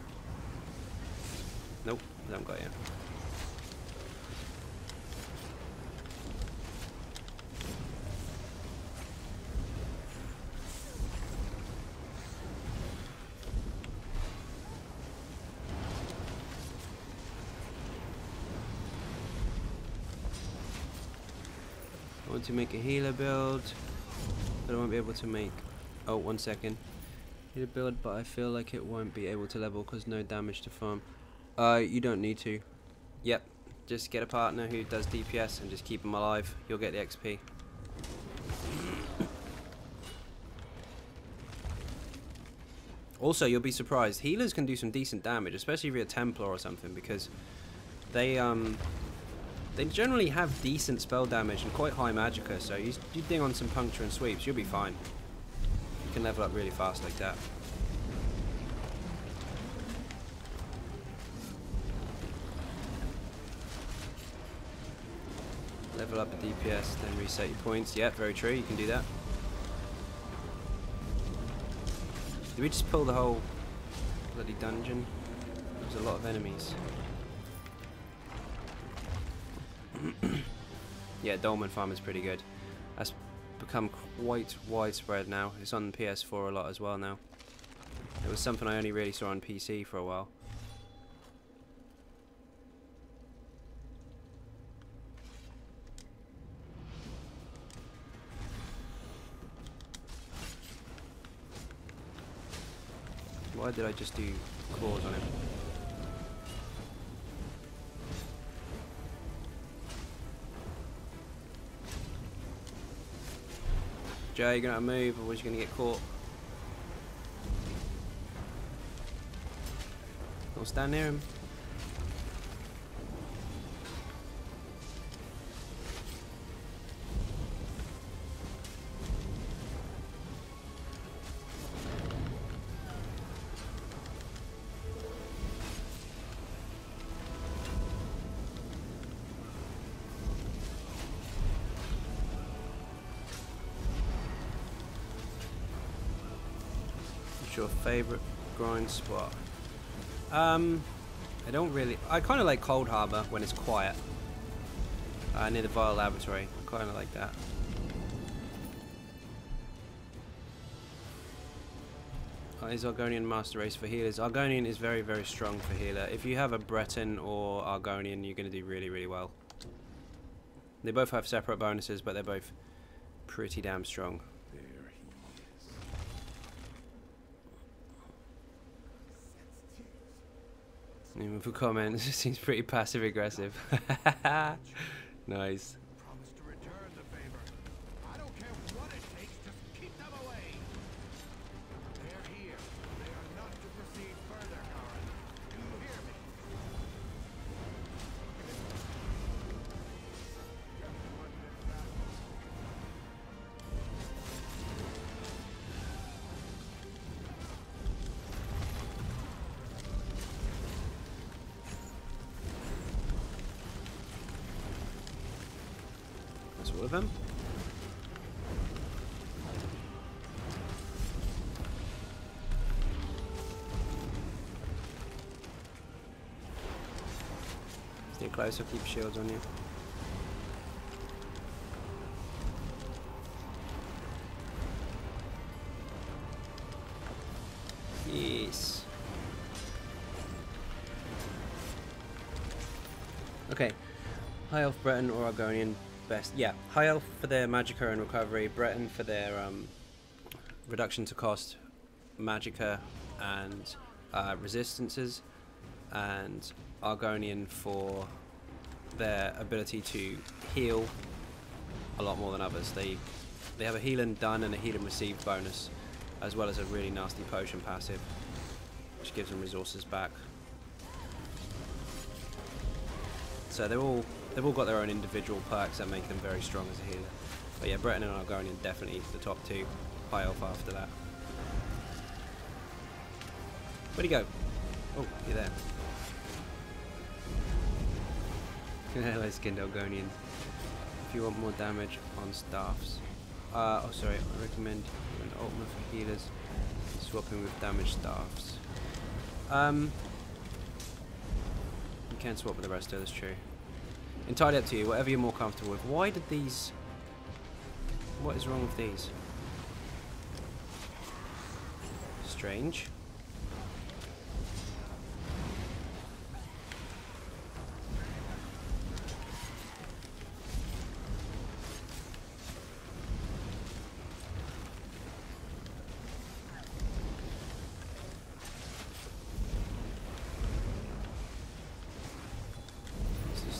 Nope, I haven't got you. I want to make a healer build, but I won't be able to make... Oh, 1 second. Healer build, but I feel like it won't be able to level because no damage to farm. You don't need to. Yep, just get a partner who does DPS and just keep them alive. You'll get the XP. Also, you'll be surprised. Healers can do some decent damage, especially if you're a Templar or something, because they generally have decent spell damage and quite high magicka. So you ding on some puncture and sweeps, you'll be fine. You can level up really fast like that. Level up the DPS, then reset your points. Yeah, very true. You can do that. Did we just pull the whole bloody dungeon? There's a lot of enemies. Yeah, Dolmen Farm is pretty good. That's become quite widespread now. It's on PS4 a lot as well now. It was something I only really saw on PC for a while. Why did I just do claws on him? Jay, you're gonna move, or was you gonna get caught? Don't stand near him. Your favorite grind spot? I don't really. I kind of like Cold Harbor when it's quiet. Near the Vile Laboratory. I kind of like that. Is Argonian Master Race for healers? Argonian is very, very strong for healer. If you have a Breton or Argonian, you're going to do really, really well. They both have separate bonuses, but they're both pretty damn strong. For comments, it seems pretty passive aggressive. Nice. Promise to return the favor. I don't care what it takes, just keep them away. They're here. They are not to proceed further, Karen. Do you hear me? All of them. Stay closer, keep shields on you. Yes. Okay. High Elf Breton or Argonian? Best, yeah. High Elf for their magicka and recovery, Breton for their reduction to cost, magicka and resistances, and Argonian for their ability to heal a lot more than others. They have a heal and done and a heal and received bonus, as well as a really nasty potion passive, which gives them resources back. So they've all got their own individual perks that make them very strong as a healer. But yeah, Breton and Argonian definitely the top two. High Elf after that. Where'd he go? Oh, you're there. Hello, skinned Argonian. If you want more damage on staffs. Oh, sorry, I recommend an ultimate for healers. Swapping with damaged staffs. You can swap with the rest of it, that's true. Entirely up to you, whatever you're more comfortable with. Why did these... What is wrong with these? Strange.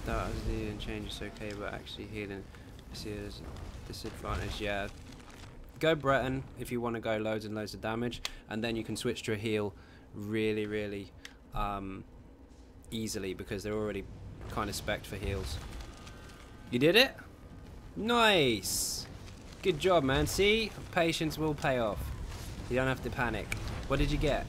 start as the and change is okay, but actually healing I see it as a disadvantage. Yeah. Go Breton if you want to go loads and loads of damage, and then you can switch to a heal really easily because they're already kind of spec'd for heals. You did it? Nice! Good job, man. See? Patience will pay off. You don't have to panic. What did you get?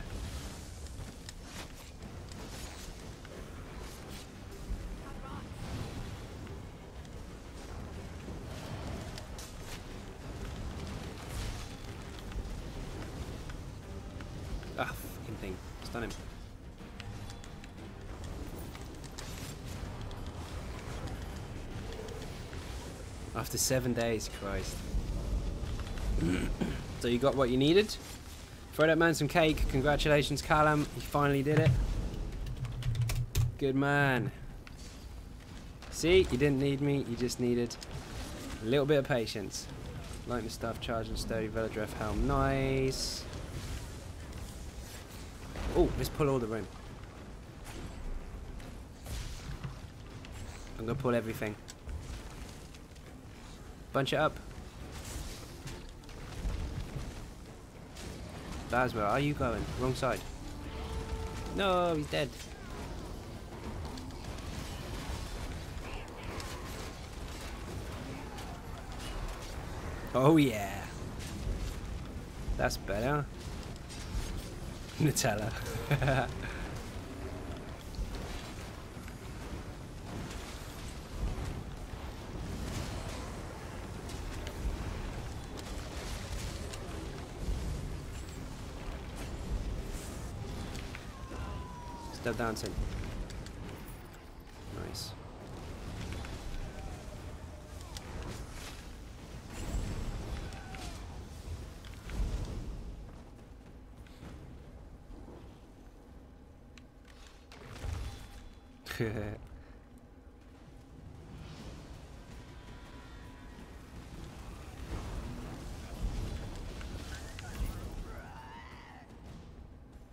Ah, fucking thing. Stun him. After 7 days, Christ. So you got what you needed? Throw that man some cake. Congratulations, Callum. You finally did it. Good man. See, you didn't need me. You just needed a little bit of patience. Lightning stuff, charge and sturdy Velodreth helm. Nice. Oh, let's pull all the room. I'm gonna pull everything. Bunch it up. Baz, where are you going? Wrong side. No, he's dead. Oh yeah. That's better. Nutella. Step dancing. Nice.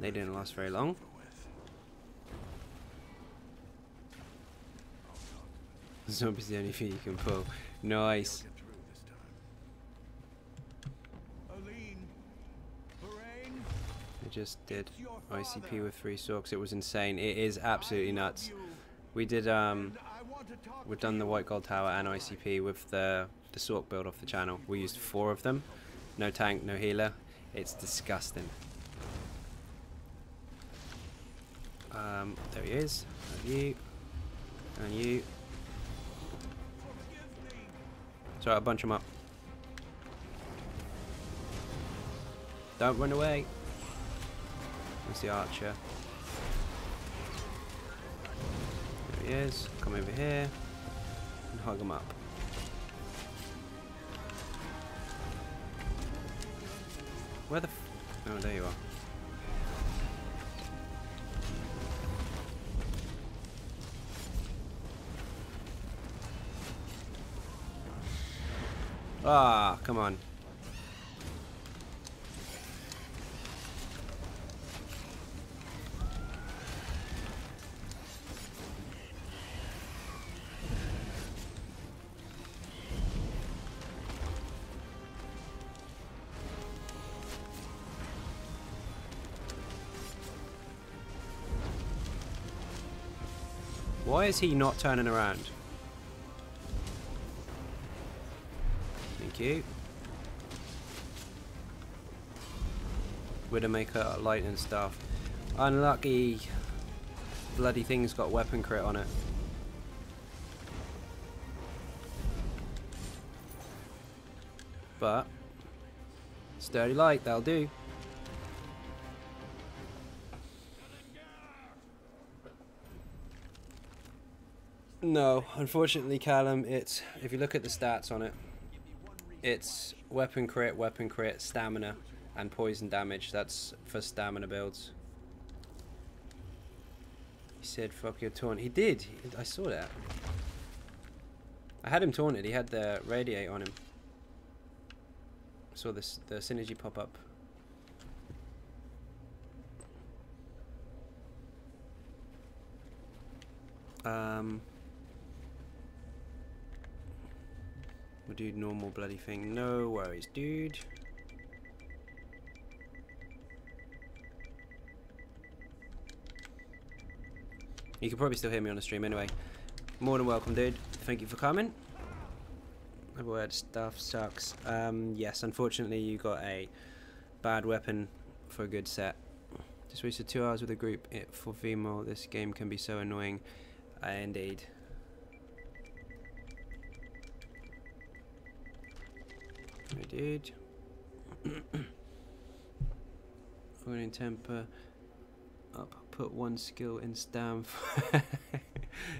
They didn't last very long. Zombie's the only thing you can pull. Nice. I just did ICP with 3 sorks. It was insane. It is absolutely nuts. We did we've done the White Gold Tower and ICP with the sork build off the channel. We used 4 of them. No tank, no healer. It's disgusting. There he is. And you. And you. Sorry, I'll bunch them up. Don't run away. There's the archer. There he is. Come over here and hug him up. Where the f— oh, there you are. Ah, come on. Why is he not turning around? Thank you. Widowmaker, lightning staff. Unlucky. Bloody thing's got weapon crit on it. But sturdy light, that'll do. No, unfortunately, Callum, it's, if you look at the stats on it, it's weapon crit, stamina, and poison damage. That's for stamina builds. He said, fuck your taunt. He did. I saw that. I had him taunted. He had the radiate on him. I saw this, the synergy pop up. We'll do normal bloody thing. No worries, dude. You can probably still hear me on the stream anyway. More than welcome, dude. Thank you for coming. The word stuff sucks. Yes, unfortunately you got a bad weapon for a good set. Just wasted 2 hours with a group for female. This game can be so annoying. Indeed. We did. Running temper up. Put one skill in stam.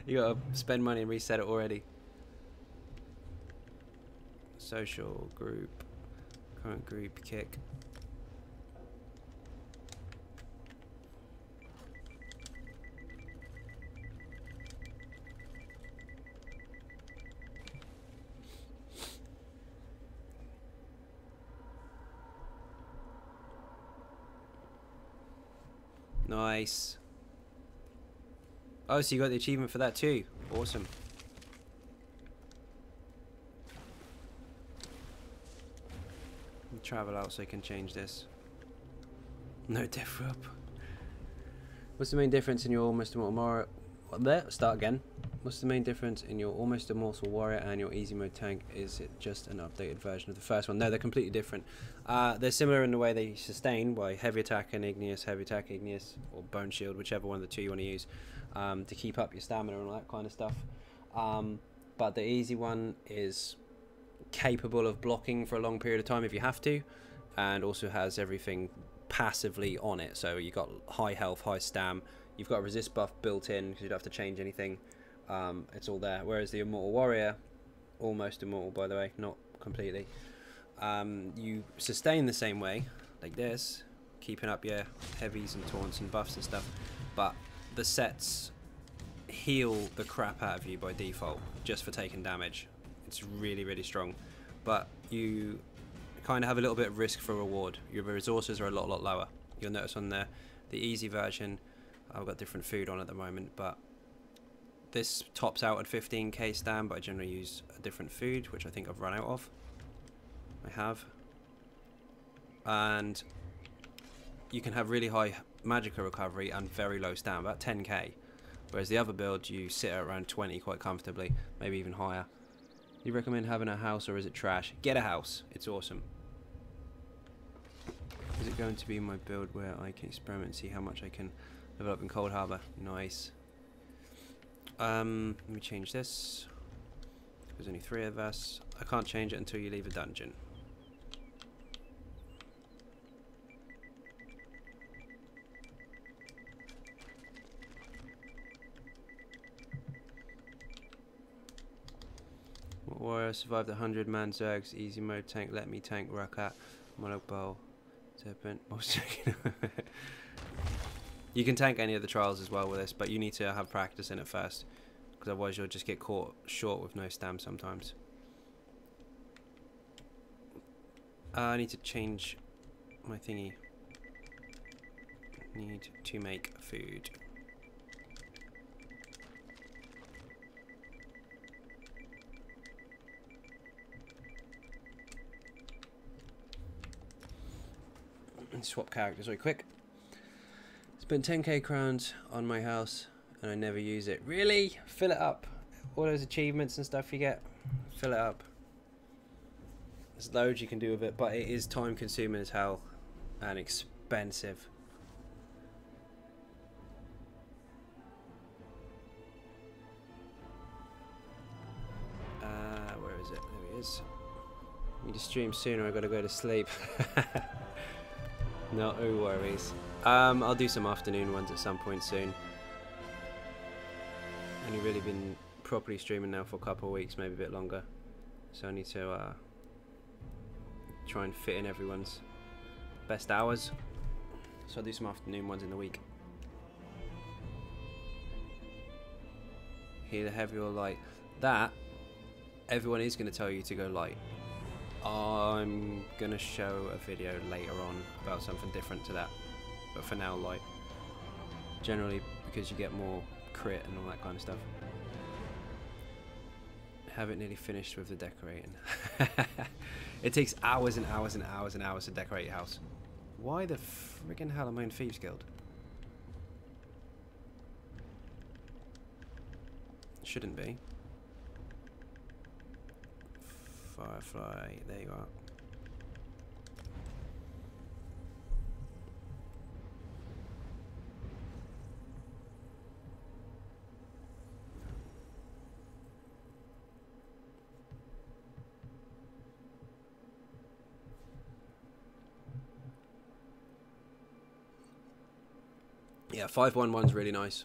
You gotta spend money and reset it already. Social group. Current group kick. Nice. Oh, so you got the achievement for that too. Awesome. Travel out so I can change this. No diff up. What's the main difference in your almost immortal warrior? What there? Start again. What's the main difference in your almost immortal warrior and your easy mode tank? Is it just an updated version of the first one? No, they're completely different. They're similar in the way they sustain by heavy attack and igneous, or bone shield, whichever one of the two you want to use, to keep up your stamina and all that kind of stuff. But the easy one is capable of blocking for a long period of time if you have to, and also has everything passively on it. So you got high health, high stam. You've got a resist buff built in because you don't have to change anything. It's all there. Whereas the immortal warrior, almost immortal by the way, not completely, you sustain the same way like this, keeping up your heavies and taunts and buffs and stuff, but the sets heal the crap out of you by default just for taking damage. It's really, really strong, but you kind of have a little bit of risk for reward. Your resources are a lot lower. You'll notice on the easy version, I've got different food on at the moment, but this tops out at 15k stam, but I generally use a different food, which I think I've run out of. I have. And you can have really high magicka recovery and very low stam, about 10k. Whereas the other build, you sit at around 20 quite comfortably, maybe even higher. You recommend having a house or is it trash? Get a house. It's awesome. Is it going to be my build where I can experiment and see how much I can level up in Cold Harbor? Nice. Let me change this. There's only 3 of us. I can't change it until you leave a dungeon. Warrior survived the 100-man Zerg's easy mode tank. Let me tank Rakat, Monarch Bowl, Serpent. You can tank any of the trials as well with this, but you need to have practice in it first, because otherwise you'll just get caught short with no stam sometimes. I need to change my thingy. Need to make food. Swap characters really quick. Spent 10k crowns on my house and I never use it. Really? Fill it up. All those achievements and stuff you get, fill it up. There's loads you can do with it, but it is time consuming as hell and expensive. Where is it? There he is. Need to stream sooner, I gotta go to sleep. No worries. I'll do some afternoon ones at some point soon. Only really been properly streaming now for a couple of weeks, maybe a bit longer. So I need to try and fit in everyone's best hours. So I'll do some afternoon ones in the week. Either heavy or light. That, everyone is going to tell you to go light. I'm gonna show a video later on about something different to that, but for now light. Generally because you get more crit and all that kind of stuff. Have it nearly finished with the decorating. It takes hours and hours and hours and hours to decorate your house. Why the friggin' hell am I in Thieves Guild? Shouldn't be. Firefly, there you are. Yeah, 5-1-1's really nice.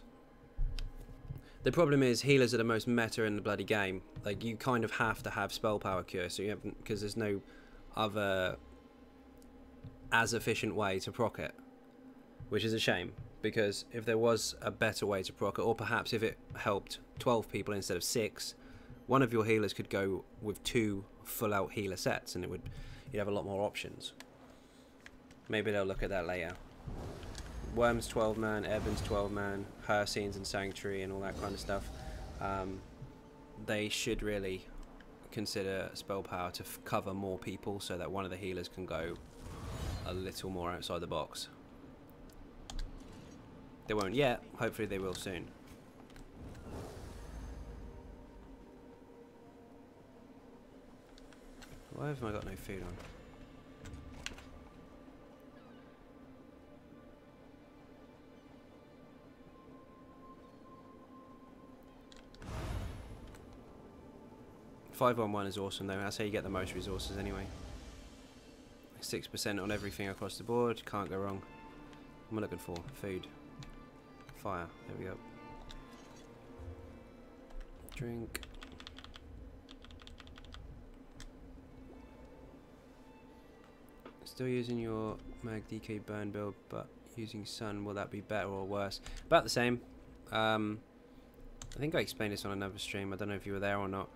The problem is healers are the most meta in the bloody game. Like, you kind of have to have spell power cure, so you haven't, because there's no other as efficient way to proc it, which is a shame. Because if there was a better way to proc it, or perhaps if it helped 12 people instead of 6, one of your healers could go with 2 full-out healer sets, and you'd have a lot more options. Maybe they'll look at that later. Worm's 12-man, Evan's 12-man, Hircines and Sanctuary and all that kind of stuff. They should really consider spell power to cover more people so that one of the healers can go a little more outside the box. They won't yet, hopefully they will soon. Why have I got no food on? "5-1-1 is awesome though, that's how you get the most resources anyway. 6% on everything across the board, can't go wrong. What am I looking for? Food. Fire, there we go. Drink. Still using your mag DK burn build, but using sun, will that be better or worse? About the same. I think I explained this on another stream, I don't know if you were there or not.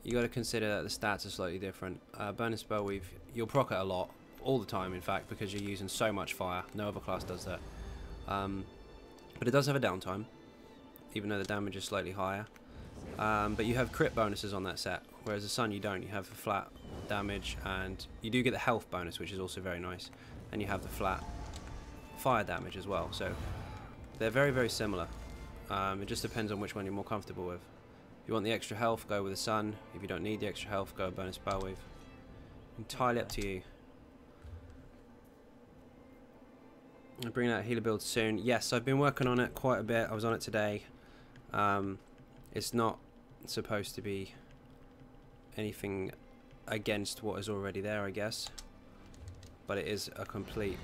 You got to consider that the stats are slightly different. Burn and Spell Weave, you'll proc it a lot, all the time in fact, because you're using so much fire. No other class does that. But it does have a downtime, even though the damage is slightly higher. But you have crit bonuses on that set, whereas the Sun you don't. You have the flat damage, and you do get the health bonus, which is also very nice. And you have the flat fire damage as well. So they're very, very similar. It just depends on which one you're more comfortable with. If you want the extra health, go with the Sun. If you don't need the extra health, go Burn and Spell Weave. Entirely up to you. I'll bring out a healer build soon. Yes, I've been working on it quite a bit. I was on it today. It's not supposed to be anything against what is already there, I guess. But it is a complete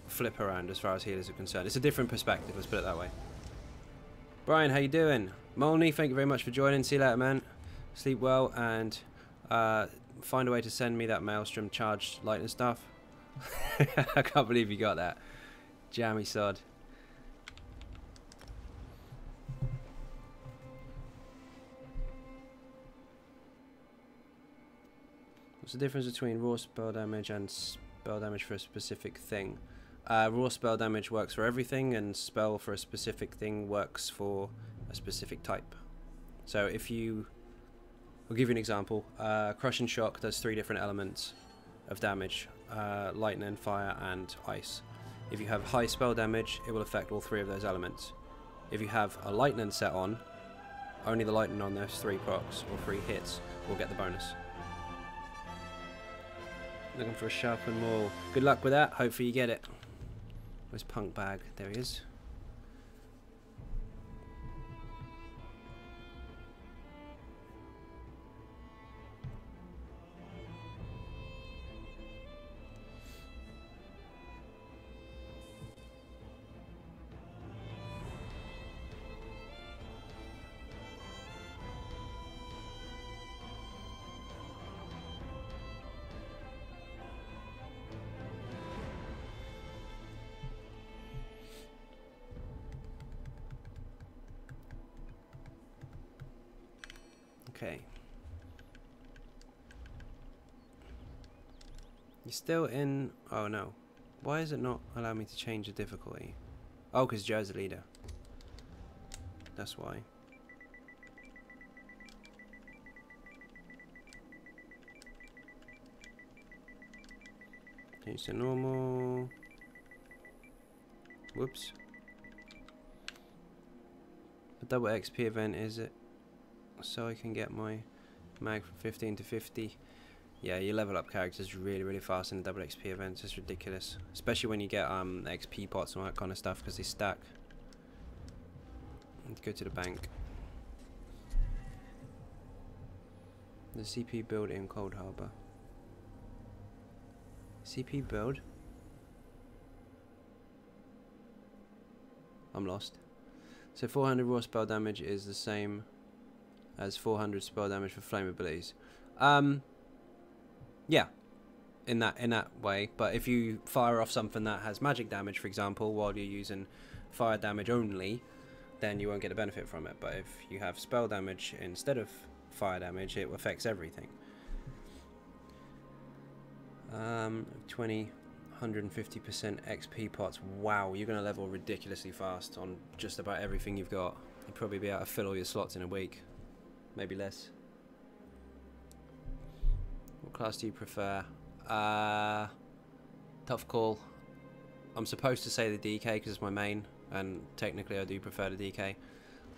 flip around as far as healers are concerned. It's a different perspective, let's put it that way. Brian, how you doing? Molney, thank you very much for joining. See you later, man. Sleep well, and find a way to send me that Maelstrom charged lightning stuff. I can't believe you got that. Jammy sod. What's the difference between raw spell damage and spell damage for a specific thing? Raw spell damage works for everything, and spell for a specific thing works for a specific type. So if you... I'll give you an example. Crush and Shock does 3 different elements of damage. Lightning, fire, and ice. If you have high spell damage, it will affect all 3 of those elements. If you have a lightning set on, only the lightning on those 3 procs or 3 hits will get the bonus. Looking for a sharpened maul. Good luck with that. Hopefully you get it. Where's Punk Bag? There he is. Okay. You're still in... Oh no. Why is it not allowing me to change the difficulty? Oh, because Joe's the leader. That's why. Change to normal. Whoops. A double XP event, is it? So I can get my mag from 15 to 50. Yeah, you level up characters really, really fast in the double XP events. It's ridiculous. Especially when you get XP pots and all that kind of stuff, because they stack. Let's go to the bank. The CP build in Cold Harbor. CP build? I'm lost. So 400 raw spell damage is the same as 400 spell damage for flame abilities. Yeah, in that way. But if you fire off something that has magic damage, for example, while you're using fire damage only, then you won't get a benefit from it. But if you have spell damage instead of fire damage, it affects everything. 20, 150% XP pots. Wow, you're gonna level ridiculously fast on just about everything you've got. You'd probably be able to fill all your slots in a week, maybe less. What class do you prefer? Tough call. I'm supposed to say the DK because it's my main, and technically I do prefer the DK,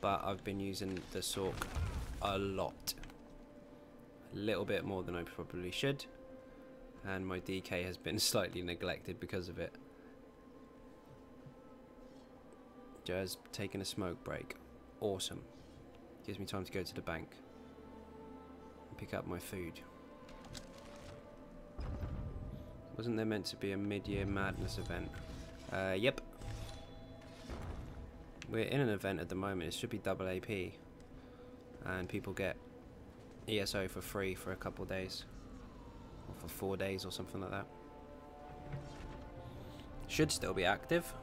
but I've been using the Sork a lot. A little bit more than I probably should, and my DK has been slightly neglected because of it. Just taking a smoke break. Awesome. Gives me time to go to the bank and pick up my food. Wasn't there meant to be a mid-year madness event? Yep. We're in an event at the moment. It should be double AP, and people get ESO for free for a couple days, or for 4 days or something like that. Should still be active.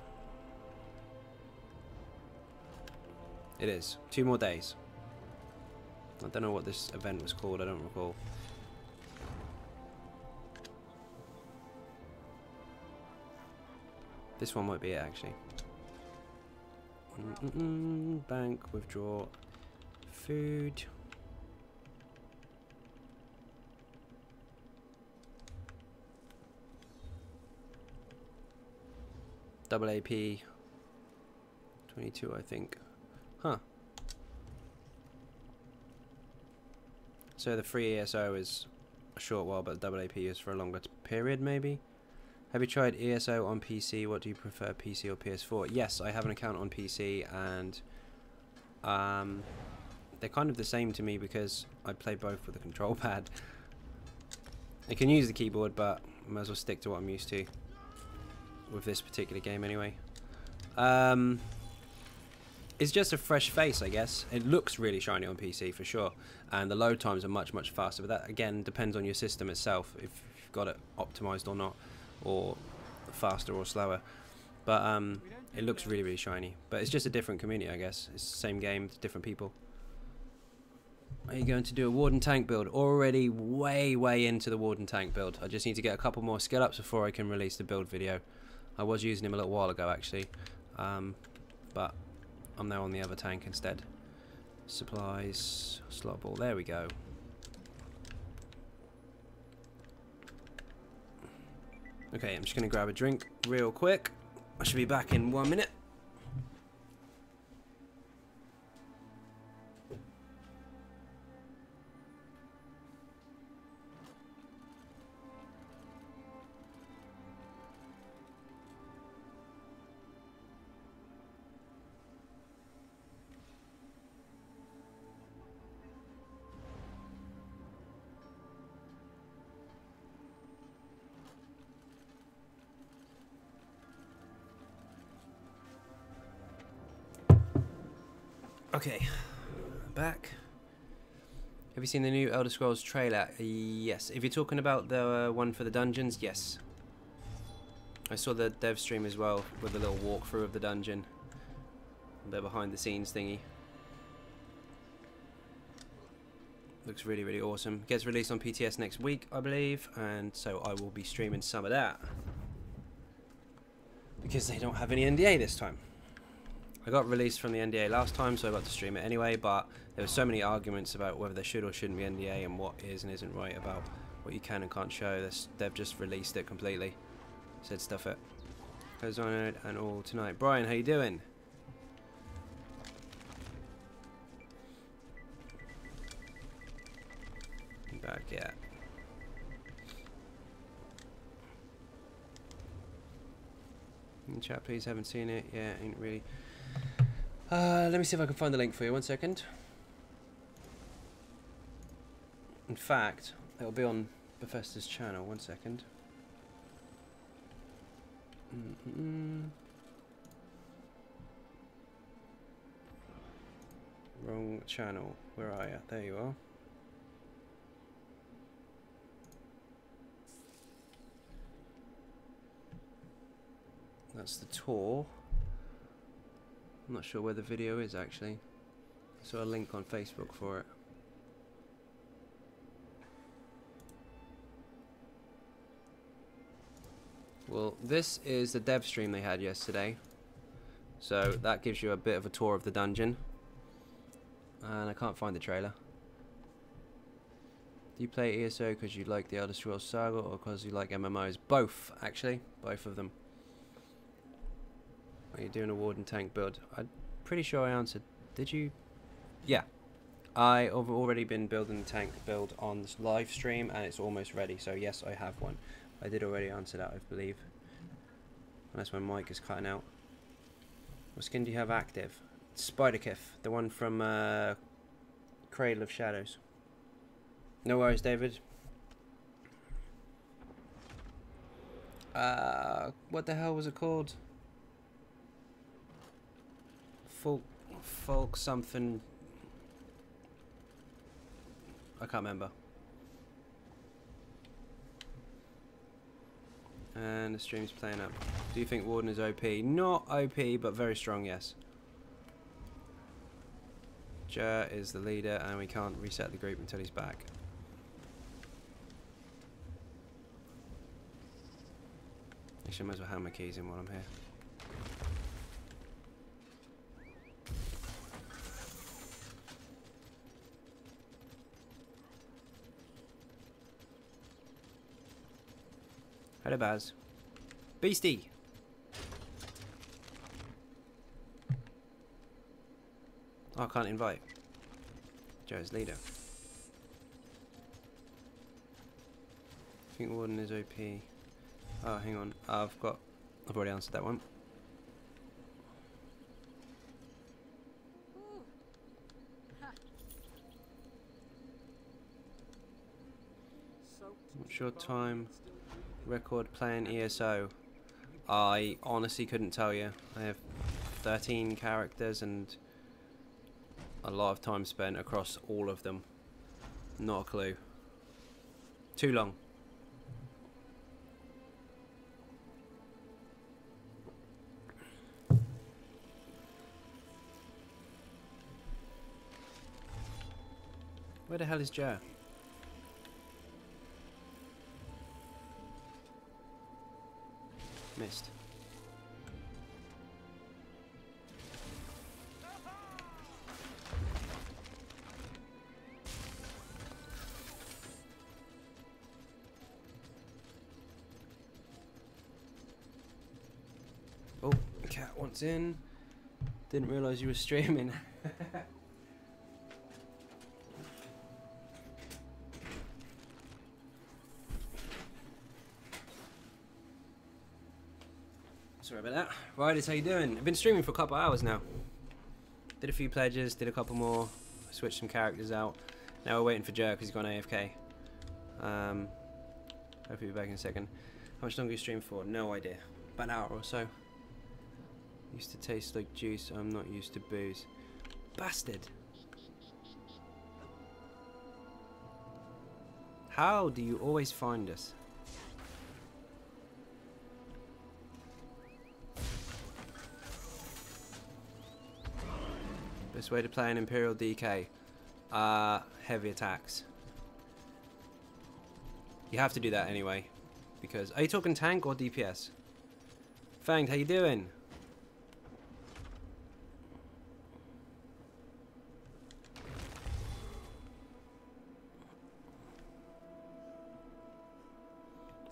It is. 2 more days. I don't know what this event was called. I don't recall. This one might be it, actually. Bank, withdraw, food. Double AP. 22, I think. Huh. So the free ESO is a short while, but the double AP is for a longer period, maybe? Have you tried ESO on PC? What do you prefer, PC or PS4? Yes, I have an account on PC, and they're kind of the same to me because I play both with a control pad. I can use the keyboard, but I might as well stick to what I'm used to with this particular game anyway. It's just a fresh face, I guess. It looks really shiny on PC for sure, and the load times are much, much faster, but that again depends on your system itself, if you've got it optimized or not, or faster or slower. But it looks really, really shiny. But it's just a different community, I guess. It's the same game, different people. Are you going to do a Warden tank build? Already way into the Warden tank build. I just need to get a couple more skill ups before I can release the build video. I was using him a little while ago, actually. But I'm now on the other tank instead. Supplies, slot ball, there we go. Okay, I'm just going to grab a drink real quick. I should be back in 1 minute. Okay, back. Have you seen the new Elder Scrolls trailer? Yes. If you're talking about the one for the dungeons, yes. I saw the dev stream as well with a little walkthrough of the dungeon. The behind the scenes thingy. Looks really, really awesome. Gets released on PTS next week, I believe, and so I will be streaming some of that. Because they don't have any NDA this time. I got released from the NDA last time, so I got to stream it anyway, but there were so many arguments about whether there should or shouldn't be NDA and what is and isn't right about what you can and can't show. They've just released it completely. Said stuff it. Goes on it and all tonight. Brian, how you doing? Back, yeah. In chat, please. Haven't seen it. Yeah, ain't really. Let me see if I can find the link for you. 1 second. In fact, it'll be on Bethesda's channel. 1 second. Wrong channel. Where are you? There you are. That's the tour. I'm not sure where the video is actually. I saw a link on Facebook for it. Well, this is the dev stream they had yesterday. So that gives you a bit of a tour of the dungeon. And I can't find the trailer. Do you play ESO because you like the Elder Scrolls Saga or because you like MMOs? Both, actually. Both of them. Are you doing a Warden tank build? I'm pretty sure I answered. Did you? Yeah. I have already been building the tank build on this live stream and it's almost ready. So yes, I have one. I did already answer that, I believe. Unless my mic is cutting out. What skin do you have active? Spiderkiff, the one from Cradle of Shadows. No worries, David. What the hell was it called? Folk something. I can't remember. And the stream's playing up. Do you think Warden is OP? Not OP, but very strong, yes. Jer is the leader, and we can't reset the group until he's back. Actually, I might as well have my keys in while I'm here. Hello, Baz. Beastie! Oh, I can't invite. Joe's leader. I think Warden is OP. Oh, hang on. I've already answered that one. What's your time record playing ESO? I honestly couldn't tell you. I have 13 characters and a lot of time spent across all of them. Not a clue. Too long. Where the hell is Joe? Missed. Oh, the cat wants in. Didn't realise you were streaming. Sorry about that. Riders, how you doing? I've been streaming for a couple of hours now. Did a few pledges, did a couple more, switched some characters out. Now we're waiting for Joe because he's gone AFK. Hopefully be back in a second. How much longer you stream for? No idea. About an hour or so. Used to taste like juice. I'm not used to booze. Bastard. How do you always find us? Best way to play an Imperial DK. Heavy attacks. You have to do that anyway. Because are you talking tank or DPS? Fanged, how you doing?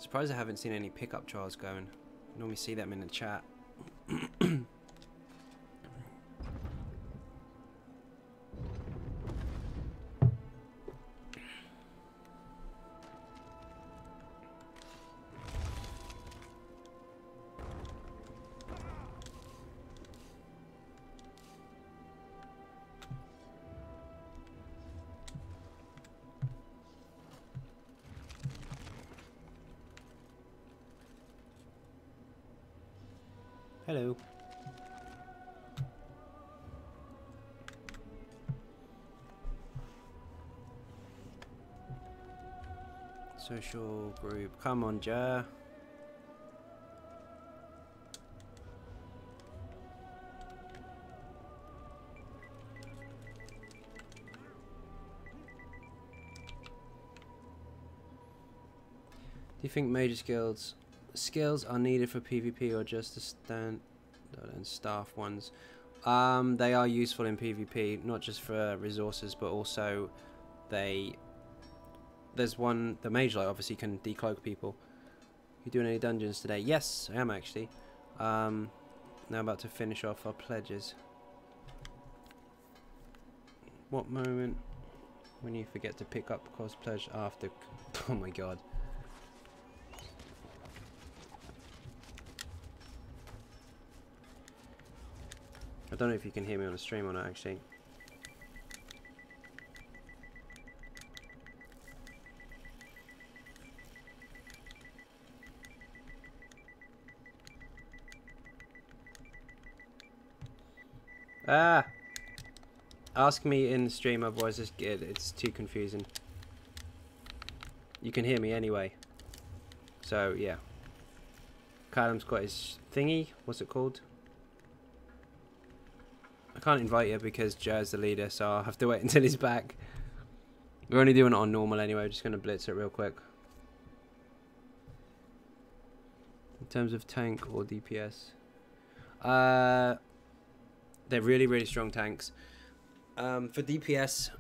Surprised I haven't seen any pickup trials going. Normally see them in the chat. Hello. Social group. Come on, Jar. Do you think major skills are needed for PvP or just the standard and staff ones? They are useful in PvP, not just for resources, but also there's one, the mage light obviously can decloak people. You doing any dungeons today? Yes, I am actually. Now about to finish off our pledges. What moment when you forget to pick up cost pledge after? Oh my god. I don't know if you can hear me on the stream or not actually. Ah! Ask me in the stream, otherwise it's too confusing. You can hear me anyway. So, yeah. Callum's got his thingy. What's it called? I can't invite you because Joe's the leader, so I'll have to wait until he's back. We're only doing it on normal anyway. We're just going to blitz it real quick. In terms of tank or DPS. They're really, really strong tanks. For DPS,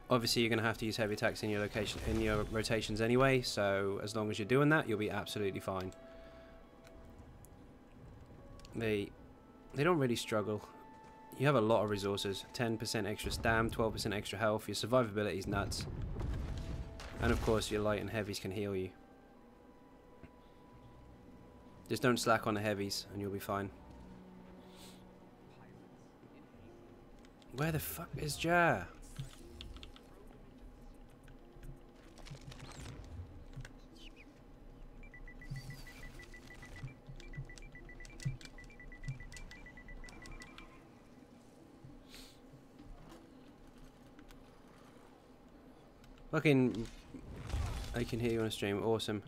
obviously you're going to have to use heavy attacks in your rotations anyway, so as long as you're doing that, you'll be absolutely fine. They don't really struggle. You have a lot of resources. 10% extra stam, 12% extra health. Your survivability is nuts. And of course your light and heavies can heal you. Just don't slack on the heavies and you'll be fine. Where the fuck is Jar? Fucking, I can hear you on the stream. Awesome.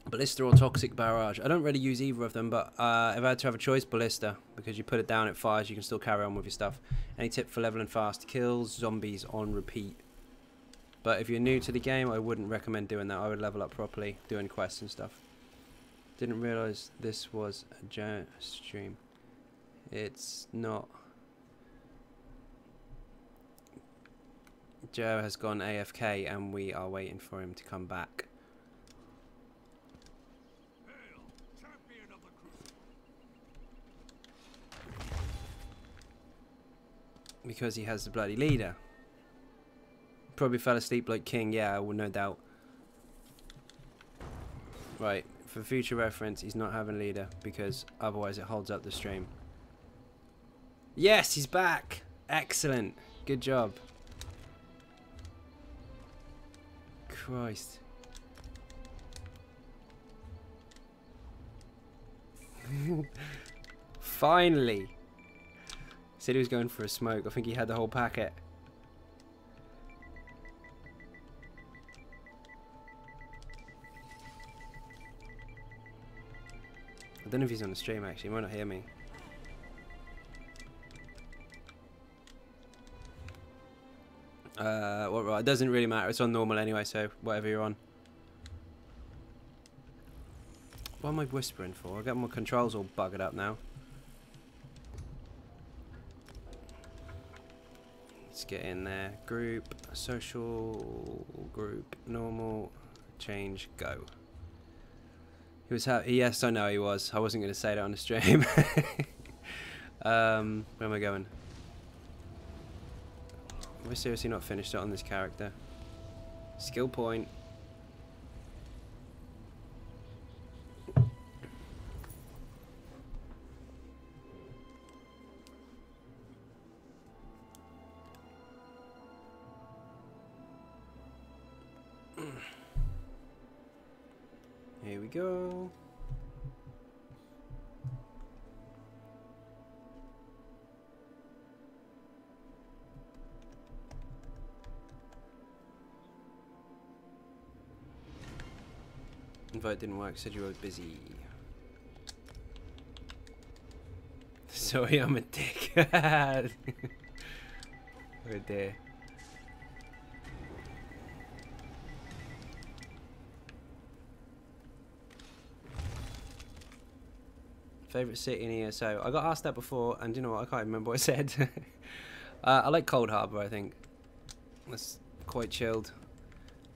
Ballista or Toxic Barrage. I don't really use either of them, but if I had to have a choice, Ballista, because you put it down, it fires, you can still carry on with your stuff. Any tip for leveling fast? Kills zombies on repeat. But if you're new to the game, I wouldn't recommend doing that. I would level up properly, doing quests and stuff. Didn't realise this was a giant stream. It's not. Joe has gone AFK and we are waiting for him to come back. Because he has the bloody leader. Probably fell asleep like King, yeah, well, no doubt. Right, for future reference, he's not having leader because otherwise it holds up the stream. Yes, he's back! Excellent. Good job. Christ. Finally! Said he was going for a smoke. I think he had the whole packet. I don't know if he's on the stream actually. He might not hear me. Well, it doesn't really matter. It's on normal anyway, so whatever you're on. What am I whispering for? I got my controls all buggered up now. Let's get in there. Group, social, group, normal, change, go. He was happy. Yes, I know he was. I wasn't going to say that on the stream. Where am I going? We're seriously not finished it on this character. Skill point. Here we go. Invite didn't work, said you were busy. Sorry, I'm a dick. Oh dear. Favorite city in ESO? I got asked that before, and you know what? I can't remember what I said. I like Cold Harbour. I think that's quite chilled,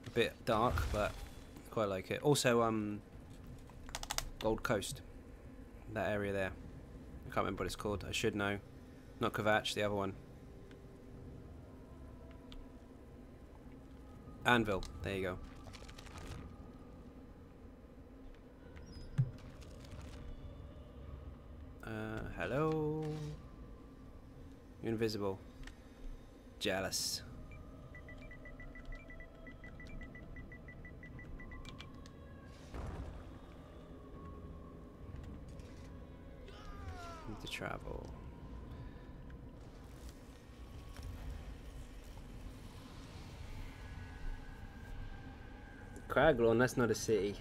a bit dark, but quite like it. Also, Gold Coast, that area there. I can't remember what it's called. I should know. Not Kvatch, the other one. Anvil. There you go. Hello. You're invisible. Jealous. Need to travel. Craglorn, that's not a city.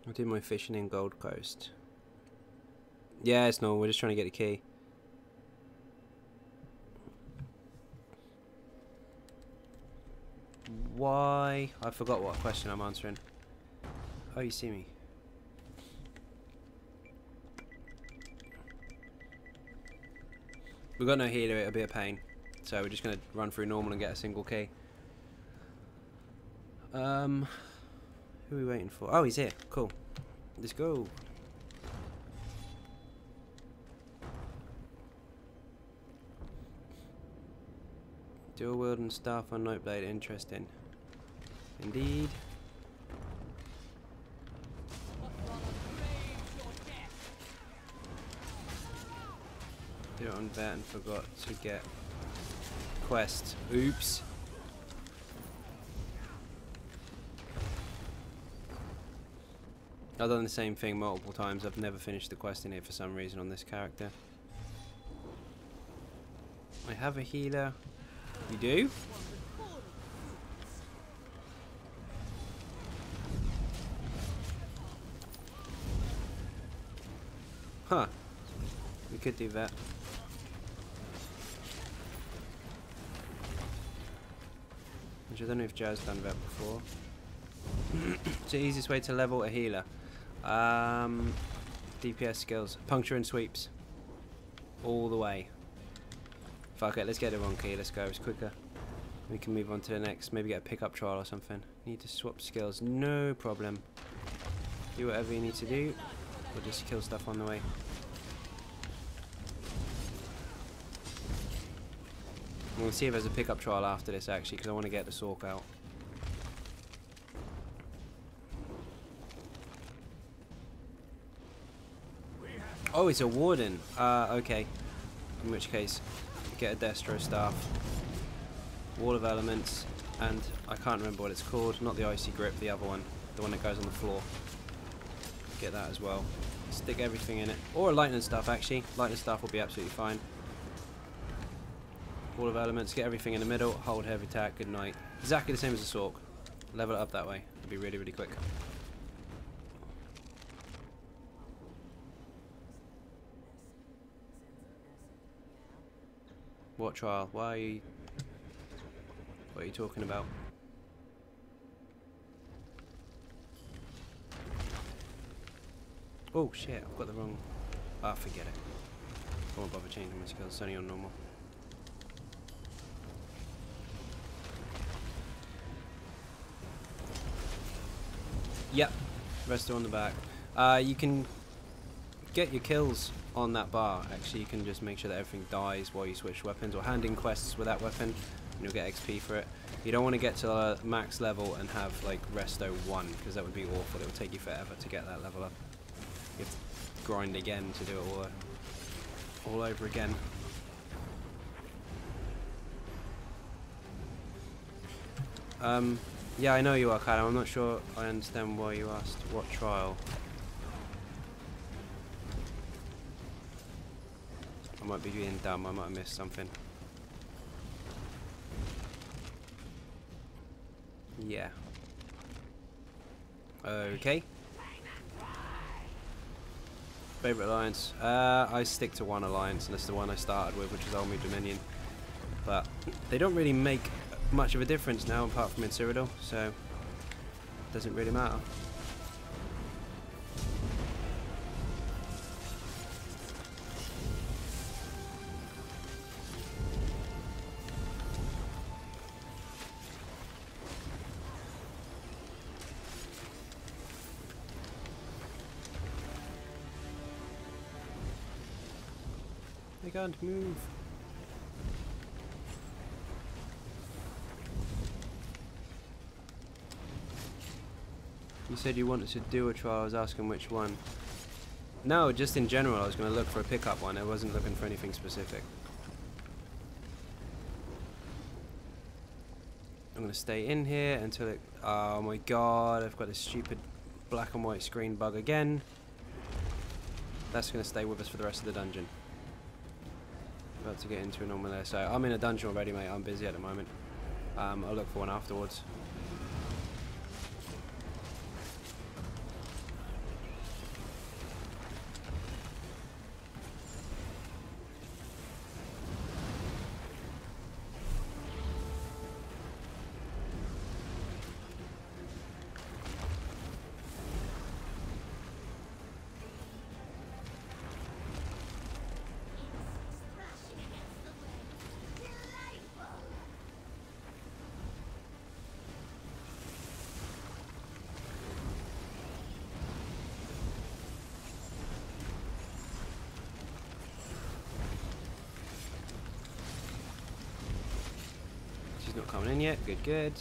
I did my fishing in Gold Coast. Yeah, it's normal. We're just trying to get the key. Why? I forgot what question I'm answering. Oh, you see me. We've got no healer, it'll be a pain. So we're just going to run through normal and get a single key. Who are we waiting for? Oh, he's here. Cool. Let's go. Dual wielding staff on Nightblade. Interesting. Indeed. Do it on vet and forgot to get quest. Oops. I've done the same thing multiple times. I've never finished the quest in it for some reason on this character. I have a healer. You do? Huh. We could do that. Which I don't know if Joe's done that before. It's the easiest way to level a healer. DPS skills. Puncture and sweeps. All the way. Fuck it, let's get the wrong key. Let's go, it's quicker. We can move on to the next. Maybe get a pickup trial or something. Need to swap skills. No problem. Do whatever you need to do. Or just kill stuff on the way. We'll see if there's a pickup trial after this actually, because I want to get the Sork out. Oh, it's a warden. Okay. In which case, get a Destro staff, Wall of Elements, and I can't remember what it's called. Not the Icy Grip, the other one. The one that goes on the floor. Get that as well. Stick everything in it. Or a Lightning Staff, actually. Lightning Staff will be absolutely fine. Wall of Elements, get everything in the middle, hold heavy attack, good night. Exactly the same as the Sork. Level it up that way. It'll be really, really quick. What trial? Why? What are you talking about? Oh shit, I've got the wrong... Ah, forget it. I won't bother changing my skills, it's only on normal. Yep, rest are on the back. You can get your kills on that bar. Actually, you can just make sure that everything dies while you switch weapons, or hand in quests with that weapon, and you'll get XP for it. You don't want to get to max level and have like resto 1, because that would be awful. It would take you forever to get that level up. You have to grind again to do it all over again. Yeah, I know you are, Kyle. I'm not sure I understand why you asked what trial. I might be being dumb. I might have missed something. Yeah. Okay. Favorite alliance? I stick to one alliance, and it's the one I started with, which is Army Dominion. But they don't really make much of a difference now, apart from in Cyrodiil, so it doesn't really matter. They can't move. You said you wanted to do a trial. I was asking which one. No, just in general. I was going to look for a pickup one. I wasn't looking for anything specific. I'm going to stay in here until it... Oh my god, I've got this stupid black and white screen bug again. That's going to stay with us for the rest of the dungeon. About to get into a normal there. So I'm in a dungeon already, mate. I'm busy at the moment. I'll look for one afterwards. Not coming in yet. Good, good.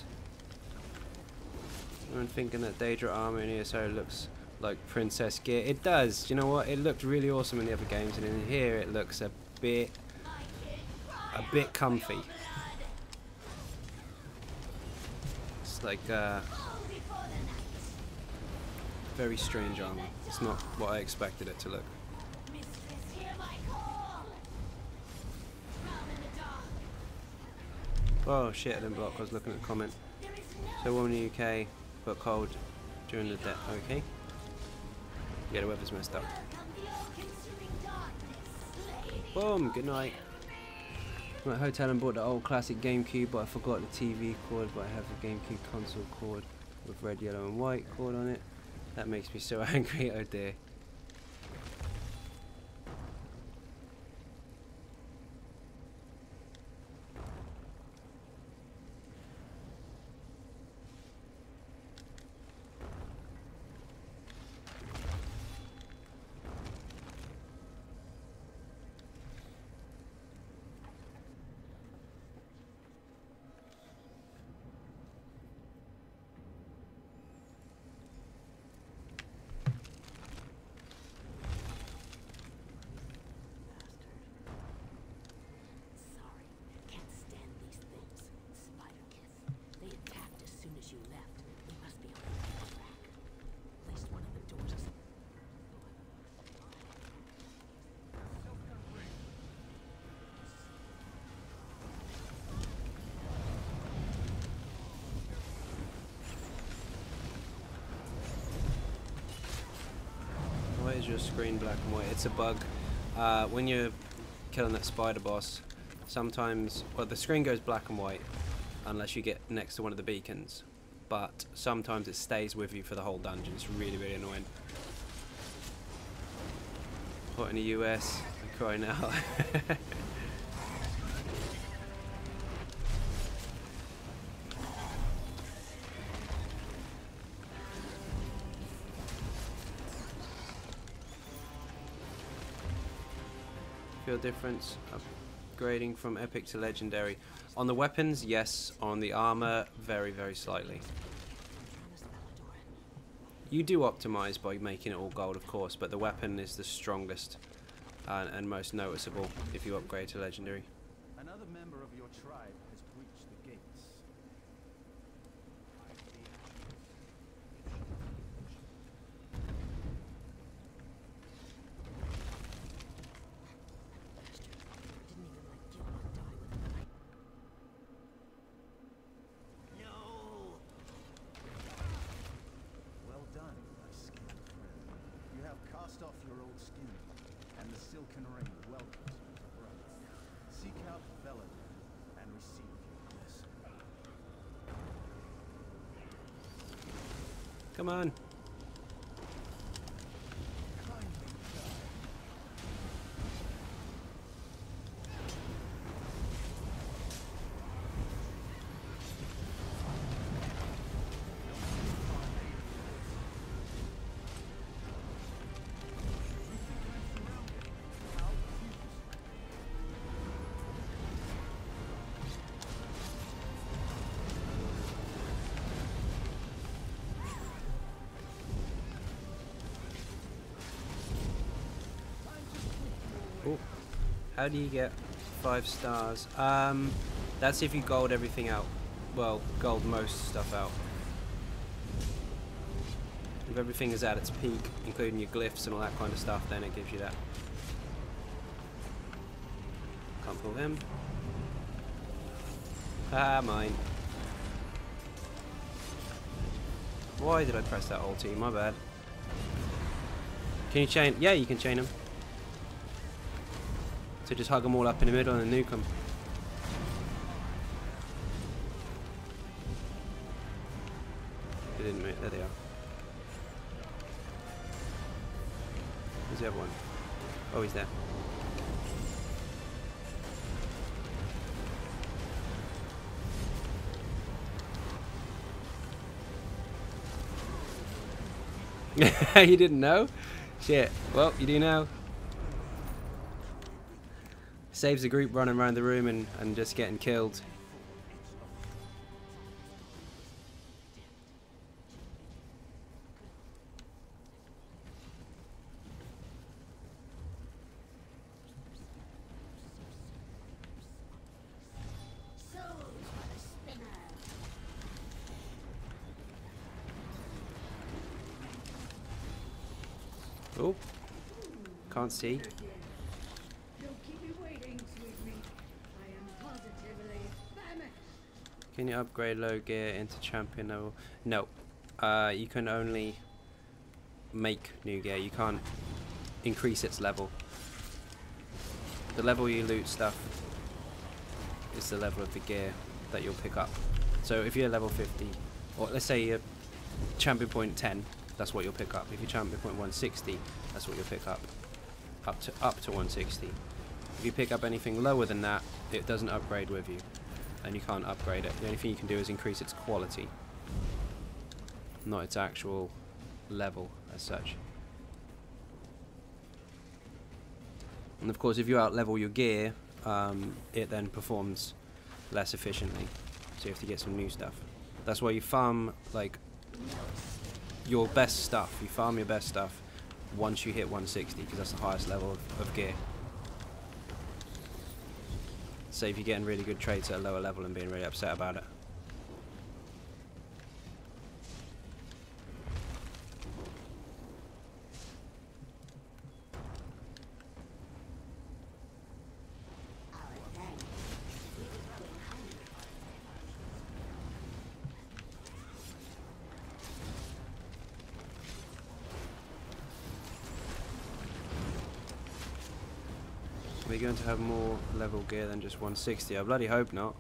I'm thinking that Daedra armor in ESO looks like princess gear. It does. You know what? It looked really awesome in the other games, and in here it looks a bit comfy. It's like very strange armor. It's not what I expected it to look. Oh shit, I didn't block, I was looking at the comment. So warm in the UK, but cold during the day. Okay. Yeah, the weather's messed up. Boom, good night. I'm at a hotel and bought the old classic GameCube, but I forgot the TV cord, but I have the GameCube console cord with red, yellow and white cord on it. That makes me so angry, oh dear. Why is your screen black and white? It's a bug. When you're killing that spider boss, sometimes, well, the screen goes black and white, unless you get next to one of the beacons. But sometimes it stays with you for the whole dungeon. It's really, really annoying. Hot in the US, I'm crying out. Feel difference upgrading from epic to legendary. On the weapons, yes. On the armor, very, very slightly. You do optimize by making it all gold, of course, but the weapon is the strongest and most noticeable if you upgrade to legendary. Another member of your tribe has breached the gates. Well done, my skilled friend. You have cast off your old skin, and the silken ring welcomes you to brother. Seek out Felon and receive your blessing. Come on. Oh, how do you get 5 stars? That's if you gold everything out. Well, gold most stuff out. If everything is at its peak, including your glyphs and all that kind of stuff, then it gives you that. Can't pull him. Ah, mine. Why did I press that ulti? My bad. Can you chain? Yeah, you can chain them. So just hug them all up in the middle and nuke them. They didn't move. There they are. Where's the other one? Oh, he's there. You didn't know? Shit. Well, you do now. Saves the group running around the room and just getting killed. Oh, can't see. Don't keep me waiting, sweet meat. I am positively famished. Can you upgrade low gear into champion level? No. You can only make new gear. You can't increase its level. The level you loot stuff is the level of the gear that you'll pick up. So if you're level 50, or let's say you're champion point 10, that's what you'll pick up. If you're champion point 160, that's what you'll pick up. Up to 160. If you pick up anything lower than that, it doesn't upgrade with you, and you can't upgrade it. The only thing you can do is increase its quality, not its actual level as such. And of course, if you out-level your gear, it then performs less efficiently. So you have to get some new stuff. That's why you farm like your best stuff. You farm your best stuff once you hit 160, because that's the highest level of gear. So if you're getting really good traits at a lower level and being really upset about it. Are we going to have more level gear than just 160? I bloody hope not.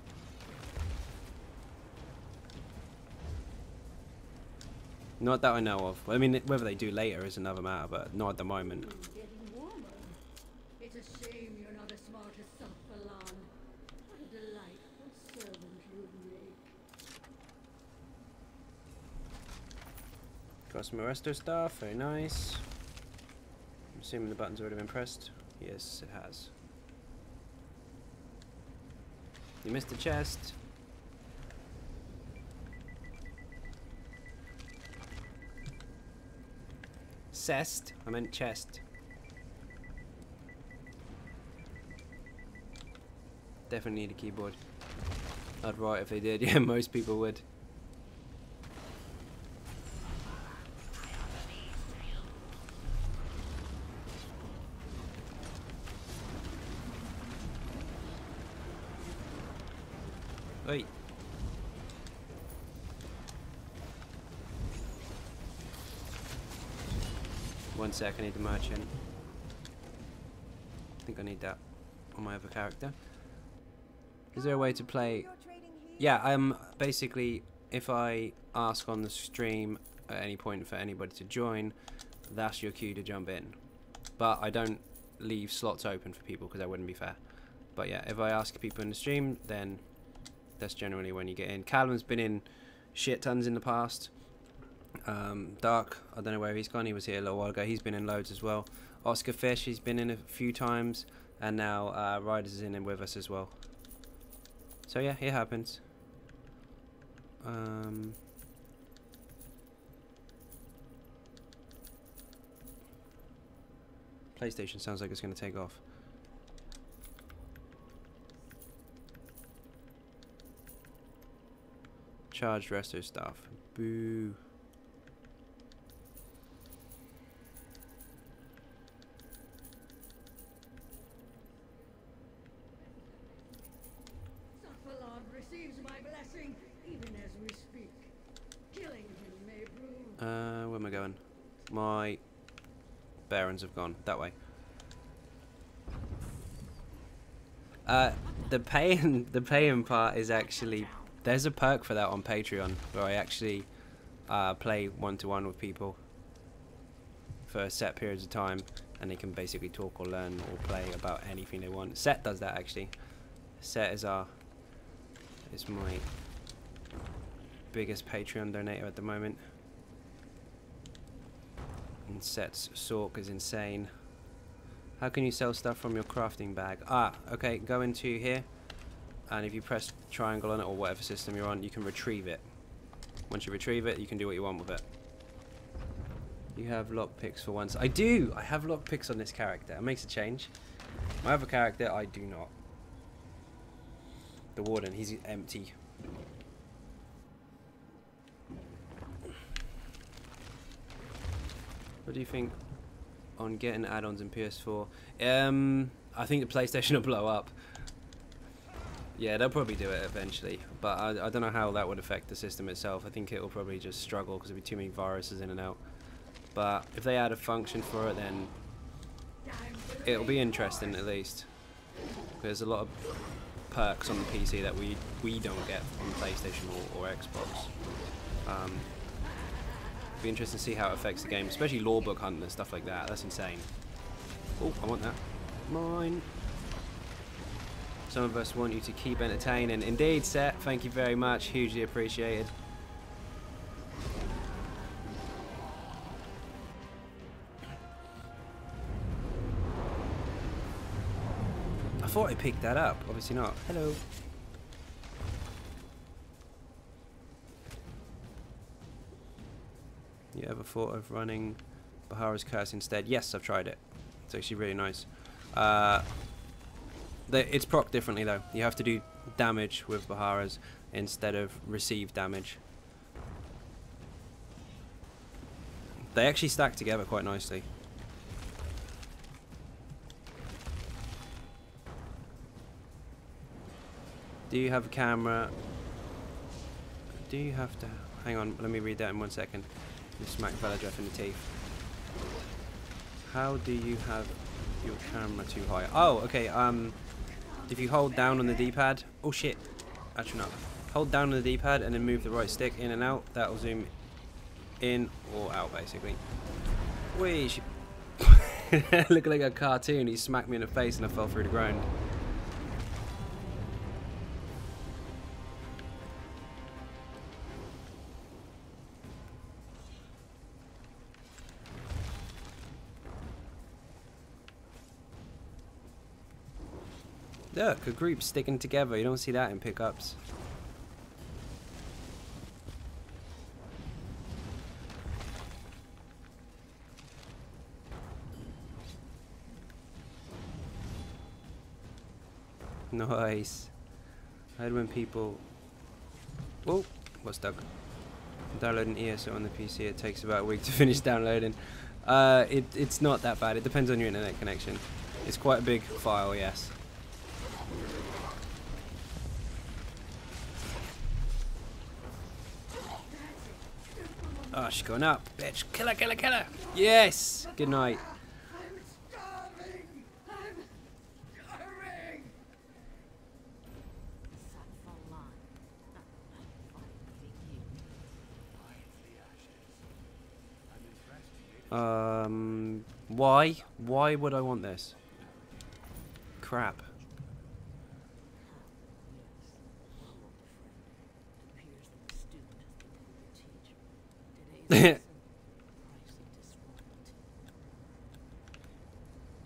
Not that I know of. I mean, whether they do later is another matter, but not at the moment. Getting warmer. It's a shame you're not as smart as Safalan. What a delightful servant you'd make. Got some Arresto stuff, very nice. I'm assuming the button's already been pressed. Yes, it has. You missed the chest. Cest? I meant chest. Definitely need a keyboard. I'd write if they did. Yeah, most people would. Wait. One sec, I need the merchant. I think I need that on my other character. Is there a way to play? Yeah, basically, if I ask on the stream at any point for anybody to join, that's your cue to jump in. But I don't leave slots open for people because that wouldn't be fair. But yeah, if I ask people in the stream, then that's generally when you get in. Callum's been in shit tons in the past. Dark, I don't know where he's gone. He was here a little while ago. He's been in loads as well. Oscar Fish, he's been in a few times, and now Riders is in with us as well. So yeah, it happens. PlayStation sounds like it's going to take off. Charged resto stuff. Boo. Safalan receives my blessing, even as we speak. Killing him may prove. Where am I going? My barons have gone that way. The paying part is actually, there's a perk for that on Patreon where I actually play one-to-one with people for set periods of time, and they can basically talk or learn or play about anything they want. Set does that actually. Set is my biggest Patreon donator at the moment, and Set's Sork is insane. How can you sell stuff from your crafting bag? Okay, go into here, and if you press triangle on it or whatever system you're on, you can retrieve it. Once you retrieve it, you can do what you want with it. You have lockpicks for once. I do! I have lockpicks on this character. It makes a change. My other character, I do not. The Warden, he's empty. What do you think on getting add-ons in PS4? I think the PlayStation will blow up. Yeah, they'll probably do it eventually, but I don't know how that would affect the system itself. I think it will probably just struggle because there'll be too many viruses in and out. But if they add a function for it, then it'll be interesting at least. There's a lot of perks on the PC that we don't get on PlayStation or Xbox. Be interesting to see how it affects the game, especially lore book hunting and stuff like that. That's insane. Oh, I want that. Mine. Some of us want you to keep entertaining. Indeed, Set. Thank you very much. Hugely appreciated. I thought I picked that up. Obviously not. Hello. You ever thought of running Bahara's Curse instead? Yes, I've tried it. It's actually really nice. It's proc differently though. You have to do damage with Bahara's instead of receive damage. They actually stack together quite nicely. Do you have a camera? Do you have to... Hang on, let me read that in 1 second. You smack Veladref in the teeth. How do you have your camera too high? Oh, okay, if you hold down on the D-pad... Oh shit. Actually not. Hold down on the D-pad and then move the right stick in and out. That'll zoom in or out, basically. Whee! She looked like a cartoon. He smacked me in the face and I fell through the ground. Look, a group sticking together. You don't see that in pickups. Nice. I heard when people... Oh, what's stuck? Downloading ESO on the PC, it takes about a week to finish downloading. It's not that bad. It depends on your internet connection. It's quite a big file, yes. Oh, she's going up, bitch. Kill her, kill her, kill her. Yes. Good night. I'm starving! I'm starving! Why? Why would I want this? Crap.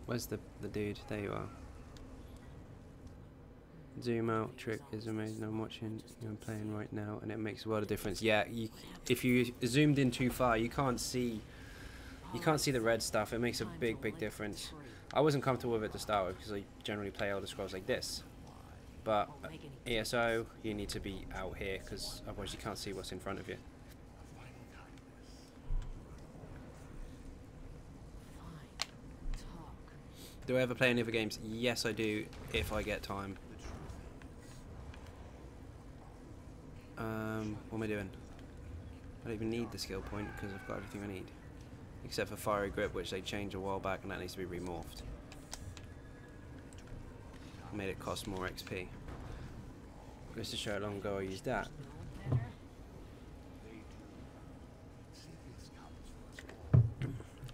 Where's the dude? There you are. Zoom out trick is amazing. I'm watching you and playing right now, and it makes a world of difference. Yeah, if you zoomed in too far, you can't see the red stuff. It makes a big difference. I wasn't comfortable with it to start with because I generally play Elder Scrolls like this. But ESO, you need to be out here because otherwise you can't see what's in front of you. Do I ever play any other games? Yes, I do, if I get time. What am I doing? I don't even need the skill point because I've got everything I need. Except for Fiery Grip, which they changed a while back and that needs to be remorphed. Made it cost more XP. Just to show how long ago I used that.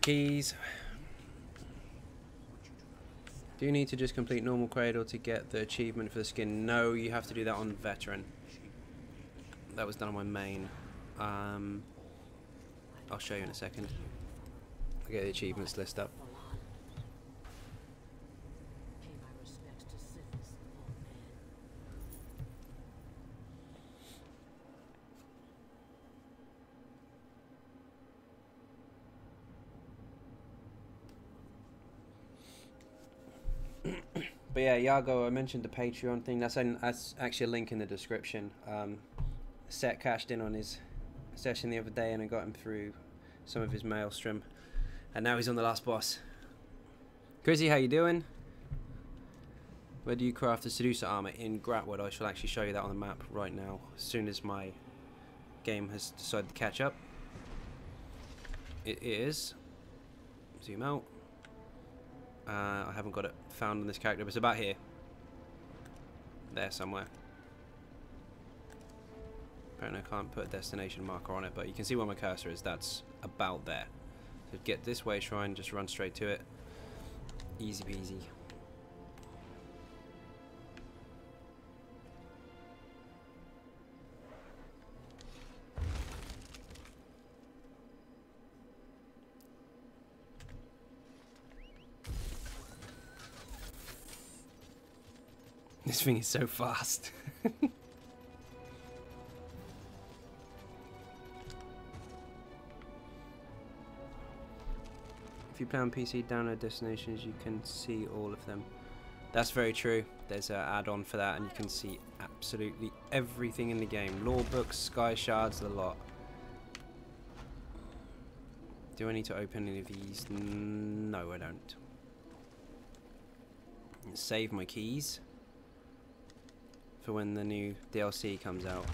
Keys. Do you need to just complete normal cradle to get the achievement for the skin? No, you have to do that on veteran. That was done on my main. I'll show you in a second. I'll get the achievements list up. But yeah, Yago, I mentioned the Patreon thing. That's actually a link in the description. Set cashed in on his session the other day and I got him through some of his maelstrom. And now he's on the last boss. Grizzy, how you doing? Where do you craft the Seducer armor? In Gratwood. I shall actually show you that on the map right now, as soon as my game has decided to catch up. It is... Zoom out. I haven't got it found on this character, but it's about here. There somewhere. Apparently I can't put a destination marker on it, but you can see where my cursor is. That's about there. So get this way, shrine, just run straight to it. Easy peasy. This thing is so fast. If you play on PC, download destinations, you can see all of them. That's very true. There's an add-on for that, and you can see absolutely everything in the game. Lore books, sky shards, the lot. Do I need to open any of these? No, I don't. Save my keys for when the new DLC comes out.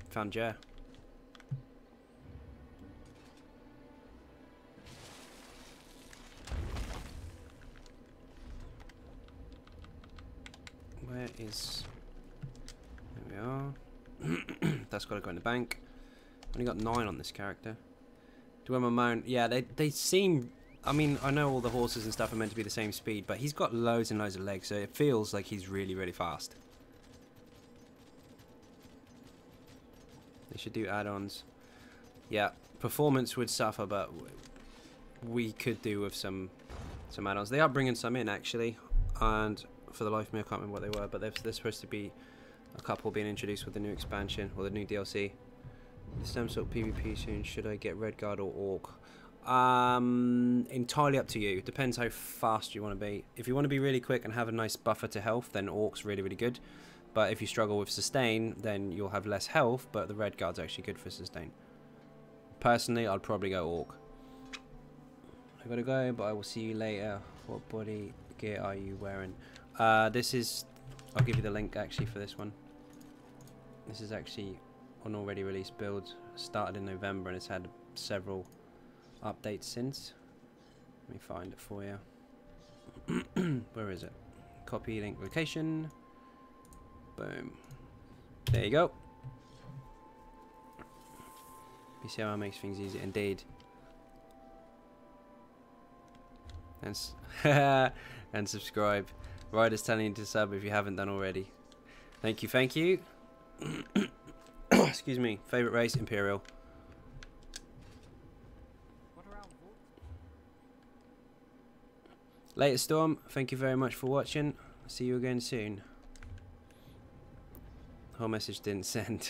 Found Jer. Where is... There we are. That's got to go in the bank. Only got 9 on this character. Do I mount? Yeah, they seem... I mean, I know all the horses and stuff are meant to be the same speed, but he's got loads and loads of legs, so it feels like he's really, really fast. They should do add-ons. Yeah, performance would suffer, but we could do with some add-ons. They are bringing some in, actually, and for the life of me, I can't remember what they were, but there's supposed to be a couple being introduced with the new expansion, or the new DLC. Some sort of PvP soon. Should I get Red Guard or Orc? Entirely up to you. Depends how fast you want to be. If you want to be really quick and have a nice buffer to health, then Orc's really, really good. But if you struggle with sustain, then you'll have less health, but the Red Guard's actually good for sustain. Personally, I'd probably go Orc. I gotta go, but I will see you later. What body gear are you wearing? This is... I'll give you the link, actually, for this one. This is actually an already released build. Started in November, and it's had several updates since. Let me find it for you. Where is it? Copy link location. Boom. There you go. You see how it makes things easy? Indeed. And subscribe. Ryder's telling you to sub if you haven't done already. Thank you, thank you. Excuse me. Favorite race? Imperial. Later, Storm. Thank you very much for watching. See you again soon. Whole message didn't send.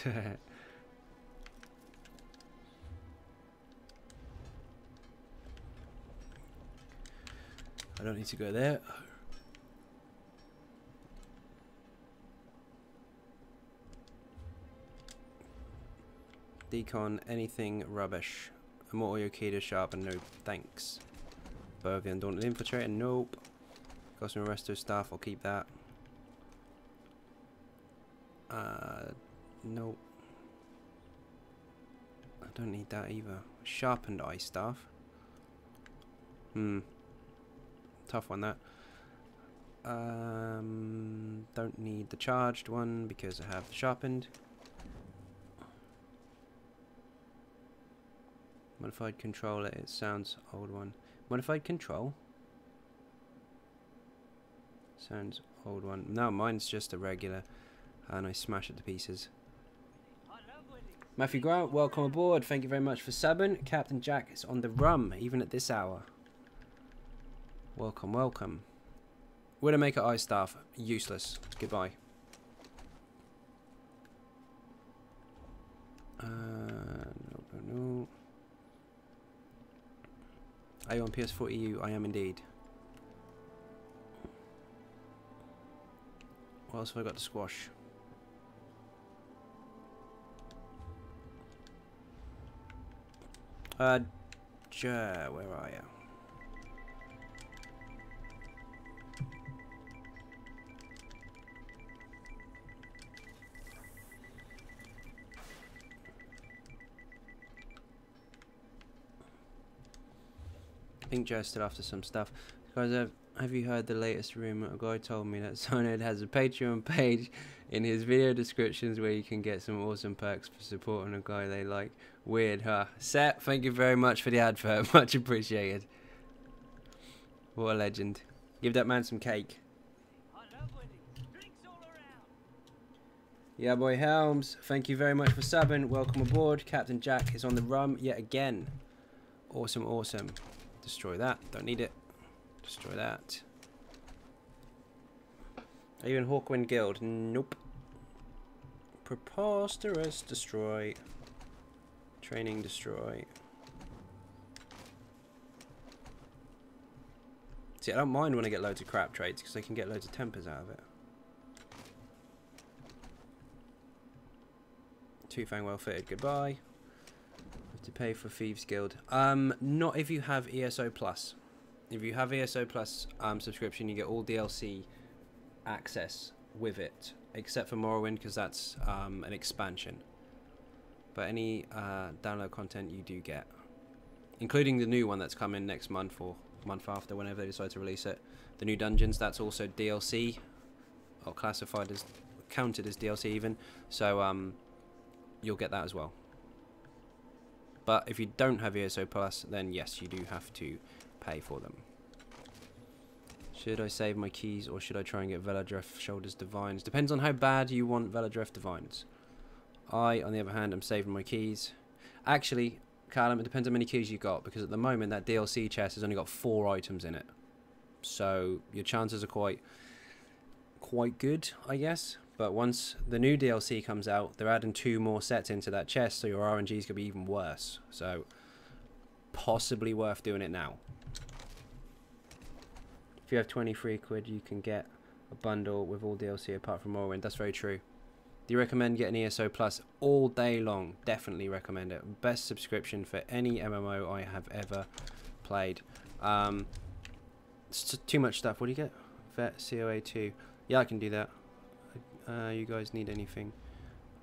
I don't need to go there. Decon, anything rubbish. Immortal Yokida sharp and no thanks. Bow of the Undaunted Infiltrator, nope. Got some Resto staff, I'll keep that. Nope. I don't need that either. Sharpened Eye Staff. Tough one, that. Don't need the charged one because I have the sharpened. Modified controller, it sounds old one. Modified control? Sounds old one. No, mine's just a regular. And I smash it to pieces. Matthew Grant, welcome aboard. Thank you very much for subbing. Captain Jack is on the rum, even at this hour. Welcome, welcome. Widowmaker Eye Staff, useless. Goodbye. No. Are you on PS4 EU? I am indeed. What else have I got to squash? Where are you? I think Joe's still after some stuff. Guys, have you heard the latest rumor? A guy told me that Xynode has a Patreon page in his video descriptions where you can get some awesome perks for supporting a guy they like. Weird, huh? Seth, thank you very much for the advert. Much appreciated. What a legend. Give that man some cake. Yeah, boy Helms, thank you very much for subbing. Welcome aboard. Captain Jack is on the rum yet again. Awesome, awesome. Destroy that. Don't need it. Destroy that. Are you in Hawkwind Guild? Nope. Preposterous. Destroy. Training. Destroy. See, I don't mind when I get loads of crap trades because I can get loads of tempers out of it. Two Fang well fitted. Goodbye. To pay for Thieves Guild. Not if you have ESO Plus. If you have ESO Plus subscription, you get all DLC access with it, except for Morrowind because that's an expansion. But any download content you do get, including the new one that's coming next month or month after, whenever they decide to release it. The new dungeons, that's also DLC, or classified as, counted as DLC even. So you'll get that as well. But if you don't have ESO Plus, then yes, you do have to pay for them. Should I save my keys or should I try and get Veladreth Shoulders Divines? Depends on how bad you want Veladreth Divines. I, on the other hand, am saving my keys. Actually, Callum, it depends how many keys you got, because at the moment that DLC chest has only got 4 items in it. So your chances are quite good, I guess. But once the new DLC comes out, they're adding 2 more sets into that chest, so your RNG is going to be even worse. So possibly worth doing it now. If you have 23 quid, you can get a bundle with all DLC apart from Morrowind. That's very true. Do you recommend getting ESO Plus? All day long. Definitely recommend it. Best subscription for any MMO I have ever played. It's too much stuff. What do you get? Vet COA 2. Yeah, I can do that. You guys need anything?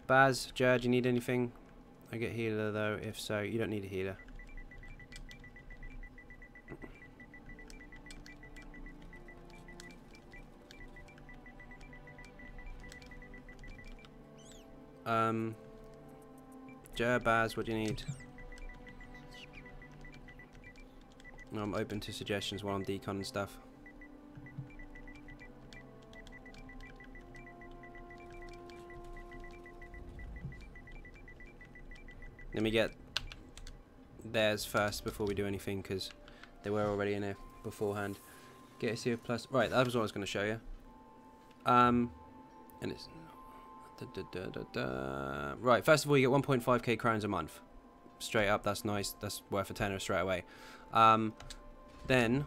Baz, Jared, you need anything? I get healer though. If so, you don't need a healer. Jared, Baz, what do you need? No, I'm open to suggestions while I'm decon and stuff. Let me get theirs first before we do anything, because they were already in there beforehand. Get a CO Plus. Right, that was what I was going to show you. And it's... Right, first of all, you get 1.5k crowns a month. Straight up, that's nice. That's worth a tenner straight away. Then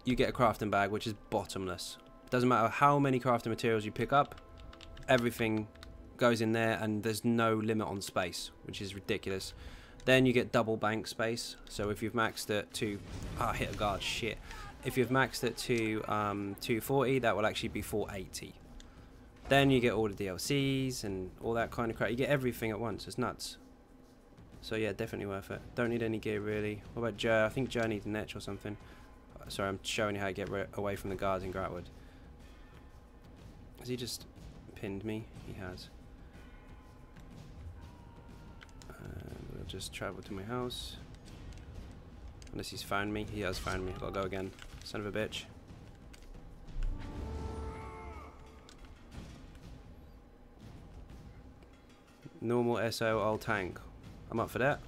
you get a crafting bag, which is bottomless. Doesn't matter how many crafting materials you pick up, everything goes in there, and there's no limit on space, which is ridiculous. Then you get double bank space. So if you've maxed it to... Ah, hit a guard, shit. If you've maxed it to 240, that will actually be 480. Then you get all the DLCs and all that kind of crap. You get everything at once. It's nuts. So yeah, definitely worth it. Don't need any gear really. What about Joe? I think Joe needs an etch or something. Sorry, I'm showing you how to get away from the guards in Gratwood. Has he just pinned me? He has. We'll just travel to my house. Unless he's found me. He has found me. I'll go again. Son of a bitch. Normal SO, I'll tank. I'm up for that.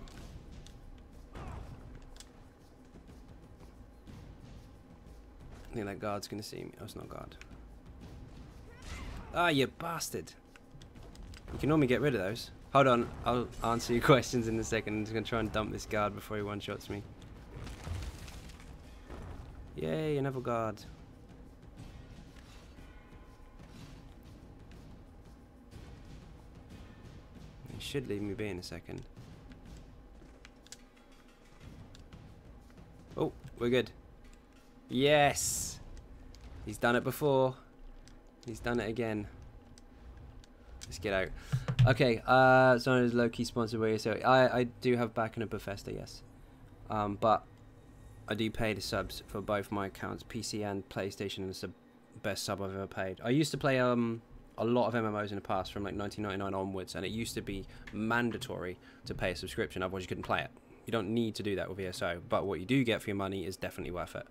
I think that guard's gonna see me. Oh, it's not guard. Ah, you bastard. You can normally get rid of those. Hold on, I'll answer your questions in a second. I'm just gonna try and dump this guard before he one-shots me. Yay, another guard. He should leave me be in a second. Oh, we're good. Yes! He's done it before. He's done it again. Let's get out. Okay, Xynode is low-key sponsored by ESO. I do have back in a Bethesda, yes. But I do pay the subs for both my accounts, PC and PlayStation, and it's the best sub I've ever paid. I used to play a lot of MMOs in the past from like 1999 onwards, and it used to be mandatory to pay a subscription, otherwise you couldn't play it. You don't need to do that with ESO, but what you do get for your money is definitely worth it.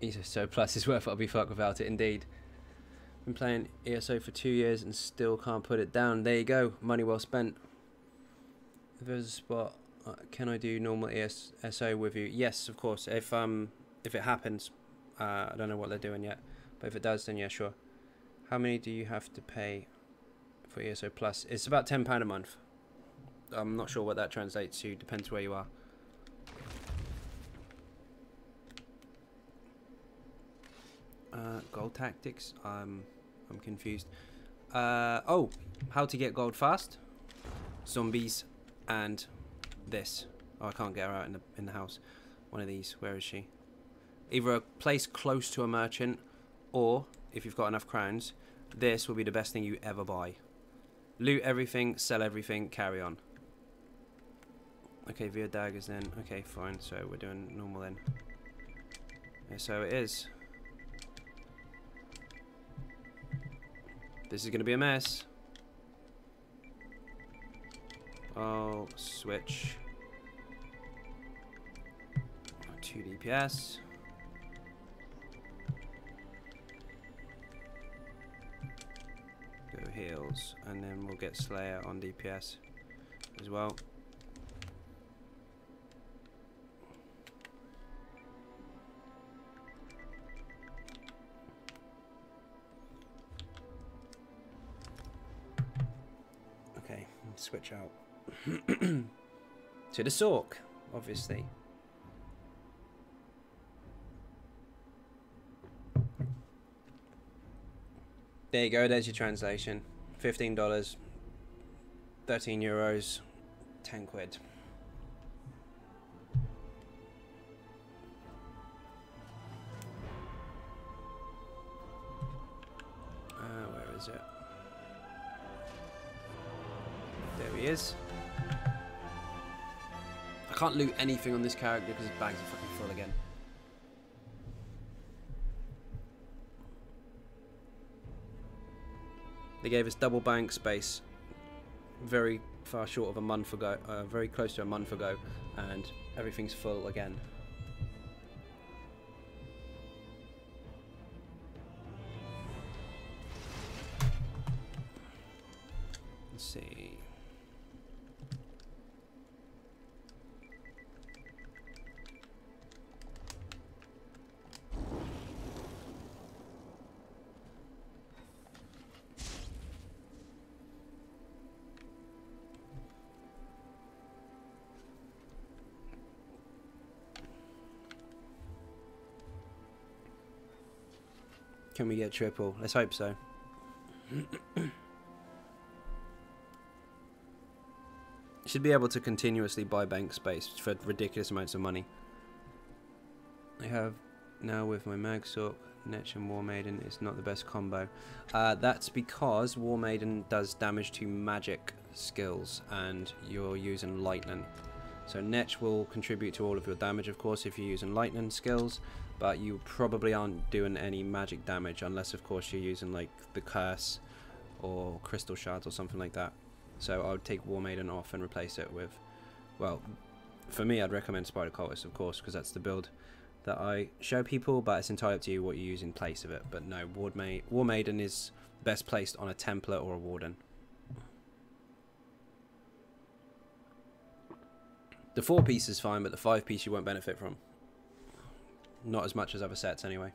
ESO Plus is worth it, I'll be fucked without it, indeed. Been playing ESO for 2 years and still can't put it down. There you go, money well spent. If there's a spot, can I do normal ESO with you? Yes, of course, if it happens. I don't know what they're doing yet, but if it does, then yeah, sure. How many do you have to pay for ESO Plus? It's about £10 a month. I'm not sure what that translates to, depends where you are. Gold tactics, I'm confused. Oh, how to get gold fast? Zombies and this. Oh, I can't get her out in the house. One of these. Where is she? Either a place close to a merchant, or if you've got enough crowns, this will be the best thing you ever buy. Loot everything, sell everything, carry on. Okay, via daggers then. Okay, fine. So we're doing normal then. Yeah, so it is. This is going to be a mess. I'll switch to DPS. Go heals, and then we'll get Slayer on DPS as well. Okay, switch out to the Sork, obviously. There you go, there's your translation. $15, 13 euros, 10 quid. Where is it? There he is. I can't loot anything on this character because his bags are fucking full again. They gave us double bank space very far short of a month ago, very close to a month ago, and everything's full again. Let's see. Can we get triple? Let's hope so. Should be able to continuously buy bank space for ridiculous amounts of money. I have now with my Magsork, Netch and War Maiden is not the best combo. That's because War Maiden does damage to magic skills and you're using lightning. So Netch will contribute to all of your damage, of course, if you're using lightning skills, but you probably aren't doing any magic damage unless, of course, you're using like the curse or crystal shards or something like that. So I would take War Maiden off and replace it with, well, for me I'd recommend Spider Cultist, of course, because that's the build that I show people, but it's entirely up to you what you use in place of it. But no, War Maiden is best placed on a Templar or a Warden. The 4-piece is fine, but the 5-piece you won't benefit from. Not as much as other sets anyway.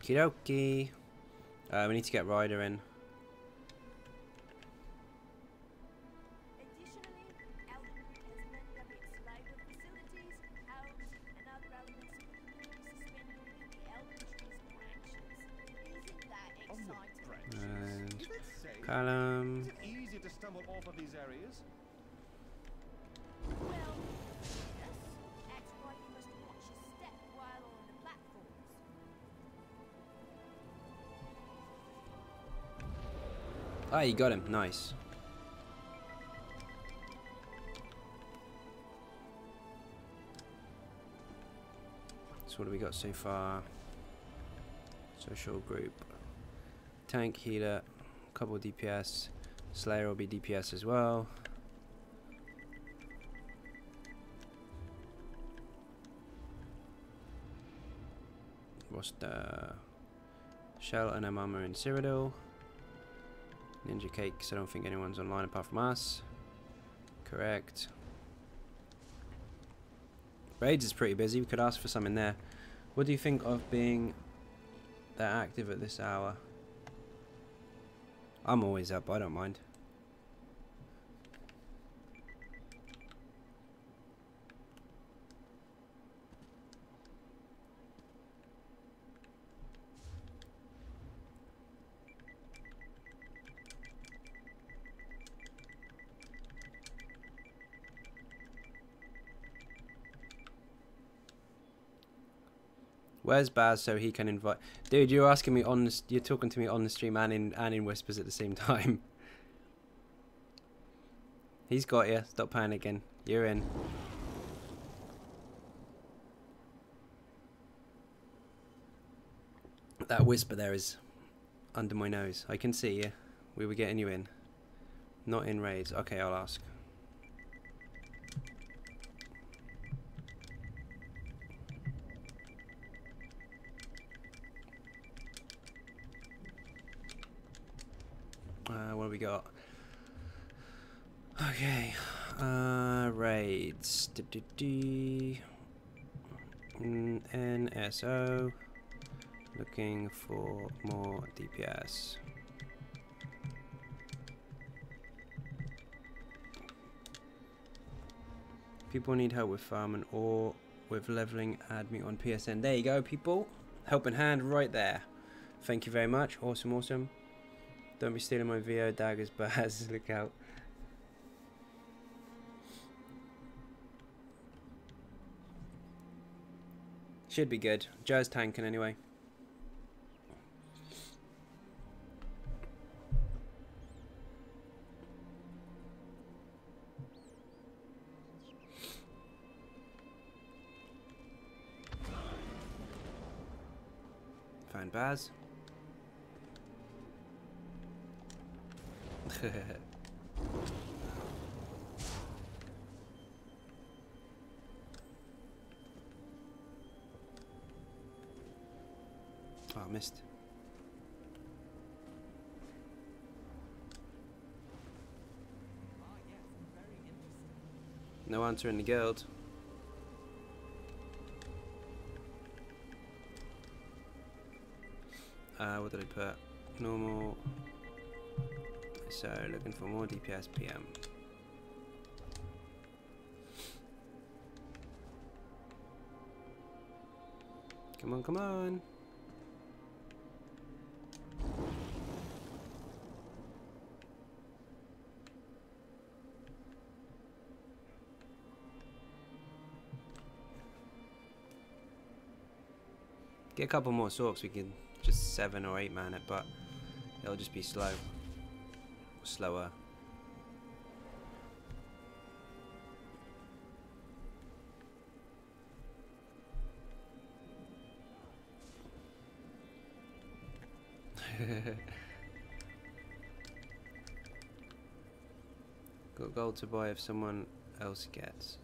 Okie dokie. We need to get Ryder in. And Callum. Is it easy to stumble off of these areas? Well, yes. That's why you must watch your step while on the platforms. Ah, you got him. Nice. So what have we got so far? Social group. Tank, healer, couple of DPS. Slayer will be DPS as well. What's the Shell and Amama in Cyrodiil. Ninja Cakes, I don't think anyone's online apart from us. Correct. Raids is pretty busy, we could ask for some in there. What do you think of being that active at this hour? I'm always up, I don't mind. Where's Baz so he can invite? Dude, you're asking me on the, you're talking to me on the stream and in whispers at the same time. He's got you. Stop panicking. You're in. That whisper there is under my nose. I can see you. We were getting you in. Not in raids. Okay, I'll ask. What do we got? Okay. Raids. NSO. Looking for more DPS. People need help with farming or with leveling. Add me on PSN. There you go, people. Helping hand right there. Thank you very much. Awesome, awesome. Don't be stealing my VO daggers, Baz. Look out. Should be good. Joe's tanking anyway. Found Baz. Oh, I missed. No answer in the guild. What did I put? Normal. So looking for more DPS PM. Come on, come on. Get a couple more sorks, we can just 7 or 8 man it, but it'll just be slow. Slower. Got gold to buy if someone else gets.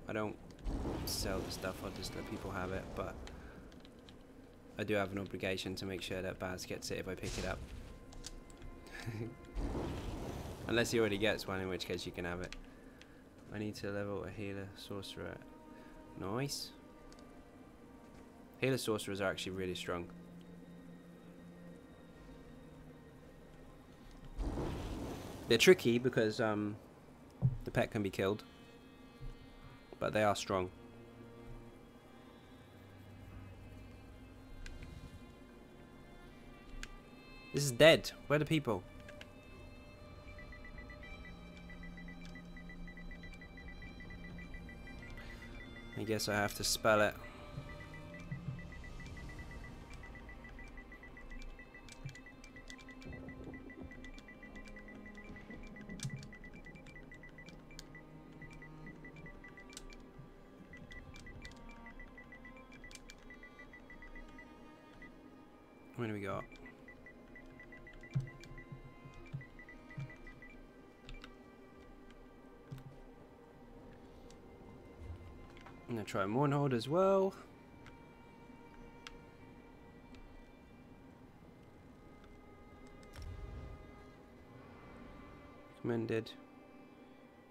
I don't sell the stuff, I'll just let people have it, but I do have an obligation to make sure that Baz gets it if I pick it up. Unless he already gets one, in which case you can have it. I need to level a healer sorcerer. Nice. Healer sorcerers are actually really strong. They're tricky because the pet can be killed, but they are strong. This is dead. Where are the people? I guess I have to spell it. What do we got? I'm gonna try Mournhold as well. Recommended.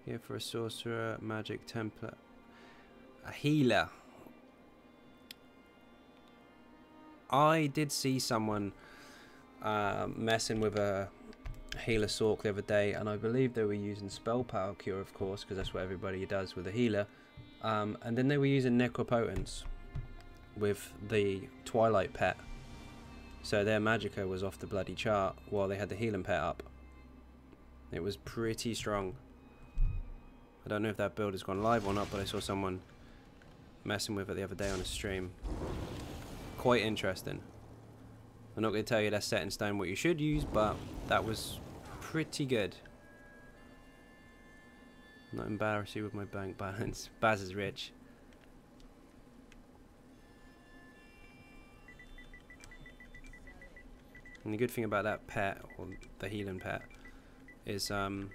Here for a sorcerer, magic template, a healer. I did see someone messing with a healer sorc the other day, and I believe they were using spell power cure, of course, because that's what everybody does with a healer. And then they were using necropotence with the Twilight pet, so their magicka was off the bloody chart while they had the healing pet up. It was pretty strong. I don't know if that build has gone live or not, but I saw someone messing with it the other day on a stream. Quite interesting. I'm not going to tell you that's set in stone what you should use, but that was pretty good. Not embarrassing with my bank balance. Baz is rich. And the good thing about that pet, or the healing pet, is it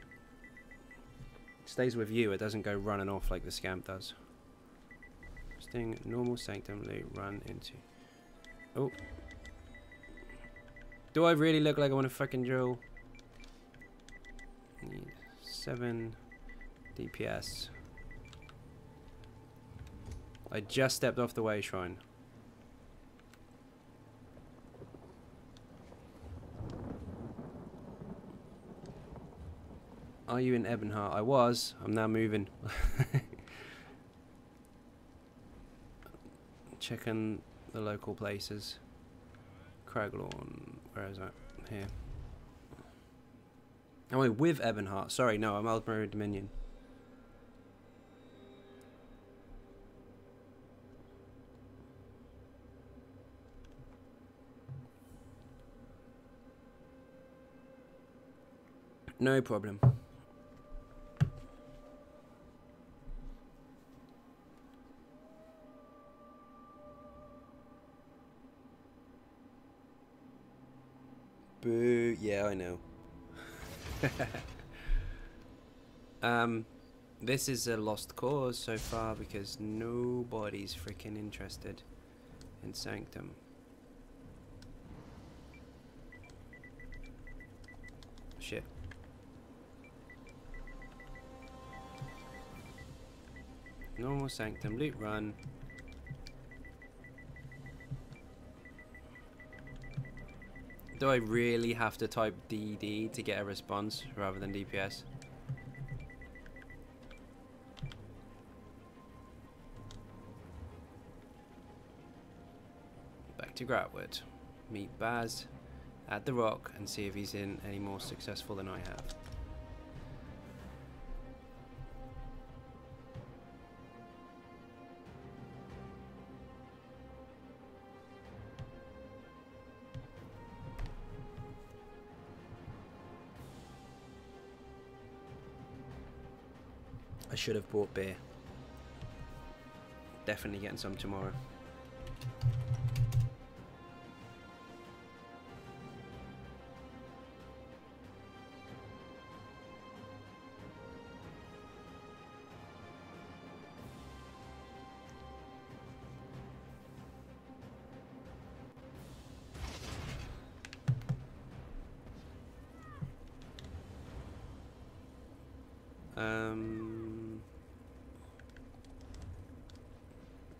stays with you. It doesn't go running off like the scamp does. Sting, normal sanctum, loot, run into. Oh. Do I really look like I want to fucking drill? Need 7 DPS. I just stepped off the way shrine. Are you in Ebonheart? I was. I'm now moving. Checking the local places. Craglawn. Where is that? Here. Am I with Ebonheart? Sorry, no, I'm Aldmeri Dominion. No problem. Boo. Yeah, I know. This is a lost cause so far because nobody's freaking interested in Sanctum. Shit. Normal Sanctum, loot run. Do I really have to type DD to get a response rather than DPS? Back to Gratwood. Meet Baz at the rock and see if he's in any more successful than I have. I should have bought beer. Definitely getting some tomorrow.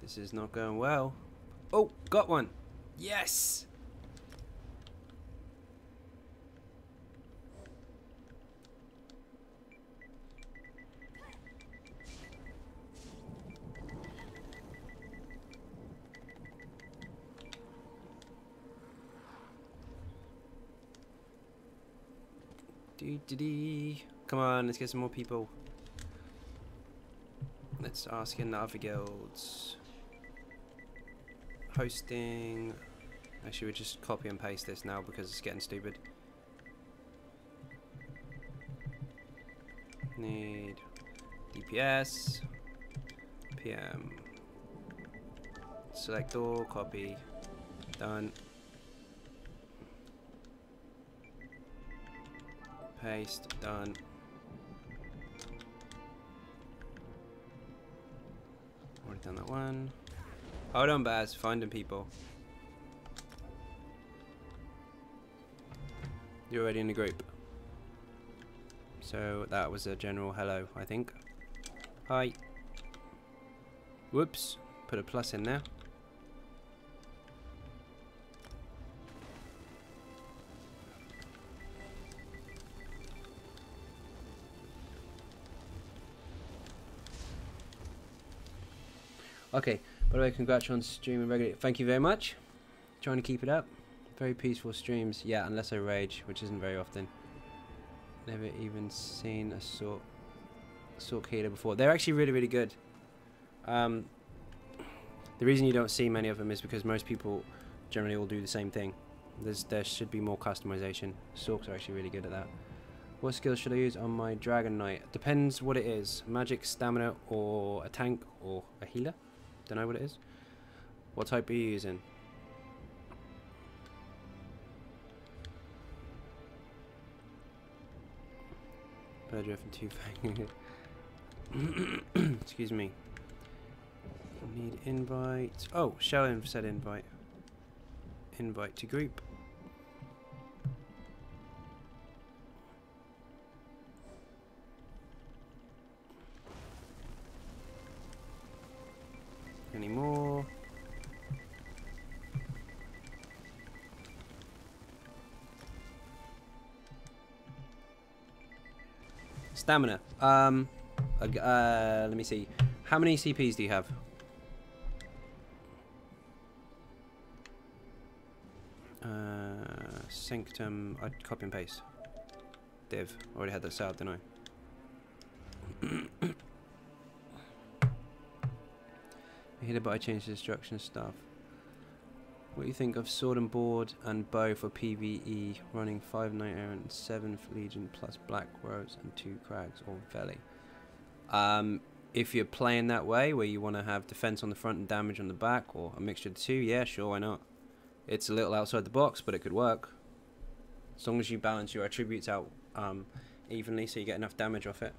This is not going well. Oh, got one. Yes. Come on, let's get some more people. Let's ask in the other guilds. Hosting. Actually, we'll just copy and paste this now because it's getting stupid. Need DPS. PM. Select all, copy. Done. Paste, done. Already done that one. Hold on, Baz, finding people. You're already in the group. So that was a general hello, I think. Hi. Whoops, put a plus in there. Okay, by the way, congrats on streaming regularly. Thank you very much. Trying to keep it up. Very peaceful streams. Yeah, unless I rage, which isn't very often. Never even seen a Sork healer before. They're actually really, really good. The reason you don't see many of them is because most people generally all do the same thing. There should be more customization. Sorks are actually really good at that. What skills should I use on my Dragon Knight? Depends what it is. Magic, stamina, or a tank, or a healer? Don't know what it is. What type are you using? Birdriff and Two-Fang. Excuse me. Need invite. Oh, Shell said invite. Invite to group. Any more? Stamina. Let me see. How many CPs do you have? Sanctum. I'd copy and paste. Div. Already had that set up, didn't I? I hit it, but I changed the destruction stuff. What do you think of sword and board and bow for PvE, running 5 Knight Errant, 7 Legion plus Black Rose and 2 Crags or Valley? If you're playing that way, where you want to have defense on the front and damage on the back, or a mixture of the two, yeah, sure, why not? It's a little outside the box, but it could work. As long as you balance your attributes out evenly, so you get enough damage off it.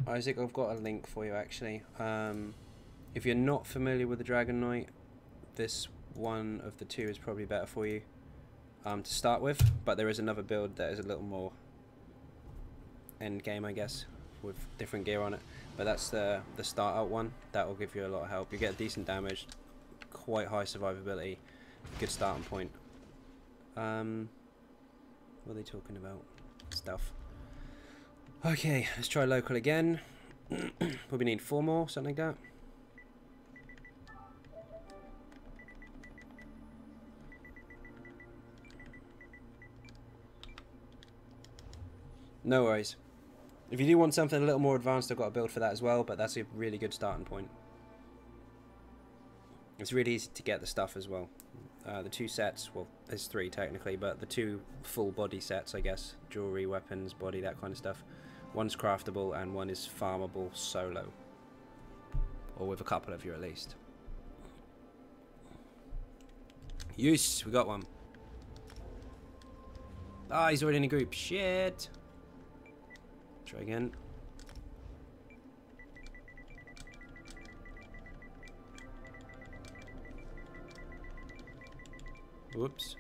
Isaac, I've got a link for you actually. If you're not familiar with the Dragon Knight, this one of the two is probably better for you to start with, but there is another build that is a little more end game, I guess, with different gear on it, but that's the start out one. That will give you a lot of help. You get decent damage, quite high survivability, good starting point. What are they talking about? Stuff. Okay, let's try local again. Probably need 4 more, something like that. No worries. If you do want something a little more advanced, I've got a build for that as well, but that's a really good starting point. It's really easy to get the stuff as well. The 2 sets, well, there's 3 technically, but the 2 full body sets, I guess. Jewelry, weapons, body, that kind of stuff. One's craftable and one is farmable solo. Or with a couple of you at least. Yes, we got one. Ah, he's already in a group. Shit. Try again. Whoops.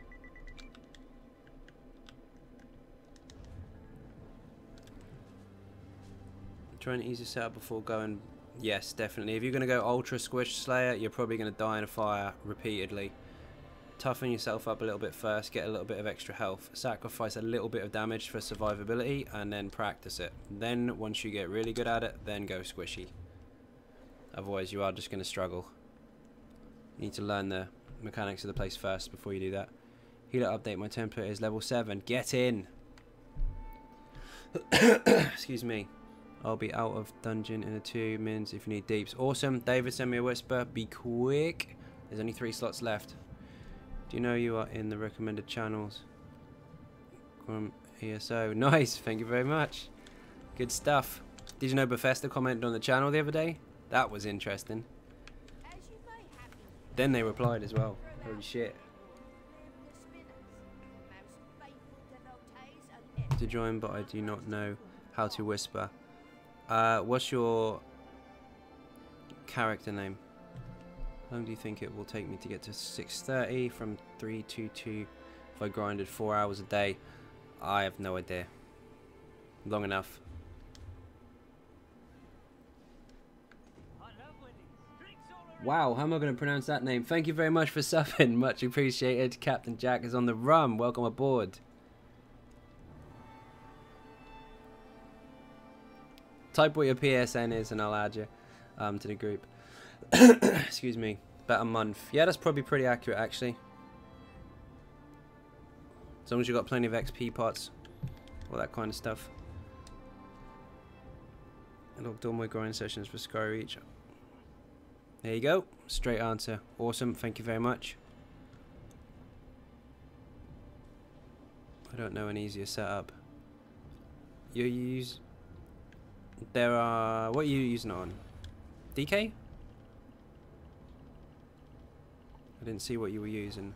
Try and ease this out before going. Yes, definitely. If you're going to go Ultra Squish Slayer, you're probably going to die in a fire repeatedly. Toughen yourself up a little bit first, get a little bit of extra health. Sacrifice a little bit of damage for survivability, and then practice it. Then, once you get really good at it, then go squishy. Otherwise, you are just going to struggle. You need to learn the mechanics of the place first before you do that. Healer update, my template is level 7. Get in! Excuse me. I'll be out of dungeon in 2 minutes if you need deeps. Awesome. David, send me a whisper. Be quick. There's only 3 slots left. Do you know you are in the recommended channels from ESO? Nice. Thank you very much. Good stuff. Did you know Bethesda commented on the channel the other day? That was interesting. Then they replied as well. Holy shit. To join, but I do not know how to whisper. What's your character name? How long do you think it will take me to get to 630 from 322 if I grinded 4 hours a day? I have no idea. Long enough. Wow, how am I going to pronounce that name? Thank you very much for subbing. Much appreciated. Captain Jack is on the run. Welcome aboard. Type what your PSN is and I'll add you to the group. Excuse me. About a month. Yeah, that's probably pretty accurate actually. As long as you've got plenty of XP pots. All that kind of stuff. I logged all my grind sessions for Skyreach. There you go. Straight answer. Awesome. Thank you very much. I don't know an easier setup. You use... There are... What are you using it on? DK? I didn't see what you were using.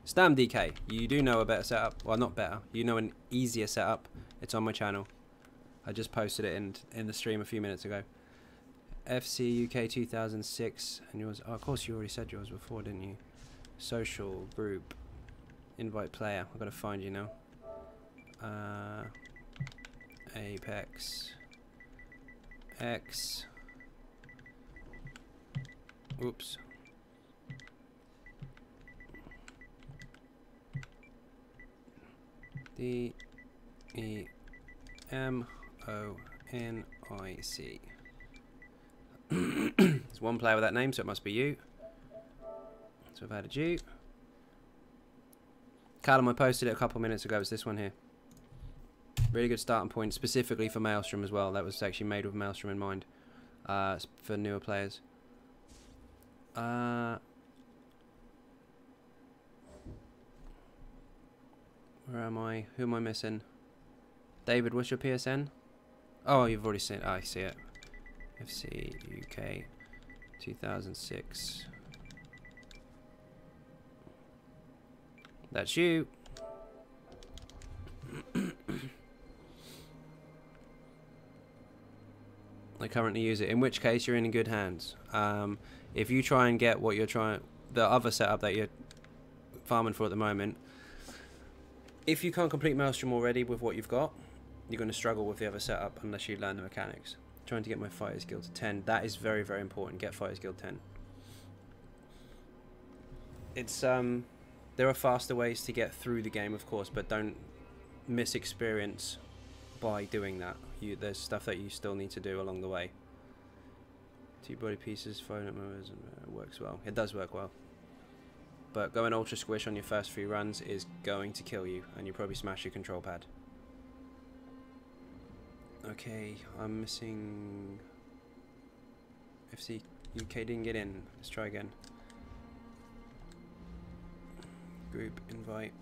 Stam DK. You do know a better setup. Well, not better. You know an easier setup. It's on my channel. I just posted it in the stream a few minutes ago. FC UK 2006. And yours... Oh, of course you already said yours before, didn't you? Social, group, invite player. I've got to find you now. Apex X. Oops. DEMONIC. There's one player with that name, so it must be you. So I've added you. Callum, I posted it a couple minutes ago. It's this one here. Really good starting point, specifically for Maelstrom as well. That was actually made with Maelstrom in mind, for newer players. Where am I? Who am I missing? David, what's your PSN? Oh, you've already seen it. Oh, I see it. FC UK 2006. That's you. I currently use it, in which case you're in good hands. If you try and get what you're trying, the other setup that you're farming for at the moment, if you can't complete Maelstrom already with what you've got, you're going to struggle with the other setup unless you learn the mechanics. Trying to get my Fighter's Guild to 10, that is very, very important. Get Fighter's Guild 10. It's there are faster ways to get through the game, of course, but don't miss experience by doing that. There's stuff that you still need to do along the way. 2 body pieces, 5 movers, and it works well. It does work well. But going ultra squish on your first few runs is going to kill you, and you probably smash your control pad. Okay, I'm missing... FC UK didn't get in. Let's try again. Group invite.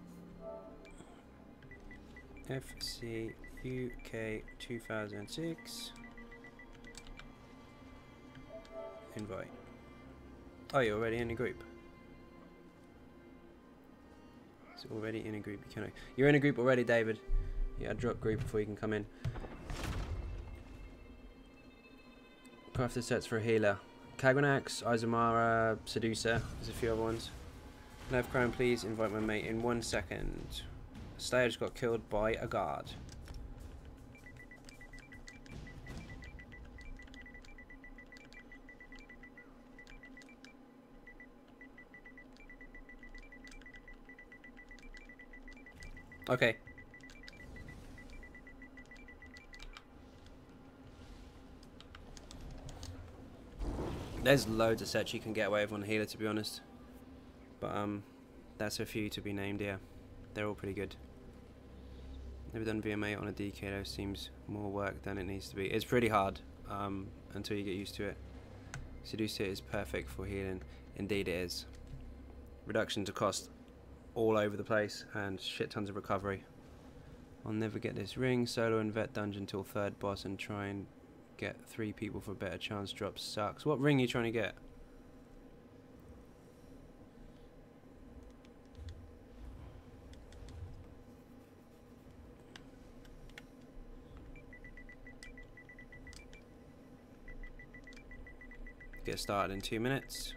FC UK 2006. Invite. Oh, you're already in a group. It's already in a group. You're in a group already, David. Yeah, drop group before you can come in. Crafted sets for a healer. Kaganax, Izamara, Seducer. There's a few other ones. Knife Crown, please invite my mate in 1 second. Slayer just got killed by a guard. Okay. There's loads of sets you can get away with on a healer, to be honest. But that's a few to be named, yeah. They're all pretty good. Never done VMA on a DK though, seems more work than it needs to be. It's pretty hard until you get used to it. Seduce it is perfect for healing. Indeed it is. Reduction to cost all over the place and shit tons of recovery. I'll never get this ring. Solo and vet dungeon till 3rd boss and try and get 3 people for a better chance. Drop sucks. What ring are you trying to get? Get started in 2 minutes,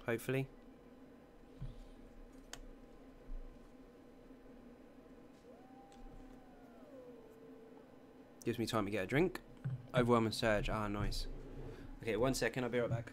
hopefully. Gives me time to get a drink. Overwhelming surge. Ah, nice. Okay, 1 second. I'll be right back.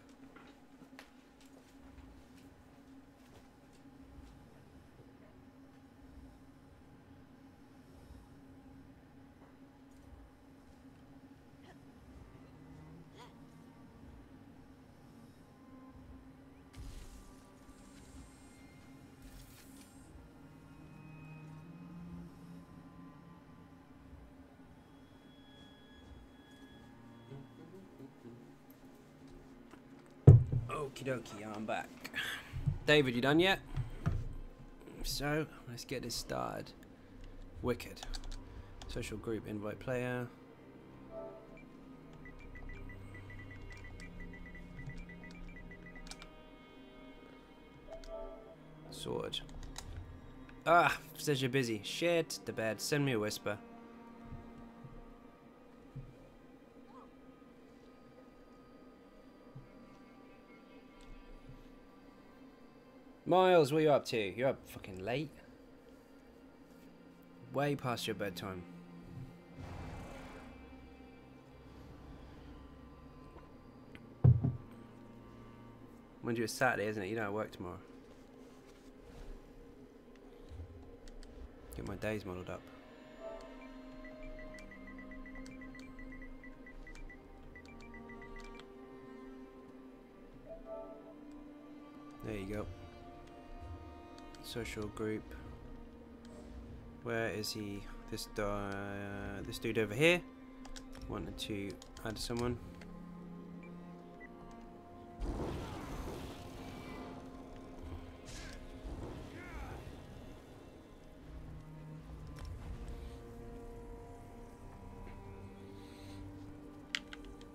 Okie dokie, I'm back. David, you done yet? So, let's get this started. Wicked. Social group, invite player. Sorted. Ah, says you're busy. Shit, the bed. Send me a whisper. Miles, what are you up to? You're up fucking late. Way past your bedtime. Mind you, it's Saturday, isn't it? You don't work tomorrow. Get my days modelled up. There you go. Social group. Where is he? This dude over here. Wanted to add someone.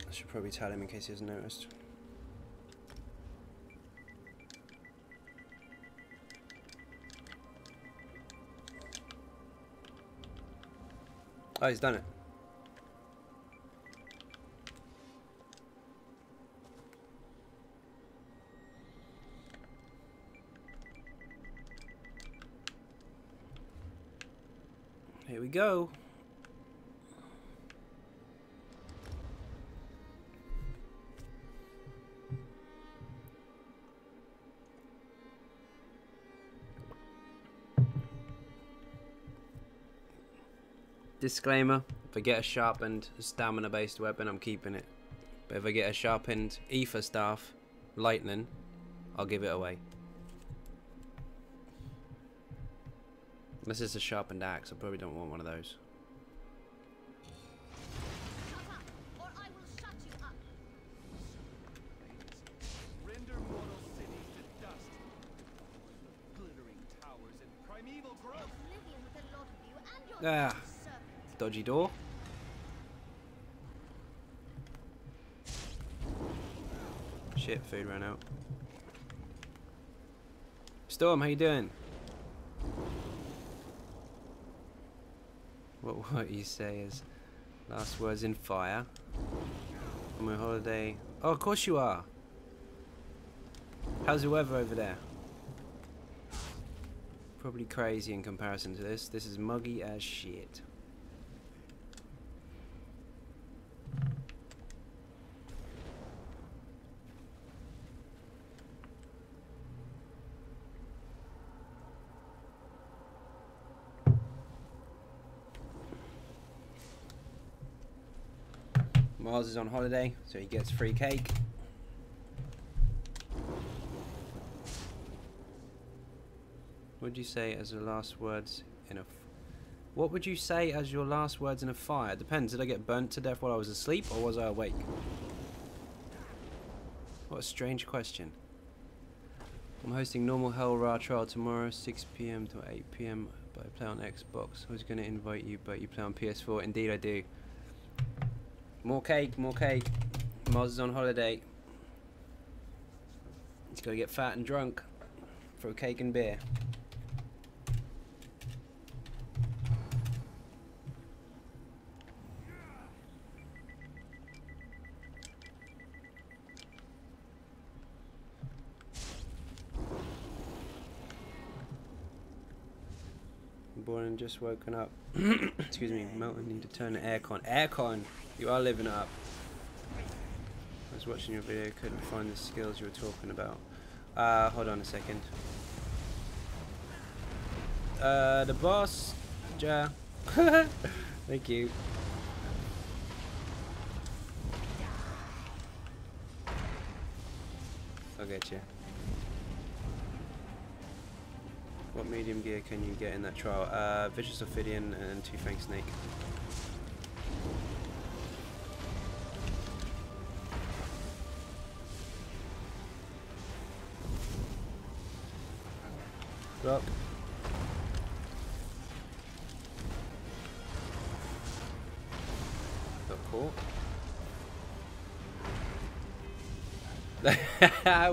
I should probably tell him in case he hasn't noticed. Oh, he's done it. Here we go. Disclaimer, if I get a sharpened stamina based weapon, I'm keeping it. But if I get a sharpened ether staff, lightning, I'll give it away. Unless it's a sharpened axe, I probably don't want one of those. Shut up, or I will shut you up. Render mortal cities to dust. Glittering towers and primeval growth. Oblivion with the lot of you and your Ah, servant. dodgy door. Shit, food ran out. Storm, how you doing? What you say is last words in fire. On my holiday. Oh, of course you are. How's the weather over there? Probably crazy in comparison to this. This is muggy as shit. Miles is on holiday, so he gets free cake. What would you say as your last words in a... What would you say as your last words in a fire? Depends. Did I get burnt to death while I was asleep, or was I awake? What a strange question. I'm hosting normal Hell Ra trial tomorrow, 6 PM to 8 PM, but I play on Xbox. I was going to invite you, but you play on PS4. Indeed I do. More cake, more cake. Moz is on holiday. He's got to get fat and drunk. Throw cake and beer. Born and just woken up. Excuse me, Melton, need to turn the aircon. Aircon! You are living it up. I was watching your video, couldn't find the skills you were talking about. Hold on a second. The boss. Ja. Thank you. I'll get you. What medium gear can you get in that trial? Vicious Ophidian and Two-Fang Snake. Block. Got caught.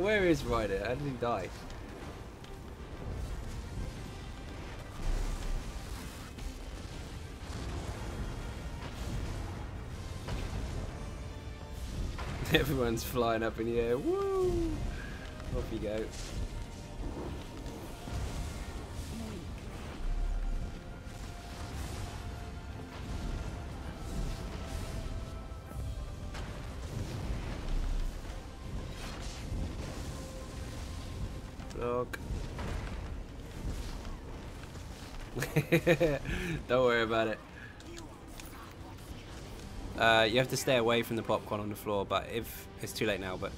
Where is Ryder? How did he die? Everyone's flying up in the air. Woo! Off you go. Block. Don't worry about it. You have to stay away from the popcorn on the floor, but if it's too late now, but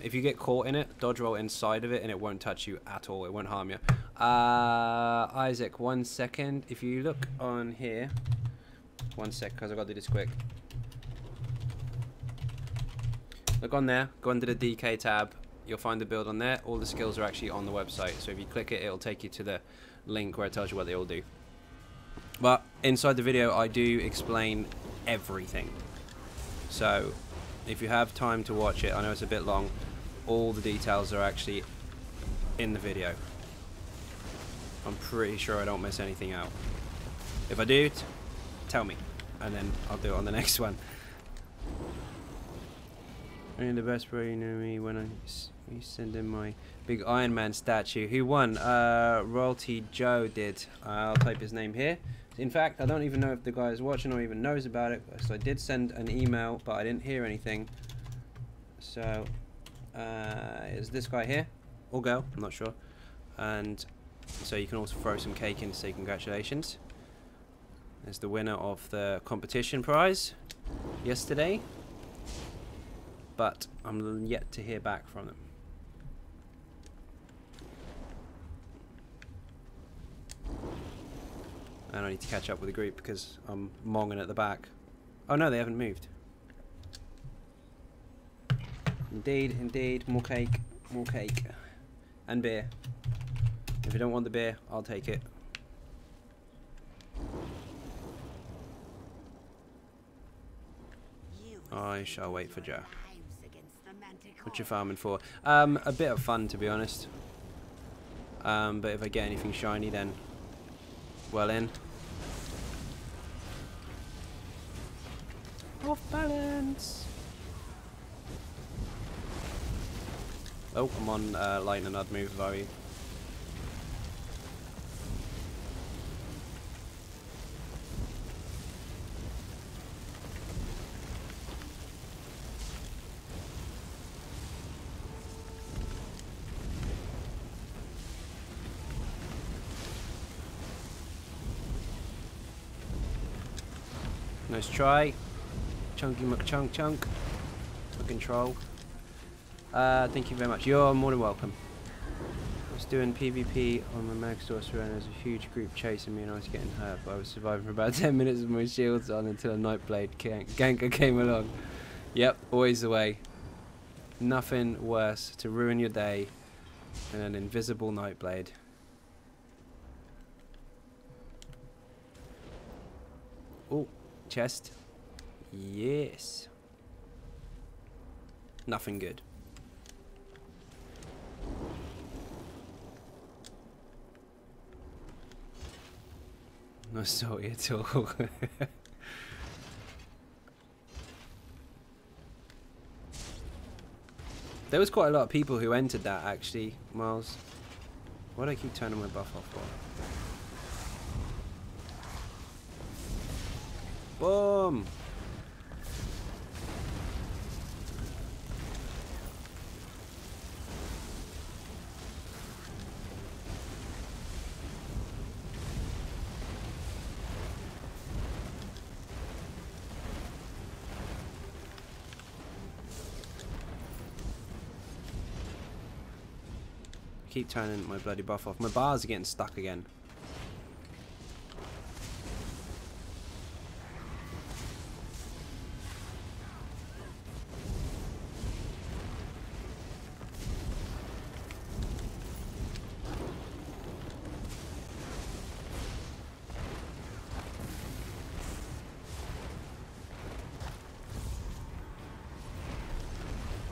if you get caught in it, dodge roll inside of it and it won't touch you at all. It won't harm you. Isaac, 1 second. If you look on here, 1 sec, because I've got to do this quick. Look on there, go under the DK tab. You'll find the build on there. All the skills are actually on the website. So if you click it, it'll take you to the link where it tells you what they all do. But inside the video, I do explain everything. So if you have time to watch it, I know it's a bit long, all the details are actually in the video. I'm pretty sure I don't miss anything out. If I do, tell me, and then I'll do it on the next one. Only the best way you know me when I send in my big Iron Man statue. Who won? Royalty Joe did. I'll type his name here. In fact, I don't even know if the guy is watching or even knows about it. So I did send an email, but I didn't hear anything. So, is this guy here? Or girl, I'm not sure. And so you can also throw some cake in to say congratulations. There's the winner of the competition prize yesterday. But I'm yet to hear back from them. And I need to catch up with the group because I'm monging at the back. Oh no, they haven't moved. Indeed, indeed. More cake. More cake. And beer. If you don't want the beer, I'll take it. I shall wait for Joe. What you farming for? A bit of fun, to be honest. But if I get anything shiny, then well in. Off balance. Oh, I'm on lightning. I'd move if I were you. Nice try. Chunky McChunk chunk. Fucking troll. Thank you very much. You're more than welcome. I was doing PvP on my mag source and there was a huge group chasing me and I was getting hurt, but I was surviving for about 10 minutes with my shields on until a Nightblade ganker came along. Yep, always the way. Nothing worse to ruin your day than an invisible Nightblade. Oh. Chest. Yes. Nothing good. Not salty at all. There was quite a lot of people who entered that actually, Miles. Why do I keep turning my buff off for? Boom! Keep turning my bloody buff off. My bars are getting stuck again.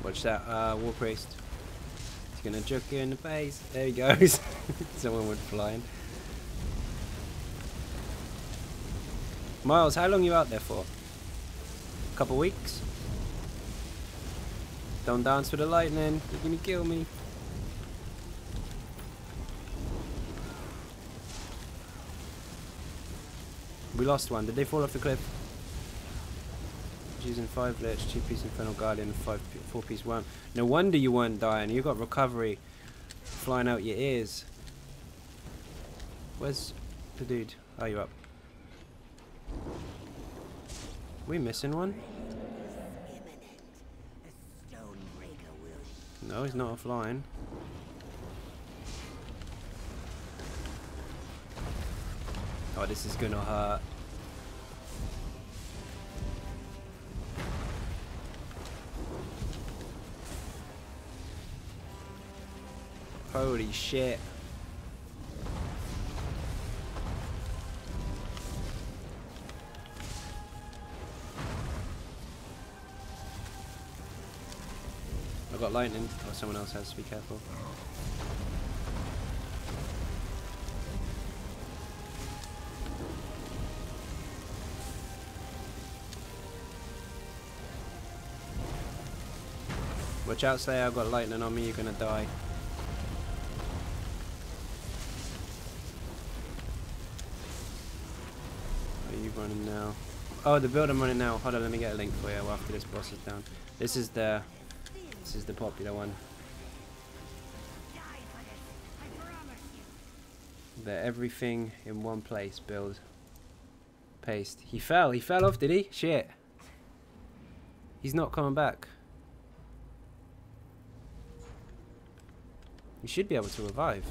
Watch that, War Priest. He's gonna juke you in the face. There he goes. Someone went flying. Miles, how long are you out there for? A couple weeks? Don't dance with the lightning. You're gonna kill me. We lost one. Did they fall off the cliff? Using 5 lich, 2-piece Infernal Guardian, 4-piece Worm. No wonder you weren't dying. You got recovery flying out your ears. Where's the dude? Oh, you're up. We missing one? No, he's not offline. Oh, this is gonna hurt. Holy shit. I've got lightning. Oh, someone else has to be careful. Watch out, Slayer. I've got lightning on me. You're gonna die. Are you running now? Oh, the build I'm running now. Hold on, let me get a link for you after this boss is down. This is the popular one. The everything in one place build. Paste. He fell off, did he? Shit. He's not coming back. You should be able to revive.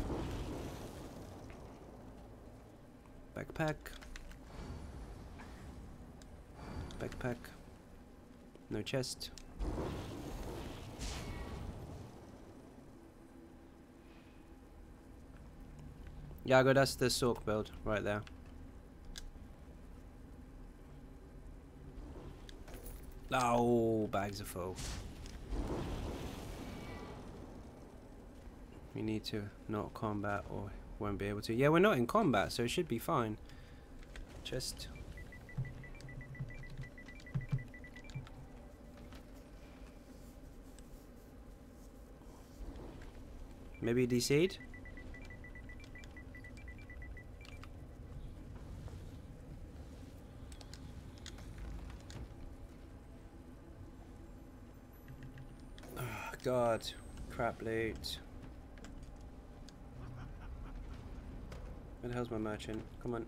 Backpack. Backpack. No chest. Yago, that's the Sork build right there. Oh, bags are full. We need to not combat or won't be able to. Yeah, we're not in combat, so it should be fine. Just... maybe DC'd? Oh, God. Crap loot. Where the hell's my merchant? Come on.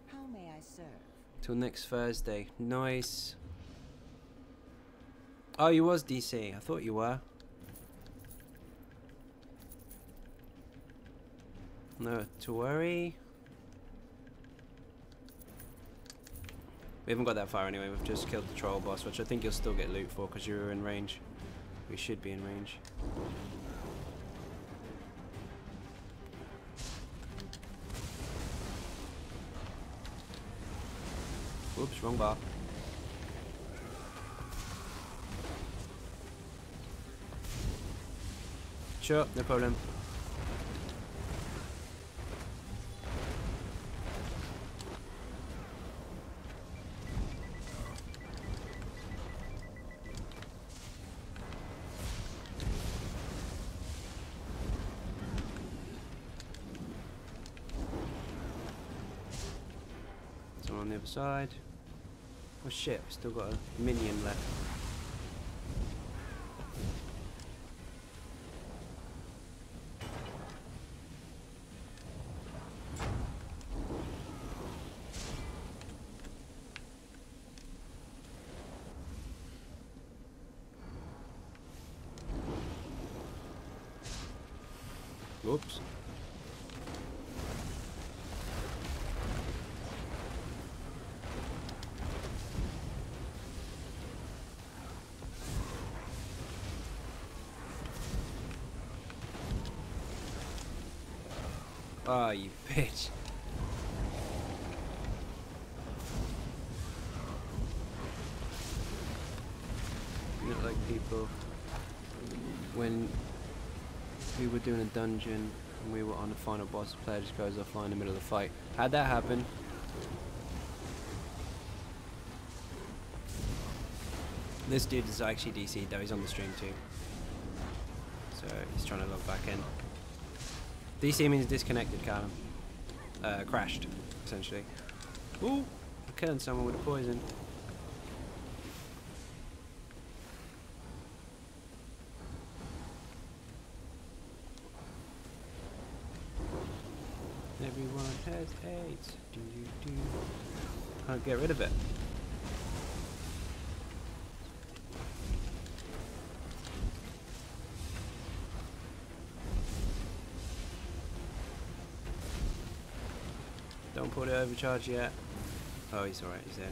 How may I serve? Till next Thursday. Nice. Oh, you was DC. I thought you were. No to worry. We haven't got that far anyway. We've just killed the troll boss, which I think you'll still get loot for because you're in range. We should be in range. Oops, wrong bar. Sure, no problem. Someone on the other side. Oh shit, we still got a minion left. Whoops. Oh, you bitch. people when we were doing a dungeon and we were on the final boss, the player just goes offline in the middle of the fight. Had that happen. This dude is actually DC'd though, he's on the stream too. So he's trying to log back in. DC means disconnected, Callum. Crashed, essentially. Ooh! I'm killing someone with a poison. Everyone has AIDS. Do you do? Can't get rid of it. Don't put it overcharge yet. Oh, he's alright, he's there.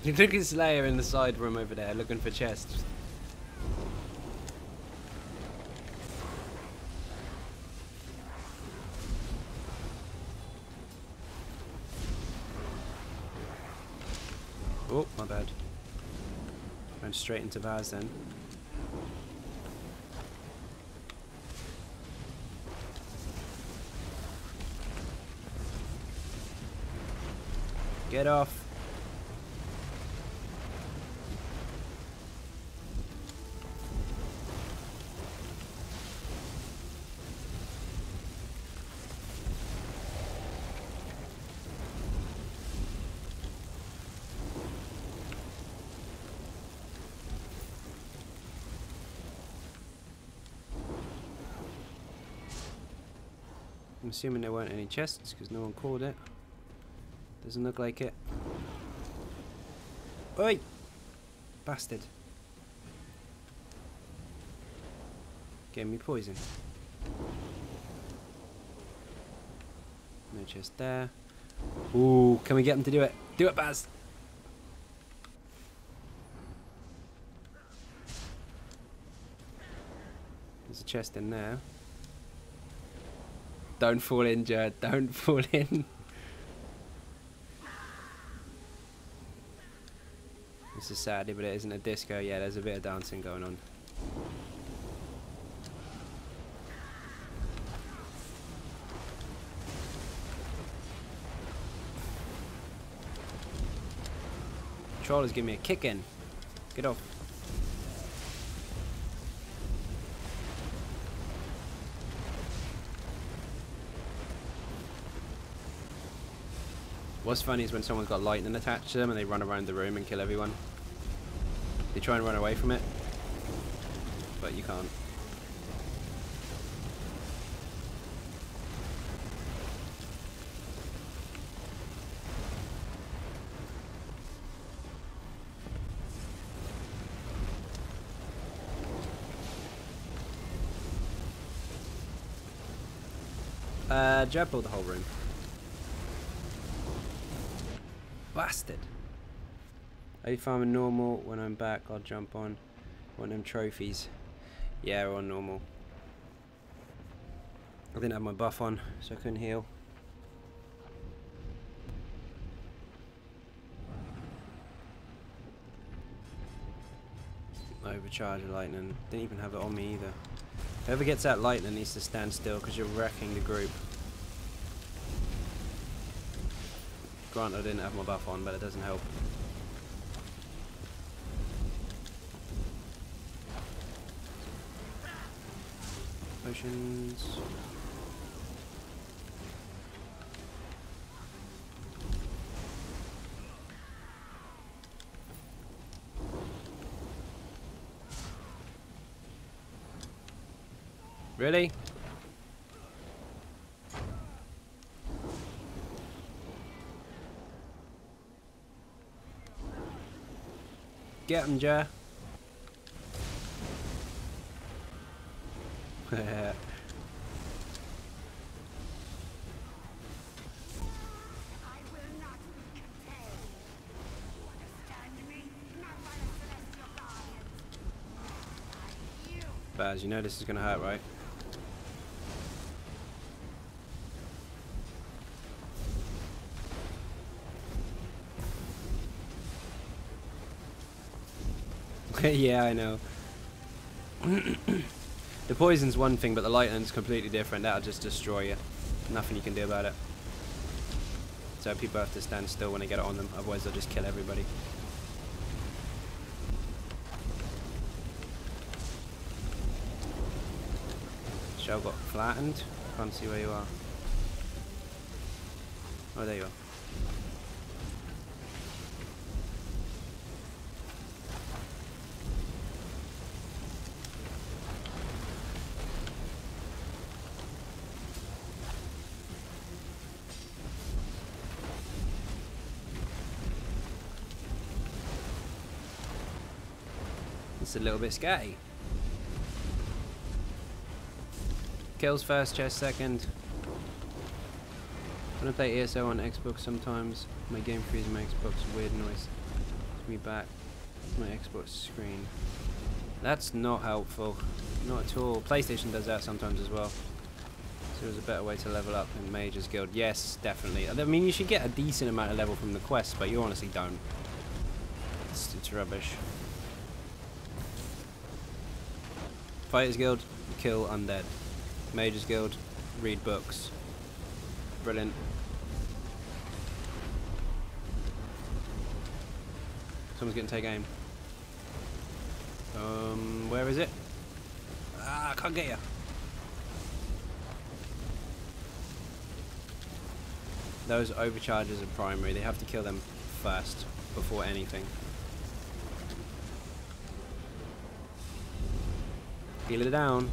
Look at Slayer in the side room over there, looking for chests. Oh, my bad. Went straight into Vaz then. Get off. I'm assuming there weren't any chests because no one called it. Doesn't look like it. Oi! Bastard. Gave me poison. No chest there. Ooh, can we get him to do it? Do it, Baz! There's a chest in there. Don't fall in, Jared. Don't fall in. This is sadly, but it isn't a disco. Yeah, there's a bit of dancing going on. Controllers give me a kick in. Get off. What's funny is when someone's got lightning attached to them and they run around the room and kill everyone. They try and run away from it, but you can't. Jab pulled the whole room. Bastard. Are you farming normal? When I'm back, I'll jump on. Want them trophies? Yeah, on normal. I didn't have my buff on, so I couldn't heal. Overcharge of lightning. Didn't even have it on me either. Whoever gets that lightning needs to stand still because you're wrecking the group. Granted, I didn't have my buff on, but it doesn't help. Potions. Really? Get him, Jer. Baz, you know this is gonna hurt, right? Yeah, I know. The poison's one thing, but the lightning's completely different. That'll just destroy you. Nothing you can do about it. So people have to stand still when they get it on them, otherwise they'll just kill everybody. Shell got flattened. Can't see where you are. Oh, there you are. It's a little bit scatty. Kills first, chest second. When I play ESO on Xbox sometimes, my game freezes my Xbox, weird noise. It's me back. My Xbox screen. That's not helpful. Not at all. PlayStation does that sometimes as well. So there's a better way to level up in Mage's Guild. Yes, definitely. I mean, you should get a decent amount of level from the quests, but you honestly don't. It's rubbish. Fighters Guild, kill undead. Mage's Guild, read books. Brilliant. Someone's getting take aim. Where is it? Ah, I can't get you. Those overcharges are primary. They have to kill them first before anything. Heal it down.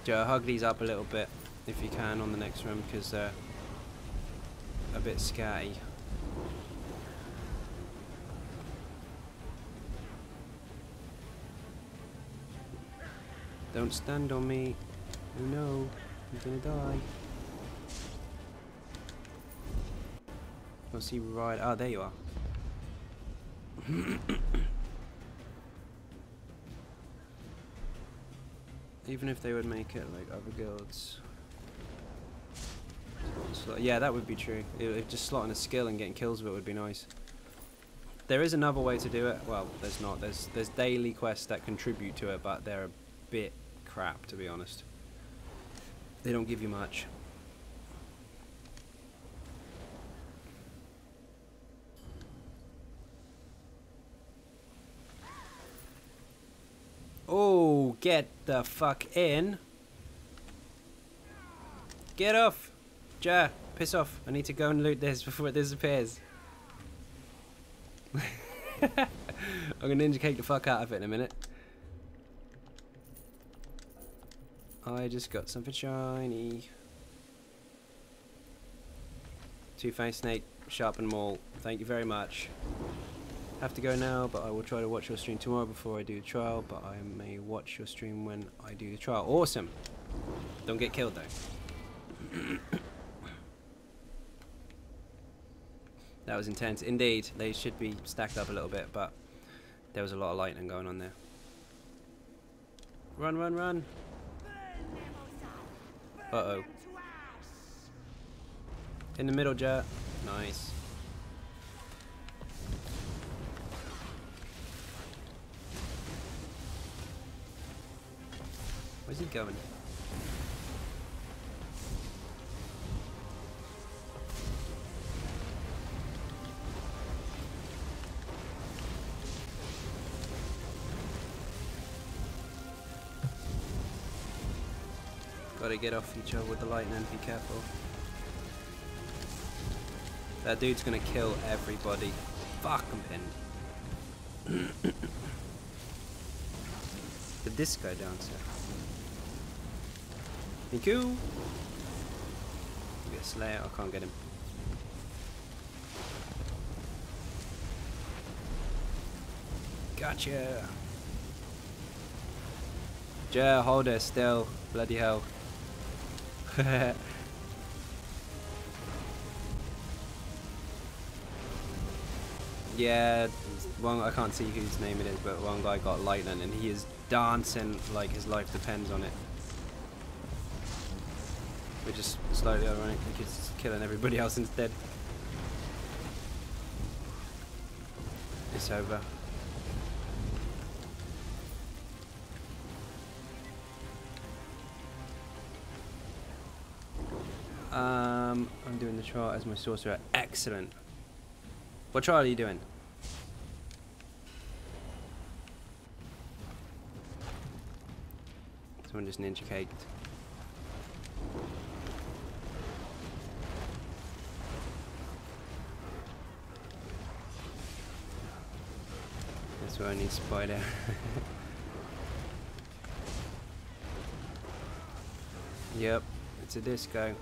Joe, hug these up a little bit if you can on the next room because they're a bit scatty. Don't stand on me. Oh no, I'm gonna die. I'll see right. Ah, there you are. Even if they would make it like other guilds. Yeah, that would be true. Just slotting a skill and getting kills with it would be nice. There is another way to do it. Well, there's not. There's daily quests that contribute to it, but they're a bit crap, to be honest. They don't give you much. Oh, get the fuck in. Get off. Ja, piss off. I need to go and loot this before it disappears. I'm gonna ninja cake the fuck out of it in a minute. I just got something shiny. Two-faced snake, sharpen maul. Thank you very much. Have to go now, but I will try to watch your stream tomorrow before I do the trial, but I may watch your stream when I do the trial. Awesome. Don't get killed though. That was intense. Indeed, they should be stacked up a little bit, but there was a lot of lightning going on there. Run, run, run. Uh-oh. In the middle, Jet. Nice. Where's he going? Gotta get off each other with the lightning, be careful. That dude's gonna kill everybody. Fuck, I'm pinned. The disco dancer. Thank you. Get a Slayer, I can't get him. Gotcha. Ja, hold her still. Bloody hell. Yeah, one, I can't see whose name it is, but one guy got lightning and he is dancing like his life depends on it. We're just slightly ironic because he's killing everybody else instead. It's over. I'm doing the trial as my sorcerer. Excellent. What trial are you doing? Someone just ninja caked. That's why I need spider. Yep, it's a disco.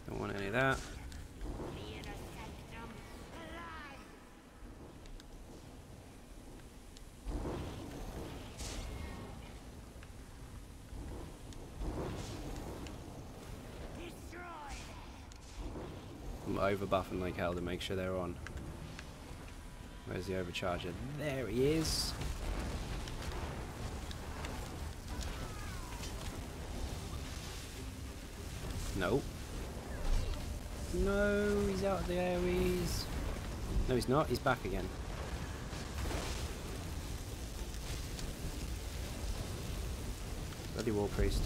Don't want any of that. I'm over buffing like hell to make sure they're on. Where's the overcharger? There he is. No. No, he's out of the Aries. No, he's not. He's back again. Bloody War Priest.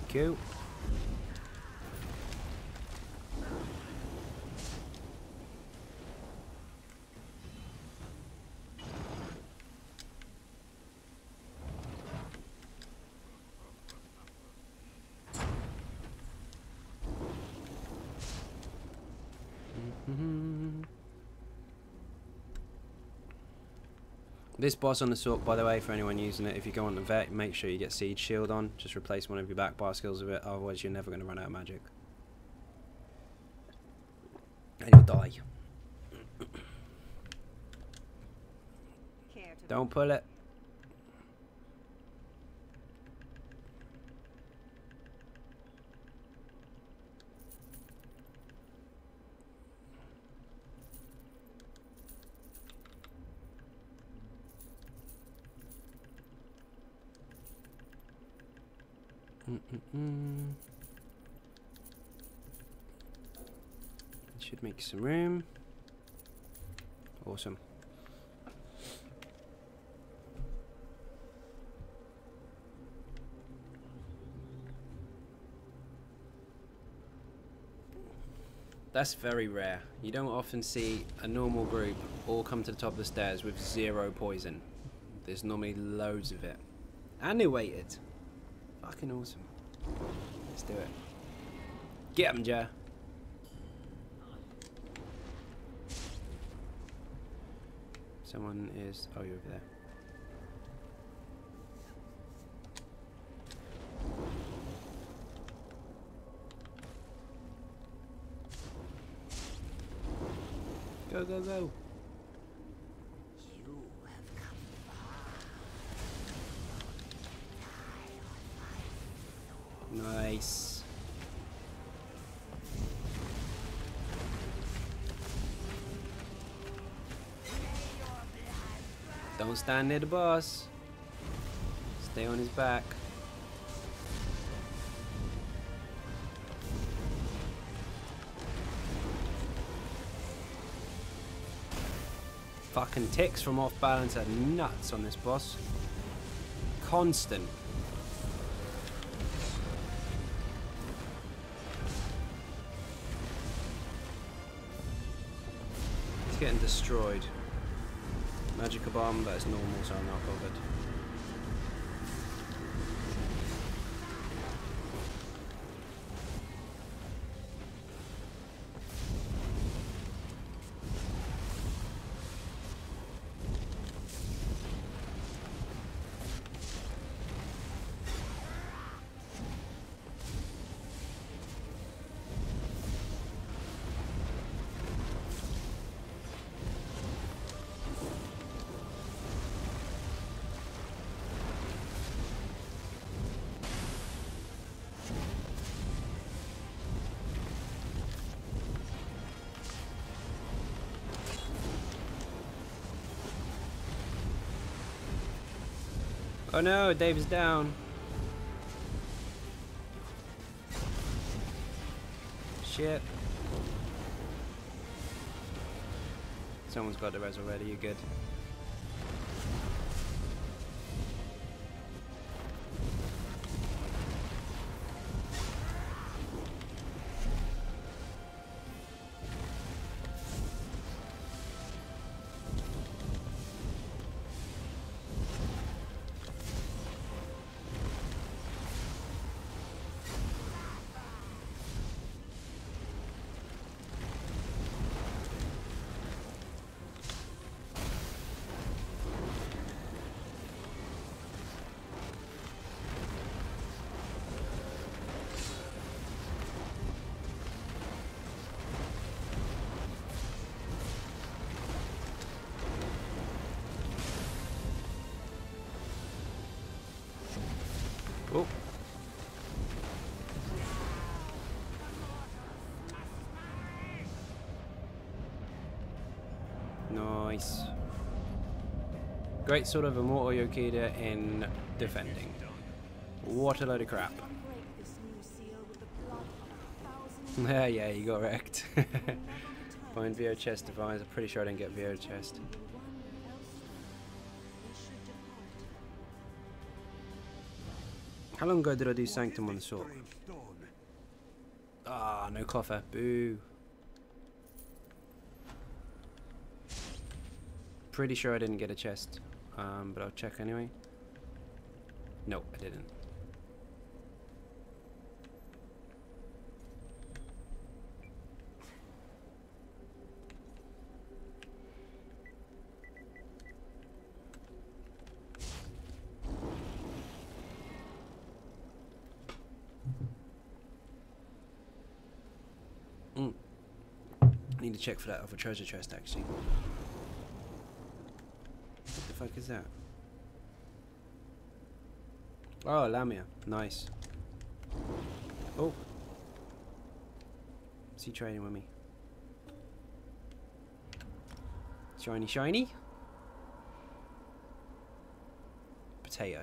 Cute. This boss on the sword, by the way, for anyone using it, if you go on the vet, make sure you get Siege Shield on. Just replace one of your back bar skills with it, otherwise you're never going to run out of magic. And you'll die. Don't pull it. Should make some room. Awesome. That's very rare. You don't often see a normal group all come to the top of the stairs with 0 poison. There's normally loads of it. And they waited. Fucking awesome. Let's do it. Get him, Jer. Someone is... Oh, you're over there. Go, go, go. You have come far. Nice. Don't stand near the boss. Stay on his back. Fucking ticks from off balance are nuts on this boss. Constant. He's getting destroyed. Magic bomb, but it's normal, so I'm not bothered. Oh no, Dave is down. Shit. Someone's got the res already, you're good. Oh. Nice. Great sort of Immortal Yokida in defending. What a load of crap. Unbreak this new seal with the blood of 1,000 Yeah, you got wrecked. Find VO chest device. I'm pretty sure I didn't get VO chest. How long ago did I do Sanctum on the sword? Ah, no coffer. Boo. Pretty sure I didn't get a chest, but I'll check anyway. No, I didn't. I need to check for that other treasure chest actually. What the fuck is that? Oh, Lamia. Nice. Oh. Is he trading with me? Shiny, shiny? Potato.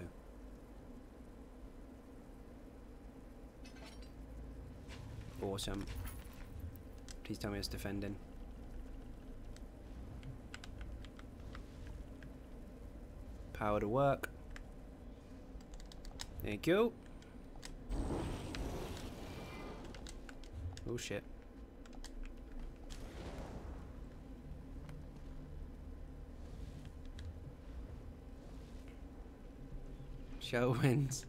Awesome. Please tell me it's defending. Power to work. Thank you. Oh shit. Shell wins.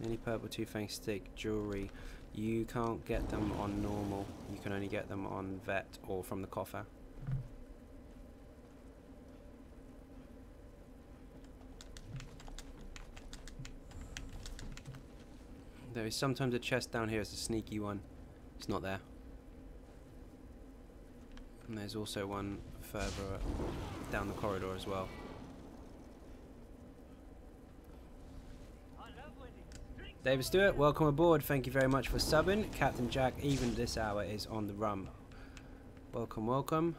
Any purple two-fang stick jewelry. You can't get them on normal. You can only get them on vet or from the coffer. There is sometimes a chest down here. It's a sneaky one. It's not there. And there's also one further down the corridor as well. David Stewart, welcome aboard. Thank you very much for subbing. Captain Jack, even this hour, is on the rum. Welcome, welcome.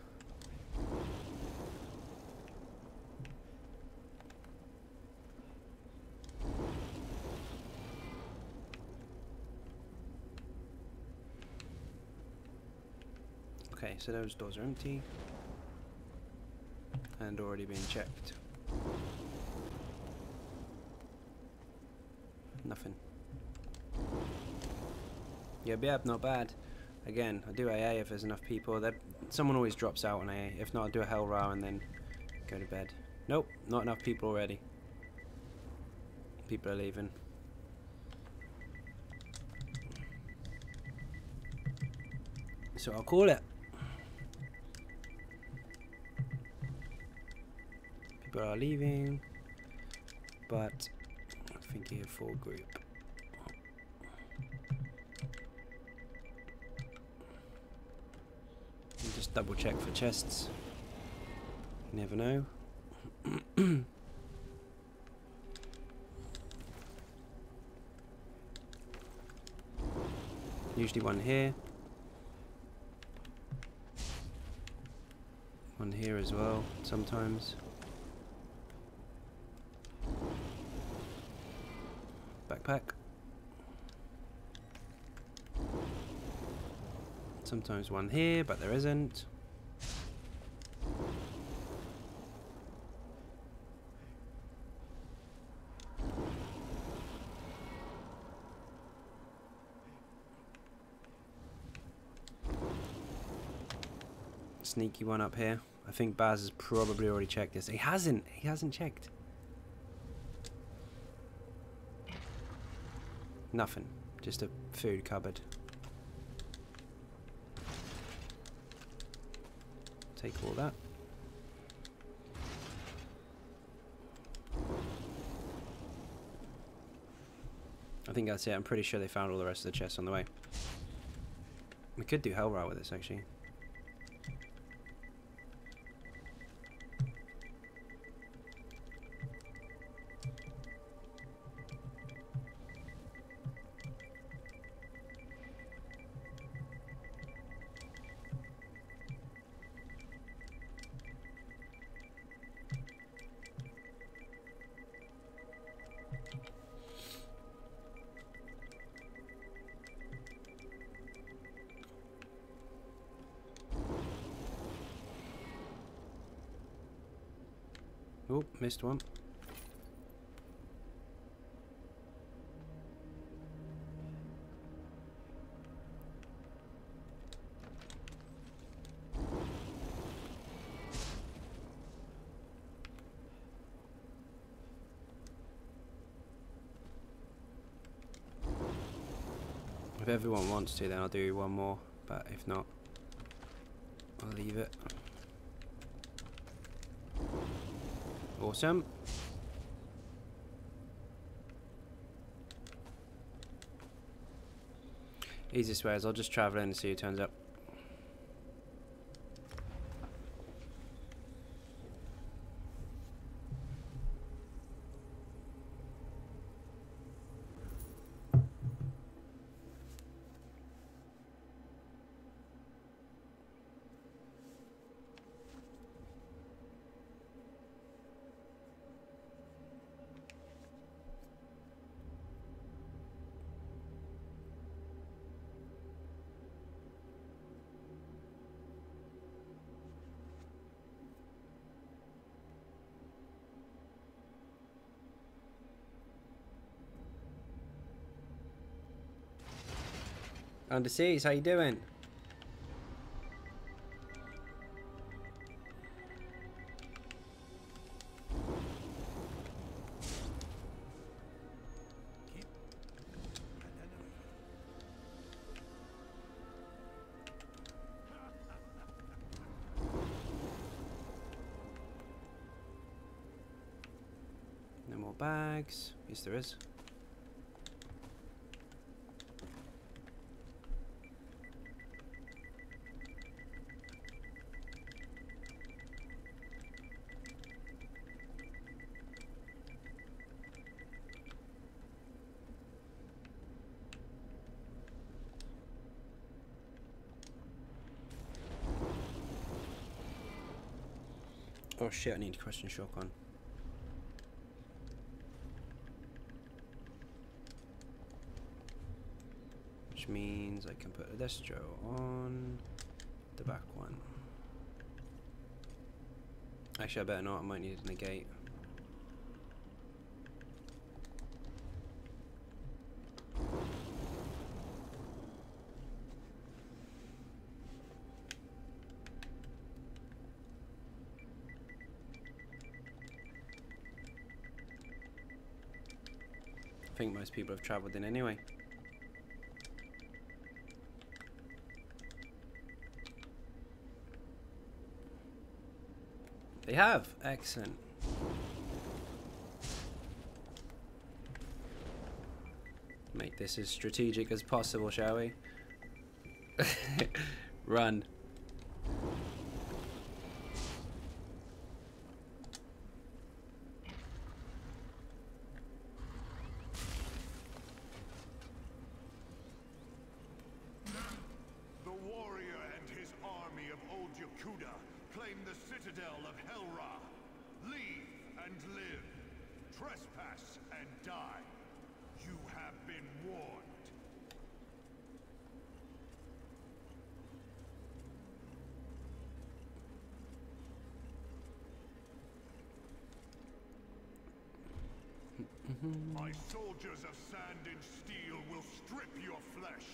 Okay, so those doors are empty. And already being checked. Nothing. Yep, not bad. Again, I do AA if there's enough people. Someone always drops out on AA. If not, I'll do a Hell Row and then go to bed. Nope, not enough people already. People are leaving. So I'll call it. People are leaving, but I think you have full group. Just double check for chests. You never know. Usually one here. One here as well, sometimes. Backpack. Sometimes one here, but there isn't. Sneaky one up here. I think Baz has probably already checked this. He hasn't checked. Nothing. Just a food cupboard. Take all that. I think that's it. I'm pretty sure they found all the rest of the chests on the way. We could do Hellrow with this, actually. Oh, missed one. If everyone wants to, then I'll do one more, but if not, I'll leave it. Awesome. Easiest way is I'll just travel in and see who turns up. Underseas, how you doing? No more bags. Yes, there is. Oh shit, I need to question shock on. Which means I can put a destro on the back one. Actually, I better not, I might need to negate. I think most people have travelled in anyway. They have! Excellent. Make this as strategic as possible, shall we? Run. claim the citadel of Helra. Leave and live. Trespass and die. You have been warned. My soldiers of sand and steel will strip your flesh.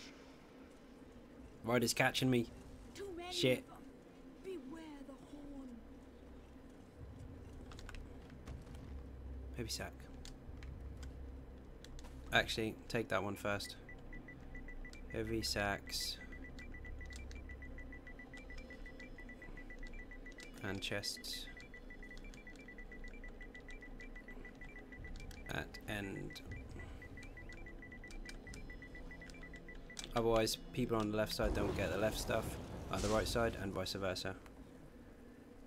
Ryder's catching me. Too many Shit. of them. Beware the horn. Heavy sack. Actually, take that one first. Heavy sacks. And chests. At end. Otherwise, people on the left side don't get the left stuff, the right side, and vice versa.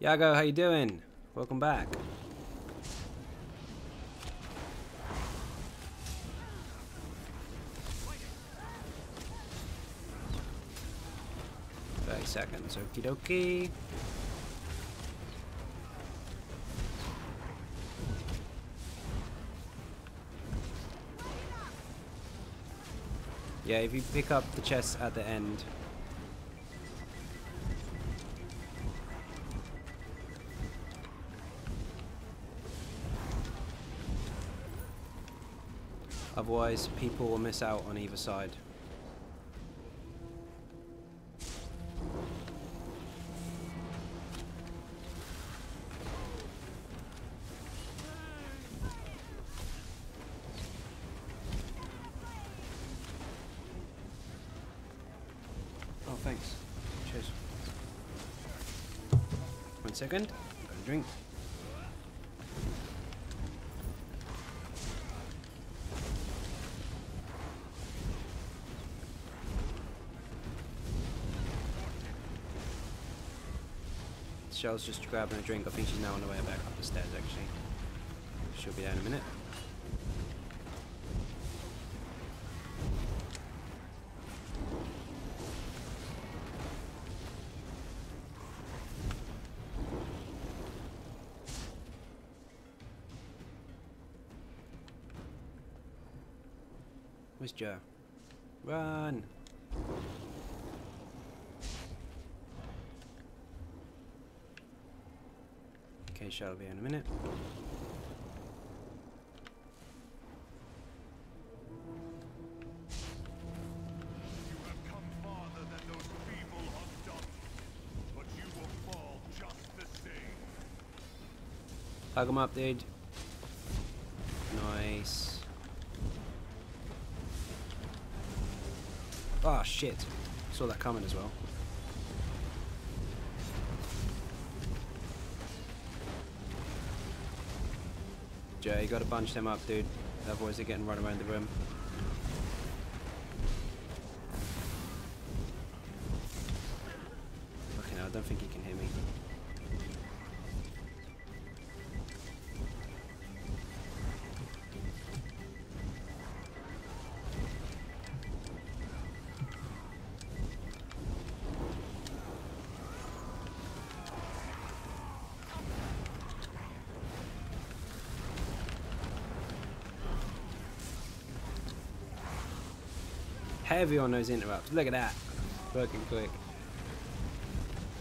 Yago, how you doing? Welcome back. Seconds, okie dokie. Yeah, if you pick up the chests at the end. Otherwise, people will miss out on either side. Oh, thanks. Cheers. 1 second. Got a drink. Shell's just grabbing a drink. I think she's now on the way back up the stairs, actually. She'll be there in a minute. Where's Joe? Run! Okay, shall be in a minute. You have come farther than those feeble undaunted, but you will fall just the same. Hug him up, dude. Nice. Oh shit. Saw that coming as well. Joe, you gotta bunch them up, dude. Otherwise they're getting run around the room. Okay, no, I don't think he can hear me. Heavy on those interrupts. Look at that. Working quick.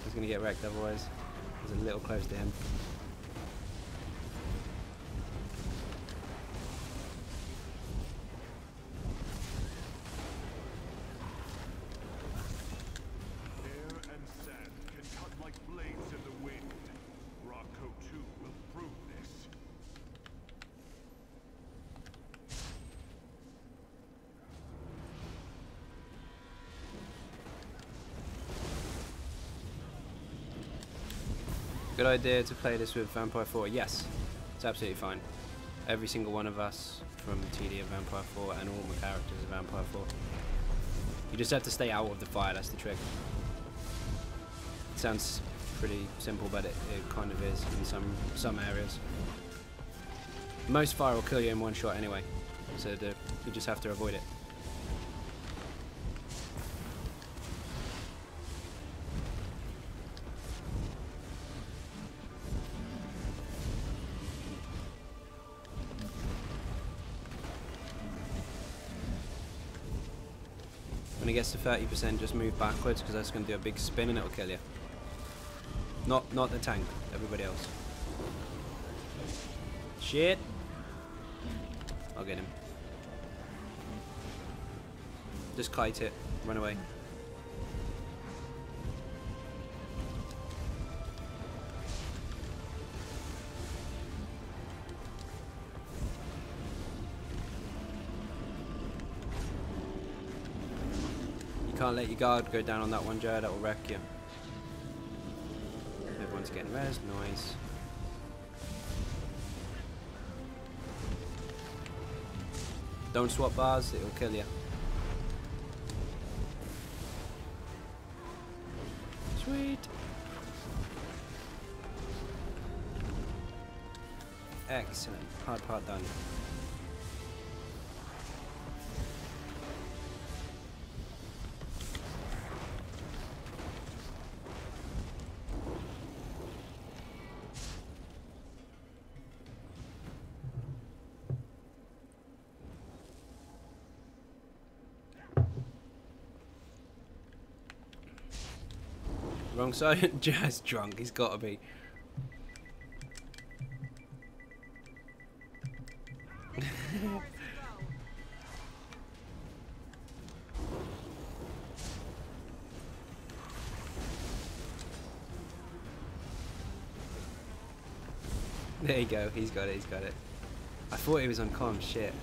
He's gonna get wrecked otherwise. He's a little close to him. Air and sand can cut like blades in the wind. Rocco 2 will prove this. Good idea to play this with Vampire 4. Yes, it's absolutely fine. Every single one of us from TD of Vampire 4 and all my characters of Vampire 4. You just have to stay out of the fire, that's the trick. It sounds pretty simple, but it kind of is in some areas. Most fire will kill you in one shot anyway, so you just have to avoid it. it gets to 30%, just move backwards because that's going to do a big spin and it'll kill you. Not the tank, everybody else. Shit! I'll get him. Just kite it, run away. You can't let your guard go down on that one, Joe, that will wreck you. Everyone's getting res, nice. Don't swap bars, it'll kill you. Sweet. Excellent. Hard part done. Wrong side. Jazz drunk. He's got to be. There you go. He's got it. He's got it. I thought he was on comm. Shit.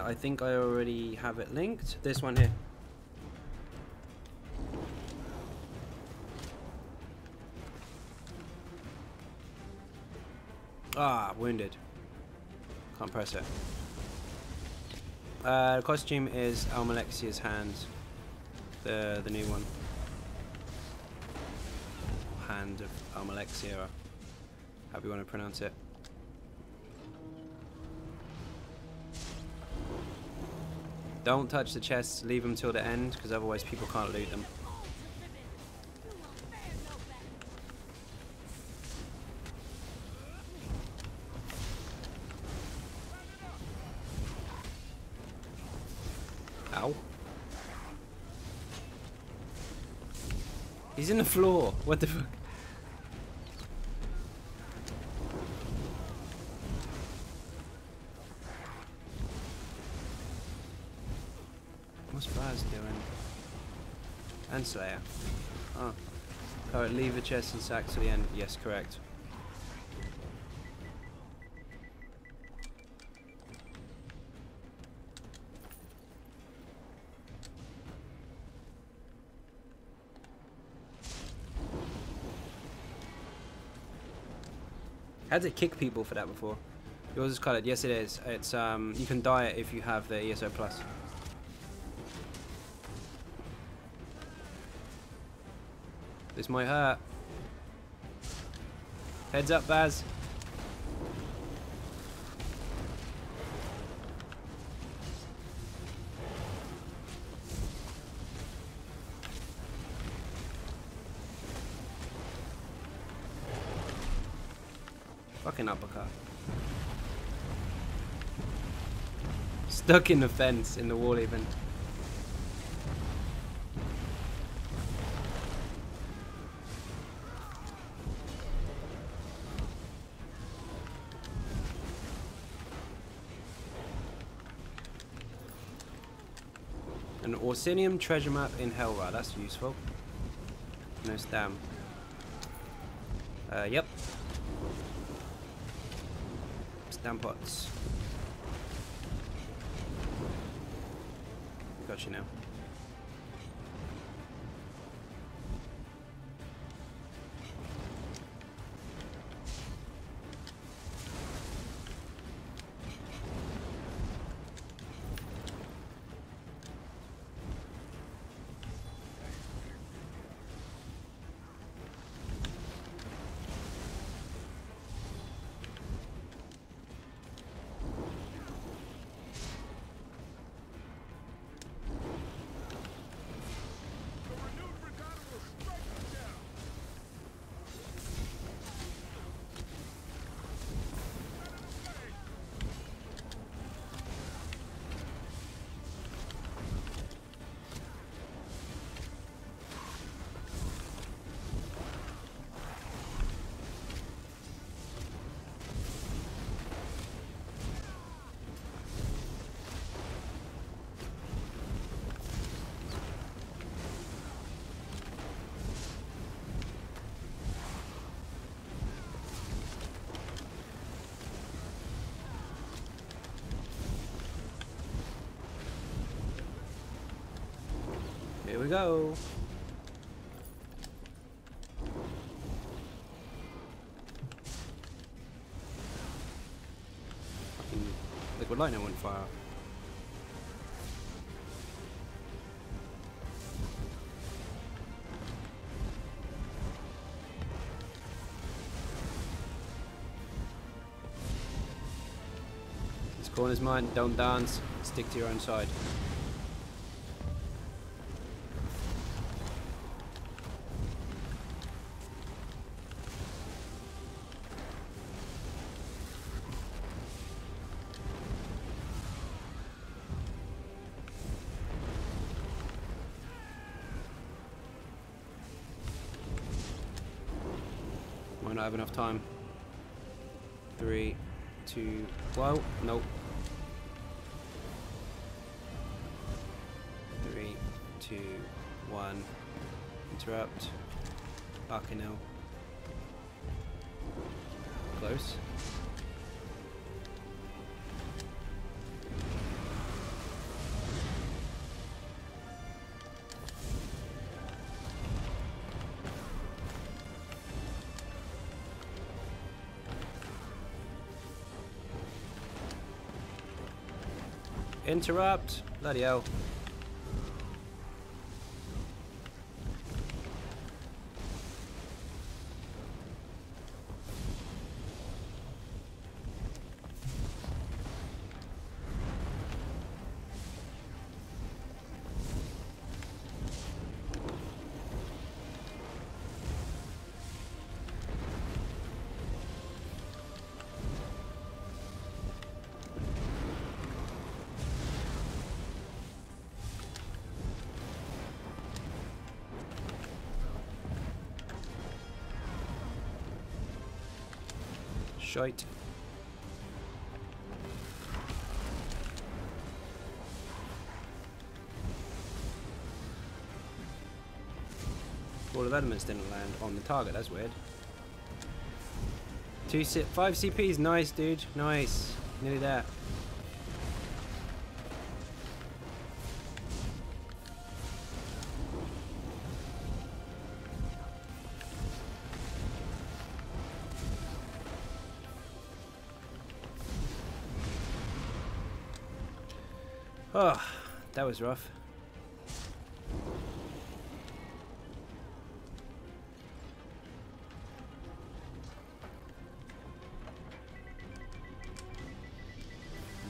I think I already have it linked. This one here. Ah, wounded. Can't press it. The costume is Almalexia's hand. The new one. Hand of Almalexia, or however you want to pronounce it. Don't touch the chests, leave them till the end, because otherwise people can't loot them. Ow. He's in the floor. What the fuck? What's Baz doing? And Slayer. Oh. Alright, leave the chest and sack to the end. Yes, correct. Had to kick people for that before. Yours is coloured. Yes, it is. It's you can dye it if you have the ESO plus. This might hurt. Heads up, Baz. Fucking uppercut. Stuck in the fence, in the wall even. An Orsinium treasure map in Hellra, that's useful. No stam. Yep. Stam pots. Got you now. we go. Fucking liquid lightning wouldn't fire. This corner's mine. Don't dance. Stick to your own side. Might not have enough time. 3, 2, whoa, nope. 3, 2, 1. Interrupt. Fucking hell. Close. Interrupt! Bloody hell. Shite. All of elements didn't land on the target, that's weird. 5 CPs, nice dude, nice. Nearly there. Oh, that was rough.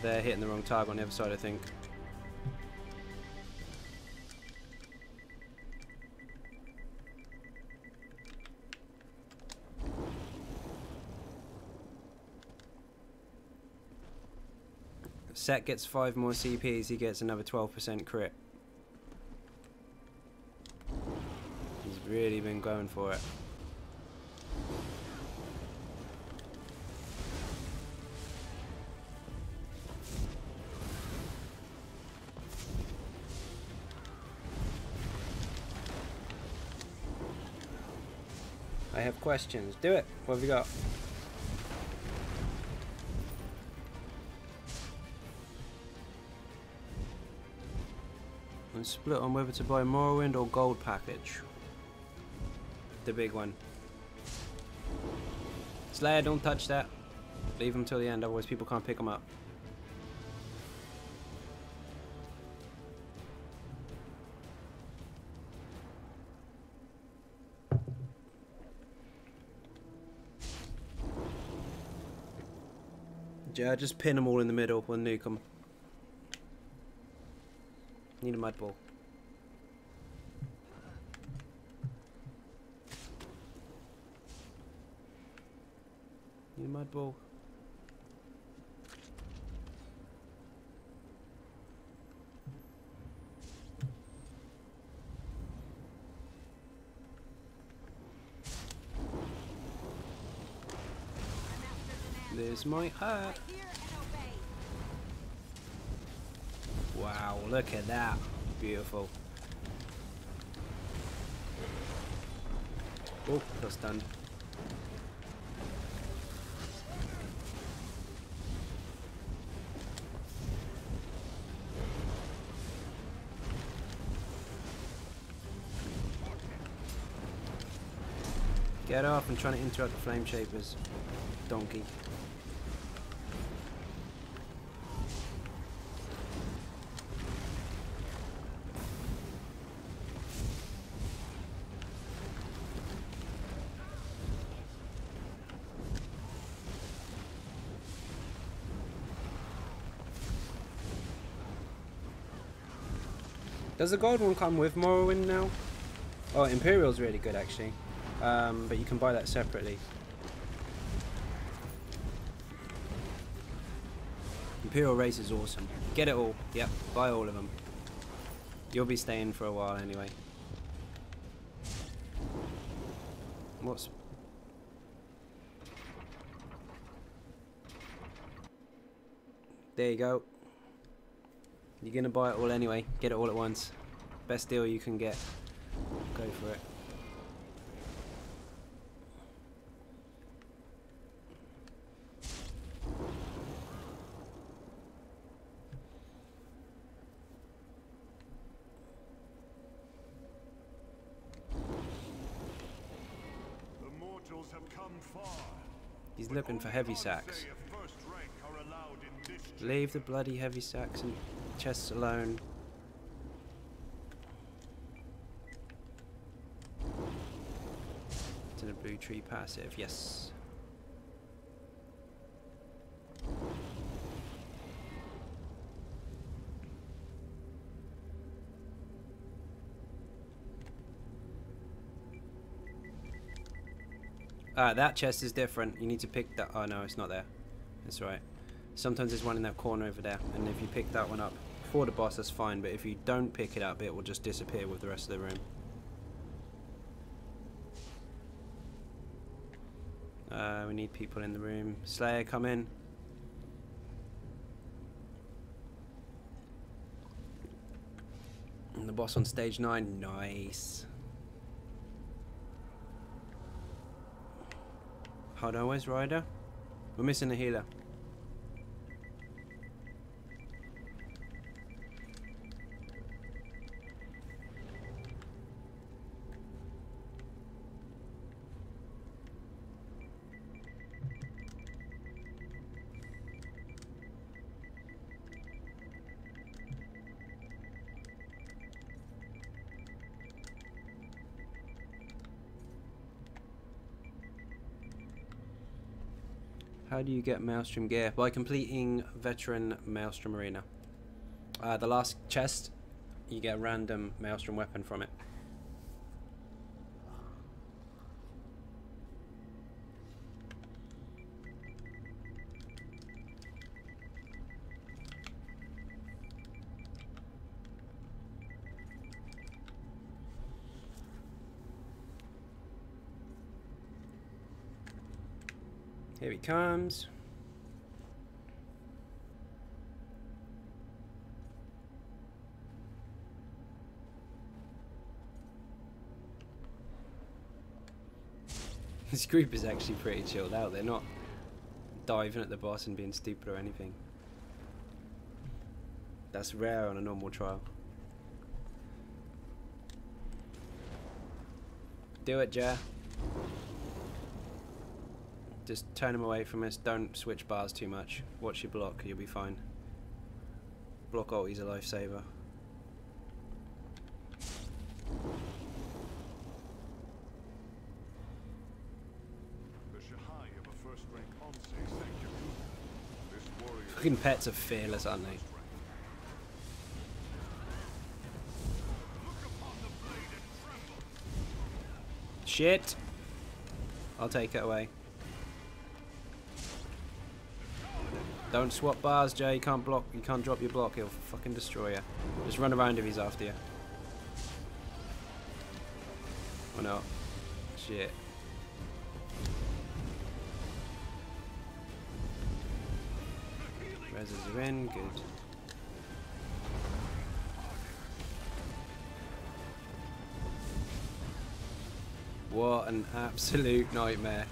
They're hitting the wrong target on the other side, I think. Set gets 5 more CPs, he gets another 12% crit. He's really been going for it. I have questions. Do it. What have you got? And split on whether to buy Morrowind or gold package. The big one. Slayer, don't touch that. Leave them till the end, otherwise people can't pick them up. Yeah, just pin them all in the middle and nuke them. Need a mud ball. Need a mud ball. This might hurt. Wow, look at that. Beautiful. Oh, got stunned. Get off, I'm trying to interrupt the flame shapers. Donkey. Does the gold one come with Morrowind now? Oh, Imperial's really good actually. But you can buy that separately. Imperial race is awesome. Get it all. Yep, buy all of them. You'll be staying for a while anyway. What's... There you go. You're gonna buy it all anyway. Get it all at once. Best deal you can get. Go for it. The mortals have come far. He's looking for heavy sacks. First rank are allowed in this Leave the bloody heavy sacks and chests alone. To the blue tree passive, yes. That chest is different. You need to pick that. Oh no, it's not there. That's right. Sometimes there's one in that corner over there, and if you pick that one up for the boss, that's fine. But if you don't pick it up, it will just disappear with the rest of the room. We need people in the room. Slayer, come in. And the boss on stage 9. Nice. Hold on, where's Ryder? We're missing a healer. How do you get Maelstrom gear? By completing Veteran Maelstrom Arena. The last chest, you get a random Maelstrom weapon from it. Here he comes. This group is actually pretty chilled out. They're not diving at the boss and being stupid or anything. That's rare on a normal trial. Do it, Jer. Just turn him away from us. Don't switch bars too much. Watch your block. You'll be fine. Block ult, he's a lifesaver. Fucking pets are fearless, aren't they? Shit! I'll take it away. Don't swap bars, Jay. You can't block. You can't drop your block. He'll fucking destroy you. Just run around if he's after you. Oh no. Shit. Reses are in. Good. What an absolute nightmare.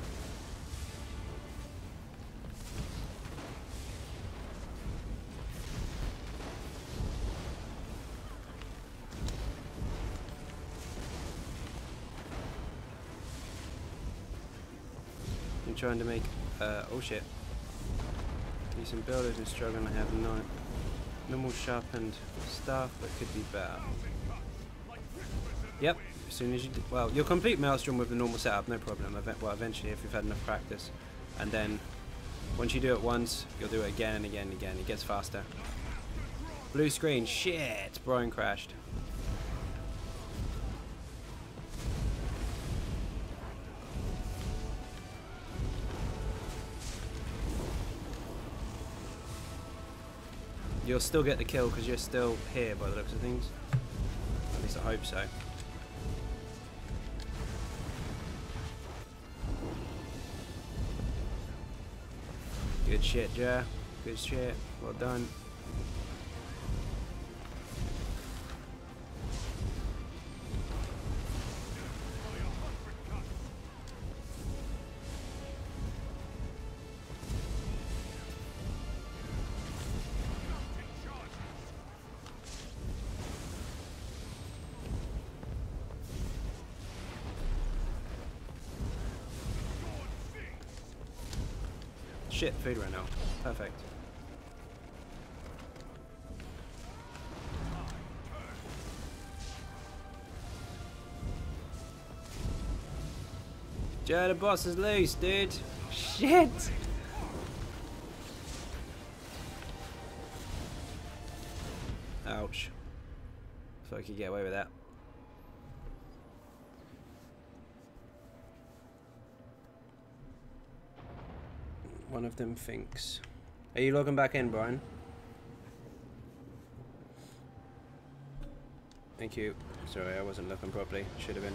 trying to make, oh shit. Decent builders and struggling to have normal sharpened stuff, but could be better. Yep, as soon as you do, well, you'll complete Maelstrom with the normal setup, no problem. Well, eventually, if you've had enough practice. And then, once you do it once, you'll do it again and again and again. It gets faster. Blue screen, shit! Brian crashed. You'll still get the kill because you're still here by the looks of things. At least I hope so. Good shit, Jer. Good shit. Well done. Shit, food ran out. Perfect. Joe, the boss is loose, dude. Shit! Ouch. Thought I could get away with that. One of them thinks. Are you logging back in, Brian? Thank you. Sorry, I wasn't looking properly. Should have been.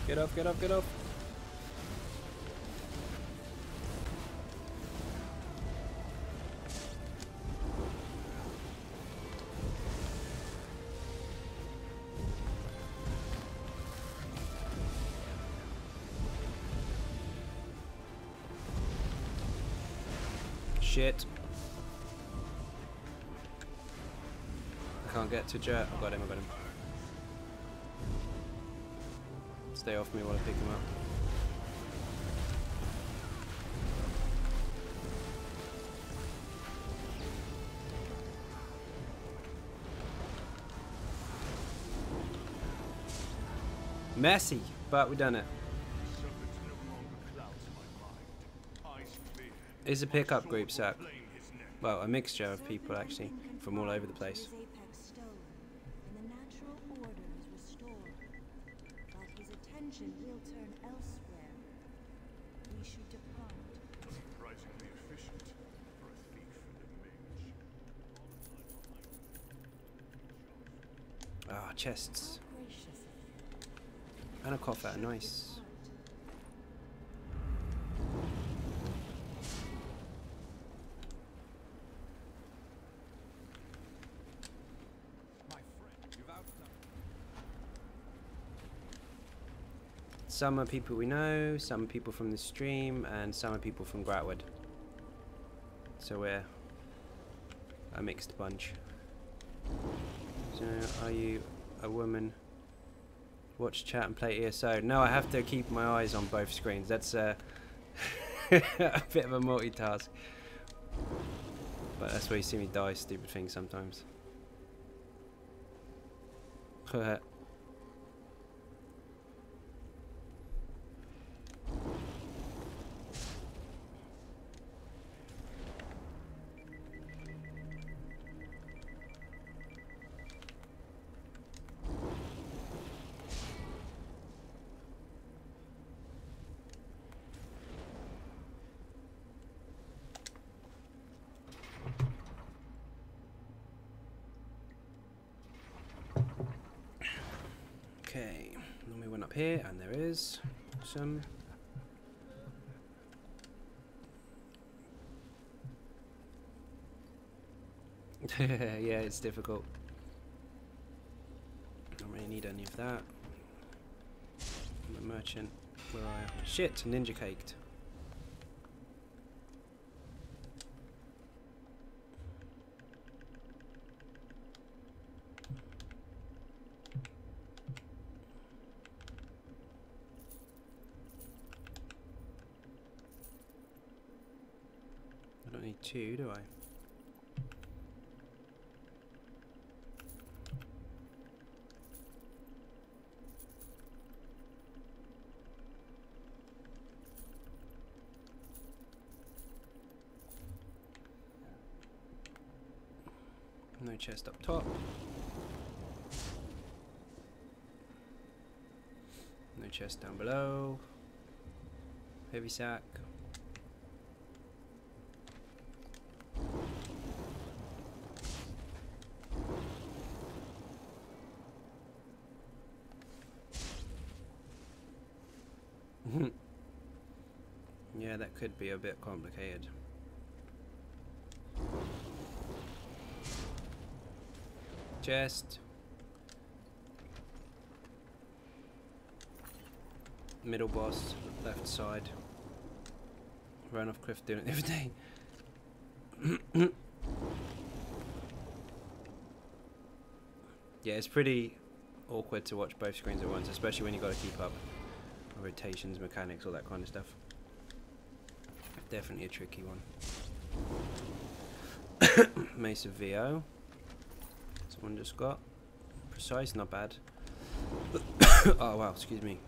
Get off, get off, get off. Shit. I can't get to Jet. I got him, I got him. Stay off me while I pick him up. Messy, but we done it. It's a pickup group, Sack. Well, a mixture of people actually, from all over the place. Ah, chests. And a coffer, nice. Some are people we know, some are people from the stream, and some are people from Gratwood. So we're a mixed bunch. So, are you a woman? Watch chat and play ESO. No, I have to keep my eyes on both screens. That's a bit of a multitask. But that's where you see me die stupid things sometimes. Okay, then we went up here, and there is some. Yeah, it's difficult. Don't really need any of that. I'm a merchant. Where are you? Shit, ninja caked. 2, do I? No chest up top. No chest down below. Heavy sack. Yeah, that could be a bit complicated. Chest. Middle boss, left side. Ran off cliff doing it the other day. Yeah, it's pretty awkward to watch both screens at once, especially when you got to keep up rotations, mechanics, all that kind of stuff. Definitely a tricky one. Mace of VO. Someone just got. Precise, not bad. Oh wow, excuse me.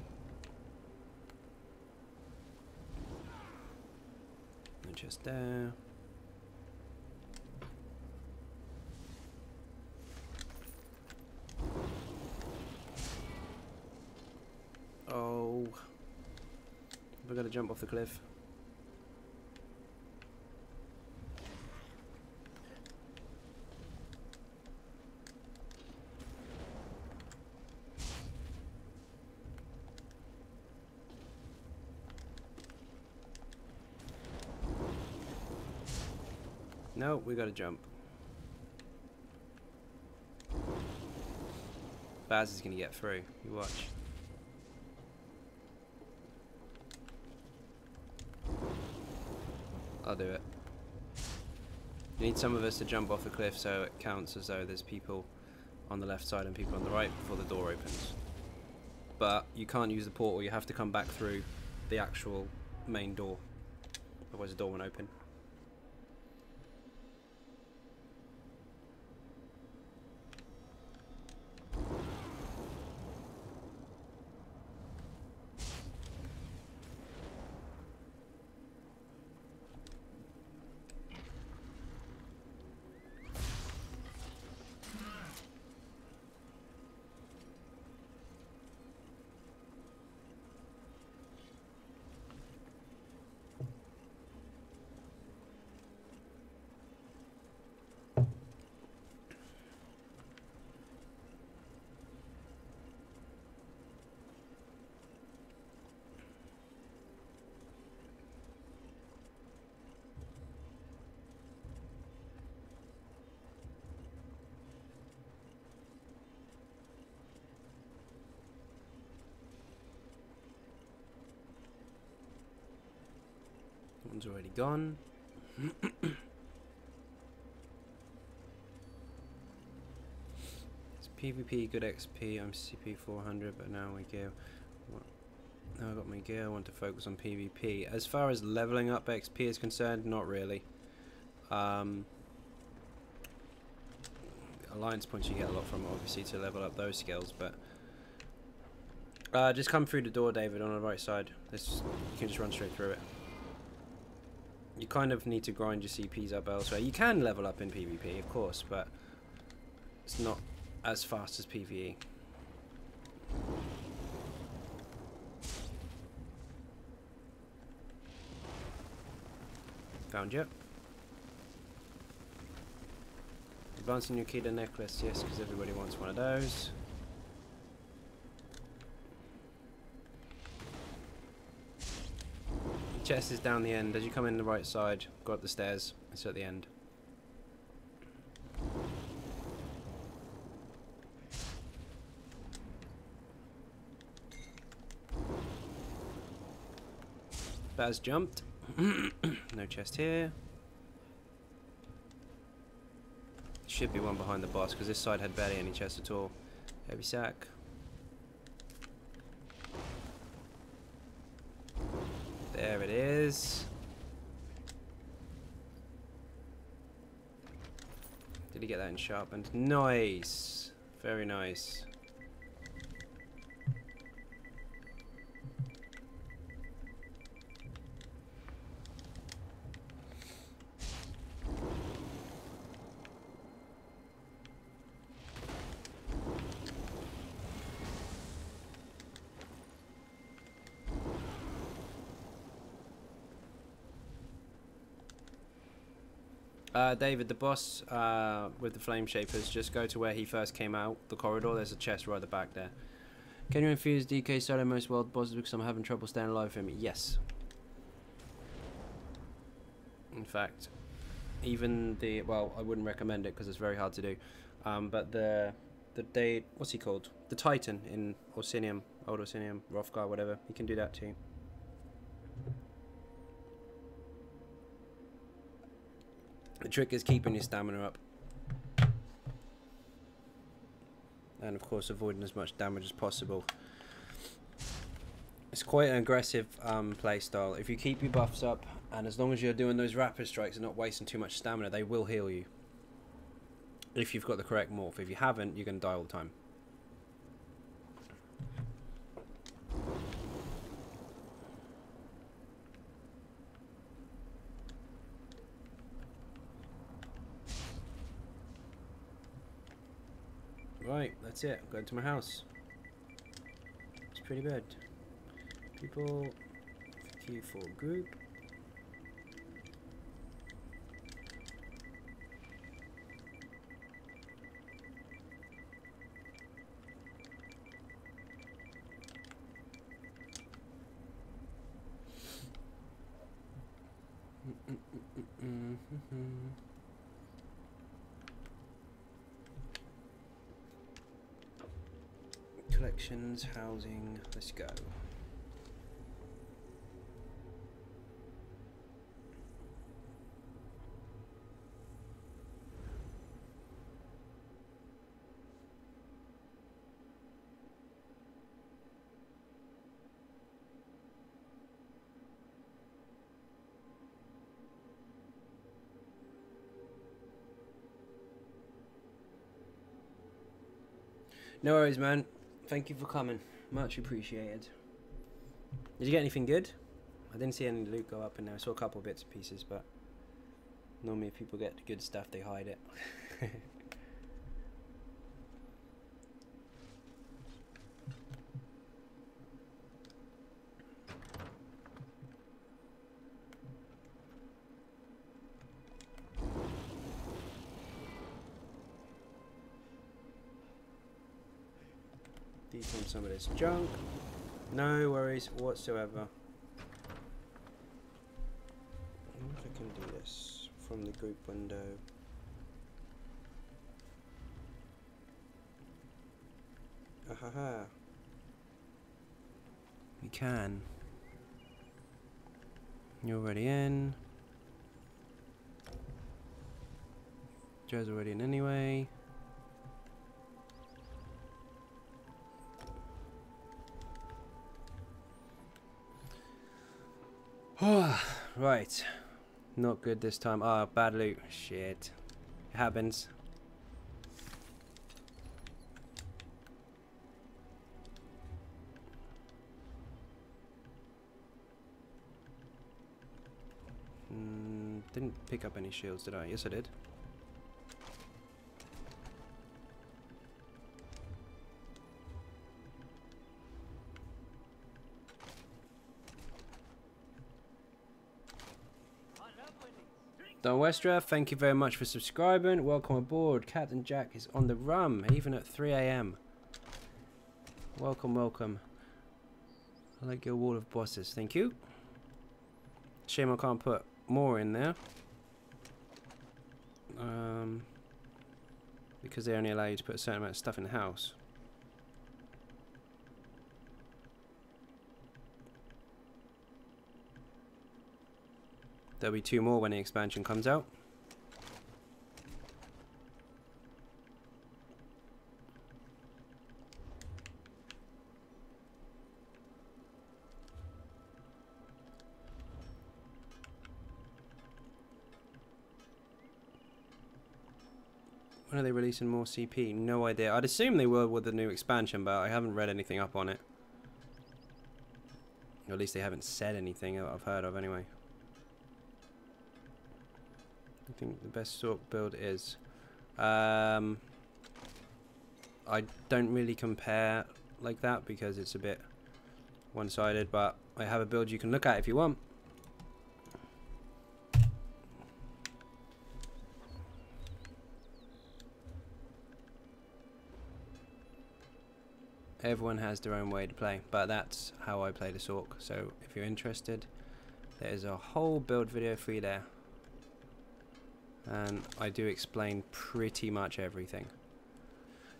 No chest there. Oh. We've got to jump off the cliff. No, we gotta jump. Baz is gonna get through. You watch. I'll do it. You need some of us to jump off the cliff so it counts as though there's people on the left side and people on the right before the door opens. But you can't use the portal, you have to come back through the actual main door. Otherwise the door won't open. One's already gone. It's PvP, good XP. I'm CP 400, but now my gear. Now I got my gear. I want to focus on PvP. As far as leveling up XP is concerned, not really. Alliance points you get a lot from, obviously, to level up those skills, but just come through the door, David, on the right side. You can just run straight through it. You kind of need to grind your CPs up elsewhere. You can level up in PvP, of course, but it's not as fast as PvE. Found you. Advancing your key to necklace, yes, because everybody wants one of those. Chest is down the end. As you come in the right side, go up the stairs. It's at the end. Baz jumped. No chest here. Should be one behind the boss because this side had barely any chest at all. Heavy sack. There it is. Did he get that in sharpened? Nice. Very nice. David, the boss with the flame shapers, just go to where he first came out, the corridor. There's a chest right at the back there. Can you infuse DK solo most world bosses because I'm having trouble staying alive for him? Yes. In fact, even the, well, I wouldn't recommend it because it's very hard to do. But the what's he called? The Titan in Orsinium, Old Orsinium, Rothgar, whatever. You can do that too. The trick is keeping your stamina up. And of course avoiding as much damage as possible. It's quite an aggressive play style. If you keep your buffs up, and as long as you're doing those rapid strikes and not wasting too much stamina, they will heal you. If you've got the correct morph. If you haven't, you're going to die all the time. Right, that's it. I'm going to my house. It's pretty good. People, Q4 group. Collections, housing, let's go. No worries, man. Thank you for coming. Much appreciated. Did you get anything good? I didn't see any loot go up in there. I saw a couple of bits and pieces, but normally if people get good stuff, they hide it. From some of this junk. No worries whatsoever. I wonder if I can do this from the group window. Ahaha. We can. You're already in. Joe's already in anyway. Right. Not good this time. Ah, bad loot. Shit. It happens. Didn't pick up any shields, did I? Yes, I did. Don Westra, thank you very much for subscribing. Welcome aboard. Captain Jack is on the rum, even at 3 AM. Welcome, welcome. I like your wall of bosses. Thank you. Shame I can't put more in there. Because they only allow you to put a certain amount of stuff in the house. There'll be 2 more when the expansion comes out. When are they releasing more CP? No idea. I'd assume they will with the new expansion, but I haven't read anything up on it. Or at least they haven't said anything that I've heard of anyway. I think the best sort build is... I don't really compare like that because it's a bit one-sided, but I have a build you can look at if you want. Everyone has their own way to play, but that's how I play the Sork. So if you're interested, there's a whole build video for you there, and I do explain pretty much everything.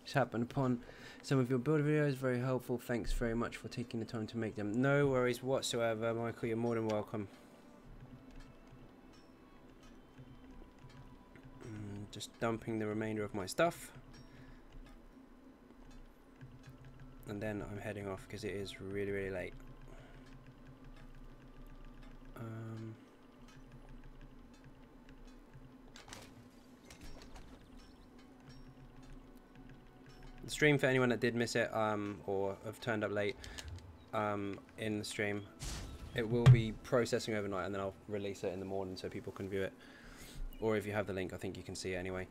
Just happened upon some of your build videos, very helpful. Thanks very much for taking the time to make them. No worries whatsoever, Michael, you're more than welcome. Just dumping the remainder of my stuff. And then I'm heading off because it is really, really late. The stream, for anyone that did miss it or have turned up late in the stream, it will be processing overnight and then I'll release it in the morning so people can view it. Or if you have the link, I think you can see it anyway.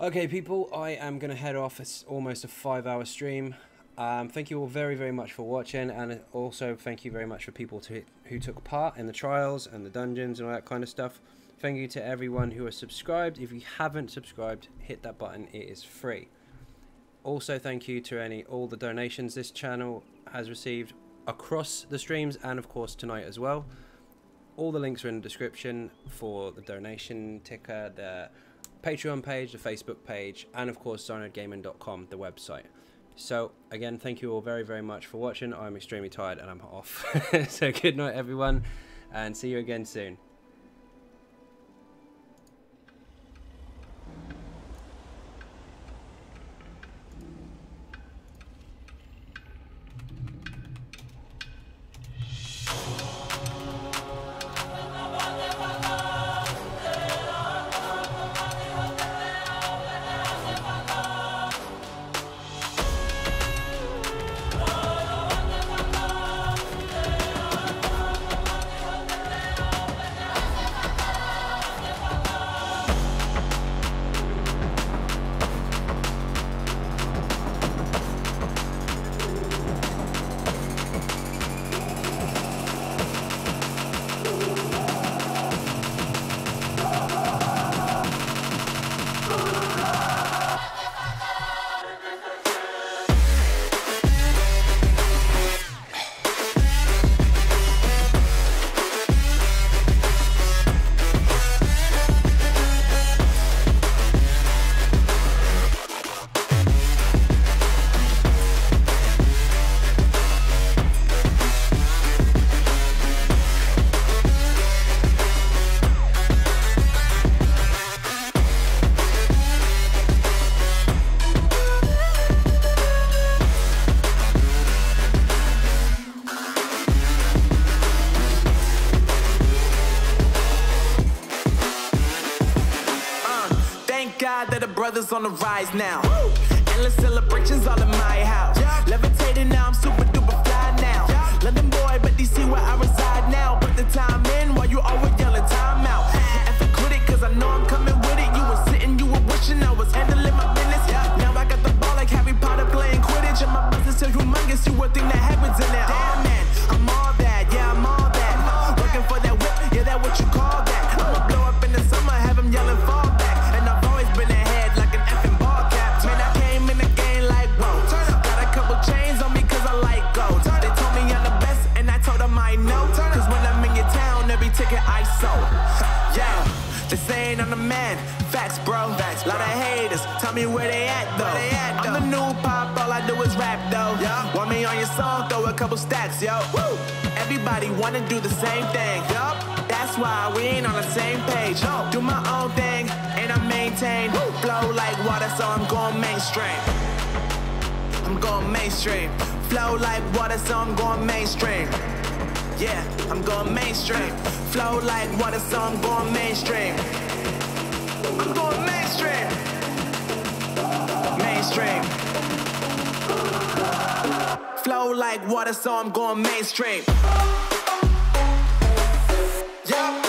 Okay, people, I am going to head off. It's almost a 5-hour stream. Thank you all very, very much for watching, and also thank you very much for people who took part in the trials and the dungeons and all that kind of stuff. Thank you to everyone who has subscribed. If you haven't subscribed, hit that button. It is free. Also, thank you to all the donations this channel has received across the streams and of course tonight as well. All the links are in the description for the donation ticker, the Patreon page, the Facebook page, and of course XynodeGaming.com, the website. So again, thank you all very, very much for watching. I'm extremely tired and I'm off. So good night everyone, and see you again soon. Brothers on the rise now. Endless celebrations all in my house. Levitating now, I'm super duper fly now. London boy, but DC where I reside now. Put the time in while you always yelling time out. And for quit it, cause I know I'm coming with it. You were sitting, you were wishing I was handling my business. Now I got the ball like Harry Potter playing Quidditch. And my business is humongous, you would think that happens in there. Damn man, I'm all that, yeah, I'm all that. Working for that whip, yeah, that what you call that. I'ma blow up in the summer, have them yelling fall back. And I've always been ahead like an effing ball cap. Man, I came in the game like, whoa. Got a couple chains on me cause I like gold. They told me I'm the best and I told them I know. Cause when I'm in your town, every ticket I sold. Yeah, they saying I'm the man. Facts, bro. Facts, lot of haters. Tell me where they at though. I'm the new pop, all I do is rap though. Want me on your song, throw a couple stacks, yo. Woo! Everybody wanna do the same thing. Yup. That's why we ain't on the same page. No. Do my own thing, and I maintain. Woo. Flow like water, so I'm going mainstream. I'm going mainstream. Flow like water, so I'm going mainstream. Yeah, I'm going mainstream. Flow like water, so I'm going mainstream. I'm going mainstream. mainstream. Flow like water, so I'm going mainstream. Yeah.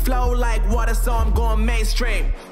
Flow like water, so I'm going mainstream.